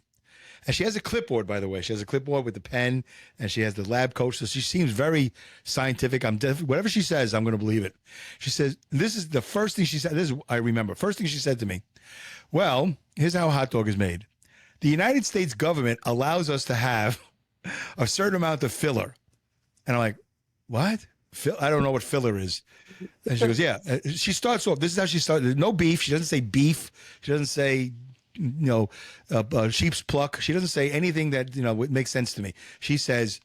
And she has a clipboard, by the way. She has a clipboard with the pen, and she has the lab coat. So she seems very scientific. Whatever she says, I'm going to believe it. She says, this is the first thing she said. This is, I remember. First thing she said to me, well, here's how a hot dog is made. The United States government allows us to have a certain amount of filler. And I'm like, what? I don't know what filler is. And she goes, yeah. She starts off. This is how she started. No beef. She doesn't say beef. She doesn't say, sheep's pluck. She doesn't say anything that, would make sense to me. She says,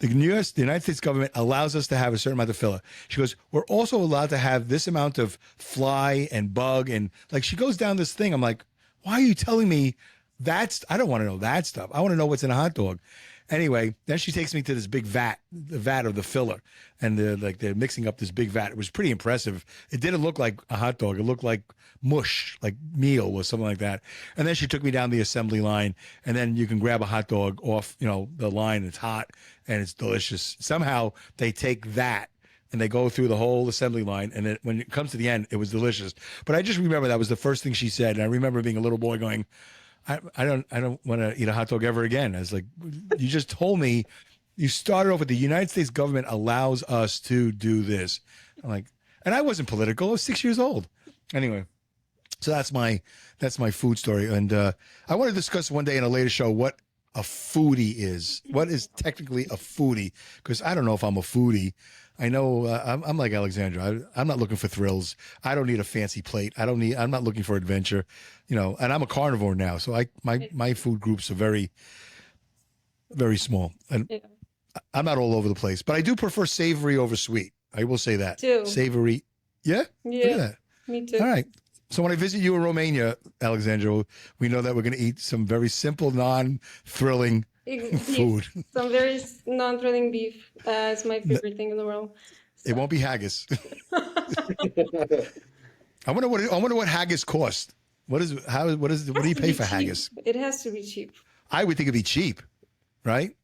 the United States government allows us to have a certain amount of filler. She goes, we're also allowed to have this amount of fly and bug. And like, she goes down this thing. I'm like, why are you telling me I don't want to know that stuff. I want to know what's in a hot dog. Anyway, then she takes me to this big vat of the filler, and they're mixing up this big vat. It was pretty impressive. It didn't look like a hot dog. It looked like mush, like meal or something like that. And then she took me down the assembly line, and then you can grab a hot dog off, the line. It's hot and it's delicious. Somehow they take that and they go through the whole assembly line, and then when it comes to the end, it was delicious. But I just remember that was the first thing she said, and I remember being a little boy going, I don't want to eat a hot dog ever again. I was like, you just told me you started off with the United States government allows us to do this. I'm like, and I wasn't political. I was 6 years old. Anyway, so that's my food story. And I want to discuss one day in a later show what a foodie is. What is technically a foodie? Because I don't know if I'm a foodie. I know I'm like Alexandra. I'm not looking for thrills. I don't need a fancy plate. I'm not looking for adventure, and I'm a carnivore now. So my food groups are very, very small. And Yeah. I'm not all over the place, but I do prefer savory over sweet. I will say that. Too. Savory. Yeah? Look at Yeah, that. me too. All right. So when I visit you in Romania, Alexandra, we know that we're going to eat some very simple, non-thrilling food. Some very non-thrilling beef. It's my favorite thing in the world. It won't be haggis. I wonder what haggis cost. What do you pay for haggis? It has to be cheap. I would think it'd be cheap, right?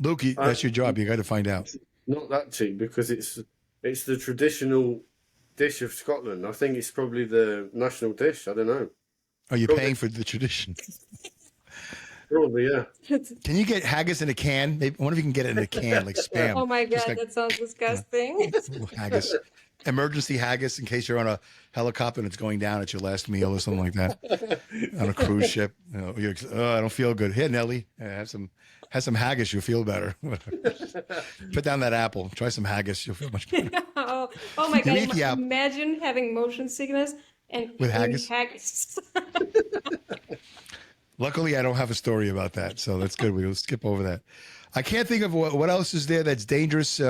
Luke, that's your job. You got to find out. Not that cheap because it's the traditional dish of Scotland. I think it's probably the national dish. I don't know. Are you Probably. paying for the tradition? Probably, yeah. Can you get haggis in a can? Maybe, I wonder if you can get it in a can, like Spam. Oh my Just god, like that sounds disgusting. haggis. Emergency haggis in case you're on a helicopter and it's going down at your last meal or something like that. On a cruise ship. I don't feel good. Here, Nelly, have some haggis. You'll feel better. Put down that apple. Try some haggis. You'll feel much better. oh my You eat the god, apple. imagine having motion sickness and With eating haggis? Luckily, I don't have a story about that, so that's good. We'll skip over that. I can't think of what else is there that's dangerous.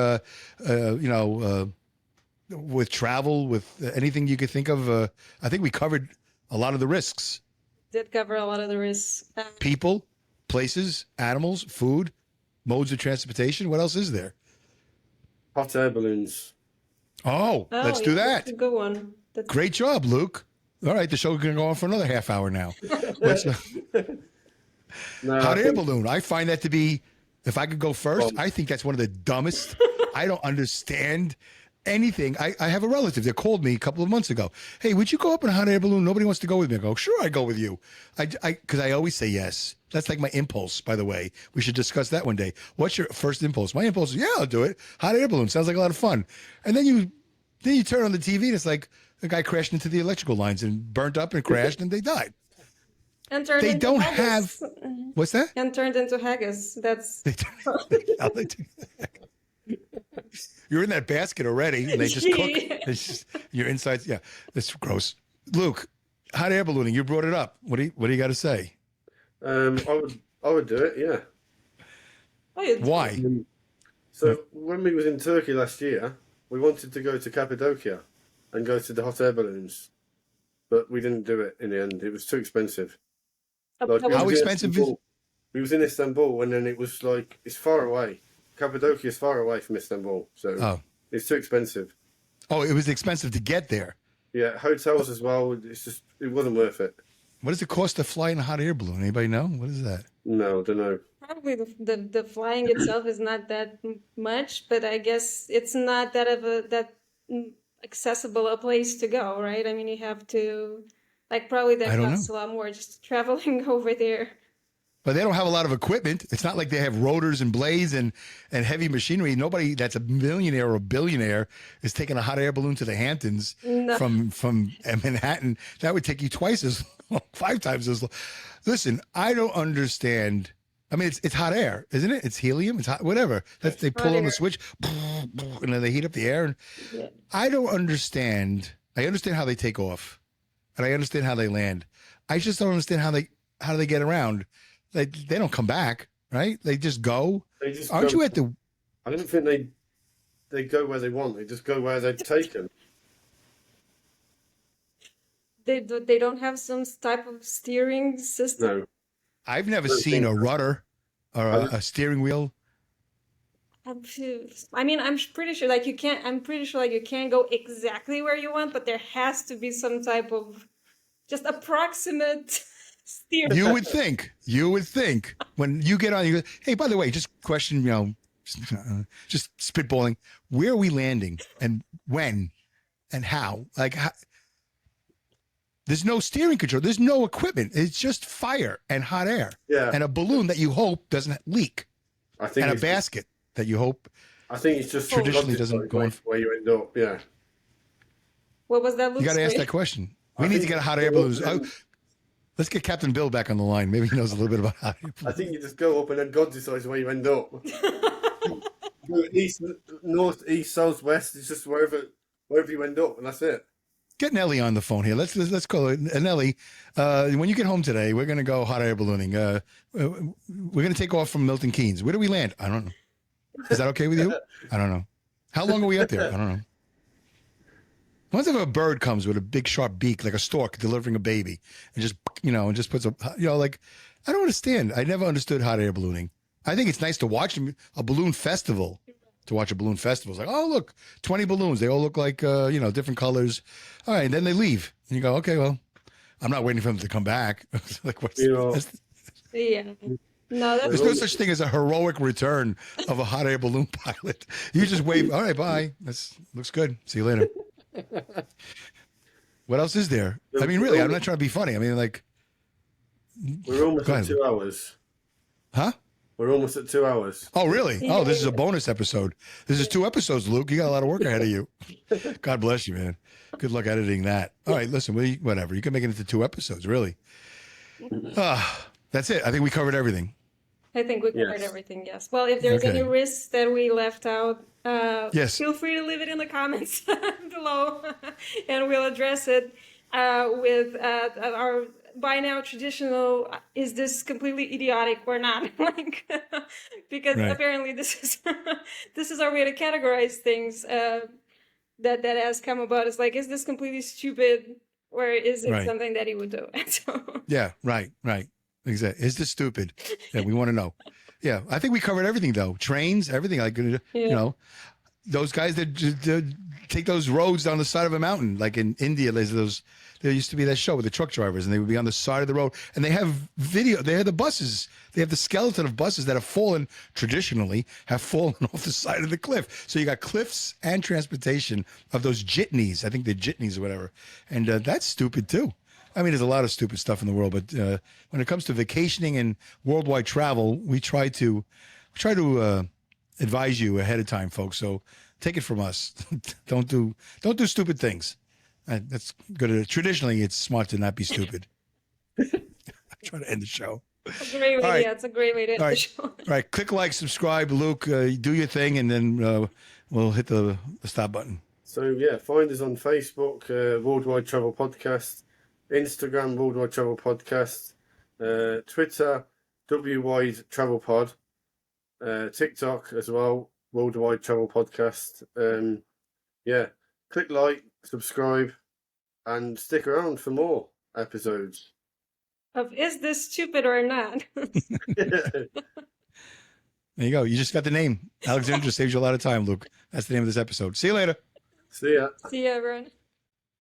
With travel, with anything you could think of. I think we covered a lot of the risks. Did cover a lot of the risks. People, places, animals, food, modes of transportation. What else is there? Hot air balloons. Oh, let's do yeah, that. That's a good one. That's Great job, Luke. All right, the show can go on for another half hour now. Let's, No, Hot I air think- balloon. I find that to be, if I could go first, Well- I think that's one of the dumbest. I don't understand anything. I have a relative that called me a couple of months ago. Hey, would you go up in a hot air balloon? Nobody wants to go with me. I go, sure, I'd go with you. Because I always say yes. That's like my impulse, by the way. We should discuss that one day. What's your first impulse? My impulse is, yeah, I'll do it. Hot air balloon sounds like a lot of fun. And then you turn on the TV and it's like a guy crashed into the electrical lines and burnt up and crashed and they died. And turned They into don't haggis. What's that? And turned into haggis. That's You're in that basket already, and they just cook. It's just, your insides, yeah, that's gross. Luke, hot air ballooning. You brought it up. What do you got to say? I would do it. Yeah. oh, you- Why? So when we was in Turkey last year, we wanted to go to Cappadocia and go to the hot air balloons, but we didn't do it in the end. It was too expensive. Like, we How was in expensive is- Istanbul. We was in Istanbul, and then it was like it's far away. Cappadocia is far away from Istanbul, so Oh, it's too expensive. it was expensive to get there. Yeah, hotels as well. It wasn't worth it. What does it cost to fly in a hot air balloon? Anybody know? What is that? No, I don't know. Probably the flying itself is not that much, but I guess it's not that accessible a place to go, right? I mean, you have to, like, probably I that don't costs a lot more just traveling over there. But they don't have a lot of equipment. It's not like they have rotors and blades and heavy machinery. Nobody that's a millionaire or a billionaire is taking a hot air balloon to the Hamptons No. from Manhattan. That would take you twice as long, 5 times as long. Listen, I don't understand. I mean, it's hot air, isn't it? It's helium. It's hot, whatever. They pull on the air. switch, and then they heat up the air. And Yeah. I don't understand. I understand how they take off, and I understand how they land. I just don't understand how they get around. They don't come back, right? They just go. They just Aren't go- you at the? I don't think they go where they want. They just go where they're taken. They don't have some type of steering system. No. I've never Don't seen think a so. rudder or a steering wheel. I mean, I'm pretty sure like you can't. I'm pretty sure like you can't go exactly where you want, but there has to be some type of just approximate steering. You would think. When you get on, you go, hey, by the way, just question, just spitballing. Where are we landing and when and how? There's no steering control. There's no equipment. It's just fire and hot air Yeah. and a balloon that you hope doesn't leak I think and a it's, basket that you hope. I think it's just Traditionally logic, doesn't like, go on- where you end up. Yeah. What was that? You got to ask Luke's that question. We I need to think get a hot air you balloons. go up Oh, let's get Captain Bill back on the line. Maybe he knows a little bit about hot air I balloons. think you just go up and then God decides where you end up. Go east, north, east, south, west. It's just wherever you end up, and that's it. Get Nelly on the phone here. Let's call it Nelly. When you get home today, we're gonna go hot air ballooning. We're gonna take off from Milton Keynes. Where do we land? I don't know. Is that okay with you? I don't know. How long are we out there? I don't know. Once if a bird comes with a big sharp beak, like a stork delivering a baby, and just puts like, I don't understand. I never understood hot air ballooning. I think it's nice to watch a balloon festival. To watch a balloon festival, it's like, oh look, 20 balloons. They all look like different colors. All right, and then they leave, and you go, okay, well, I'm not waiting for them to come back. Like, what's Yeah. No, that's there's no such thing as a heroic return of a hot air balloon pilot. You just wave, all right, bye. Looks good. See you later. What else is there? I mean, really, I'm not trying to be funny. I mean, like, We're almost Go at ahead. 2 hours. huh? We're almost at 2 hours. Oh, really? Oh, this is a bonus episode. This is 2 episodes, Luke. You got a lot of work ahead of you. God bless you, man. Good luck editing that. All right, listen, whatever. You can make it into 2 episodes, really. That's it. I think we covered everything. I think we covered Yes. everything, yes. Well, if there's any Okay. risks that we left out, Yes. feel free to leave it in the comments below, and we'll address it with our by now traditional, is this completely idiotic or not? Like, because Right. apparently this is this is our way to categorize things that has come about. It's like, is this completely stupid, or is it Right. something that he would do? So, Yeah, right. Exactly. Is this stupid? Yeah, we want to know. Yeah, I think we covered everything, though. Trains, everything. Like, Yeah. those guys that take those roads down the side of a mountain, like in India, there's those. There used to be that show with the truck drivers, and they would be on the side of the road, and they have video. They have the buses. They have the skeleton of buses that have fallen traditionally, have fallen off the side of the cliff. So you got cliffs and transportation of those jitneys. I think they're jitneys or whatever, and that's stupid too. I mean, there's a lot of stupid stuff in the world, but when it comes to vacationing and worldwide travel, we try to advise you ahead of time, folks. So take it from us. Don't do stupid things. That's good. Traditionally, it's smart to not be stupid. I'm trying to end the show. It's a great way. Right. Yeah, it's a great way to end the show. All right. Click like, subscribe, Luke. Do your thing, and then we'll hit the stop button. So yeah, find us on Facebook, Worldwide Travel Podcast, Instagram, Worldwide Travel Podcast, Twitter, WWide Travel Pod, TikTok as well, Worldwide Travel Podcast. Yeah, click like, subscribe, and stick around for more episodes. Of Is This Stupid or Not? There you go. You just got the name. Alexandra saves you a lot of time, Luke. That's the name of this episode. See you later. See ya. See you, everyone.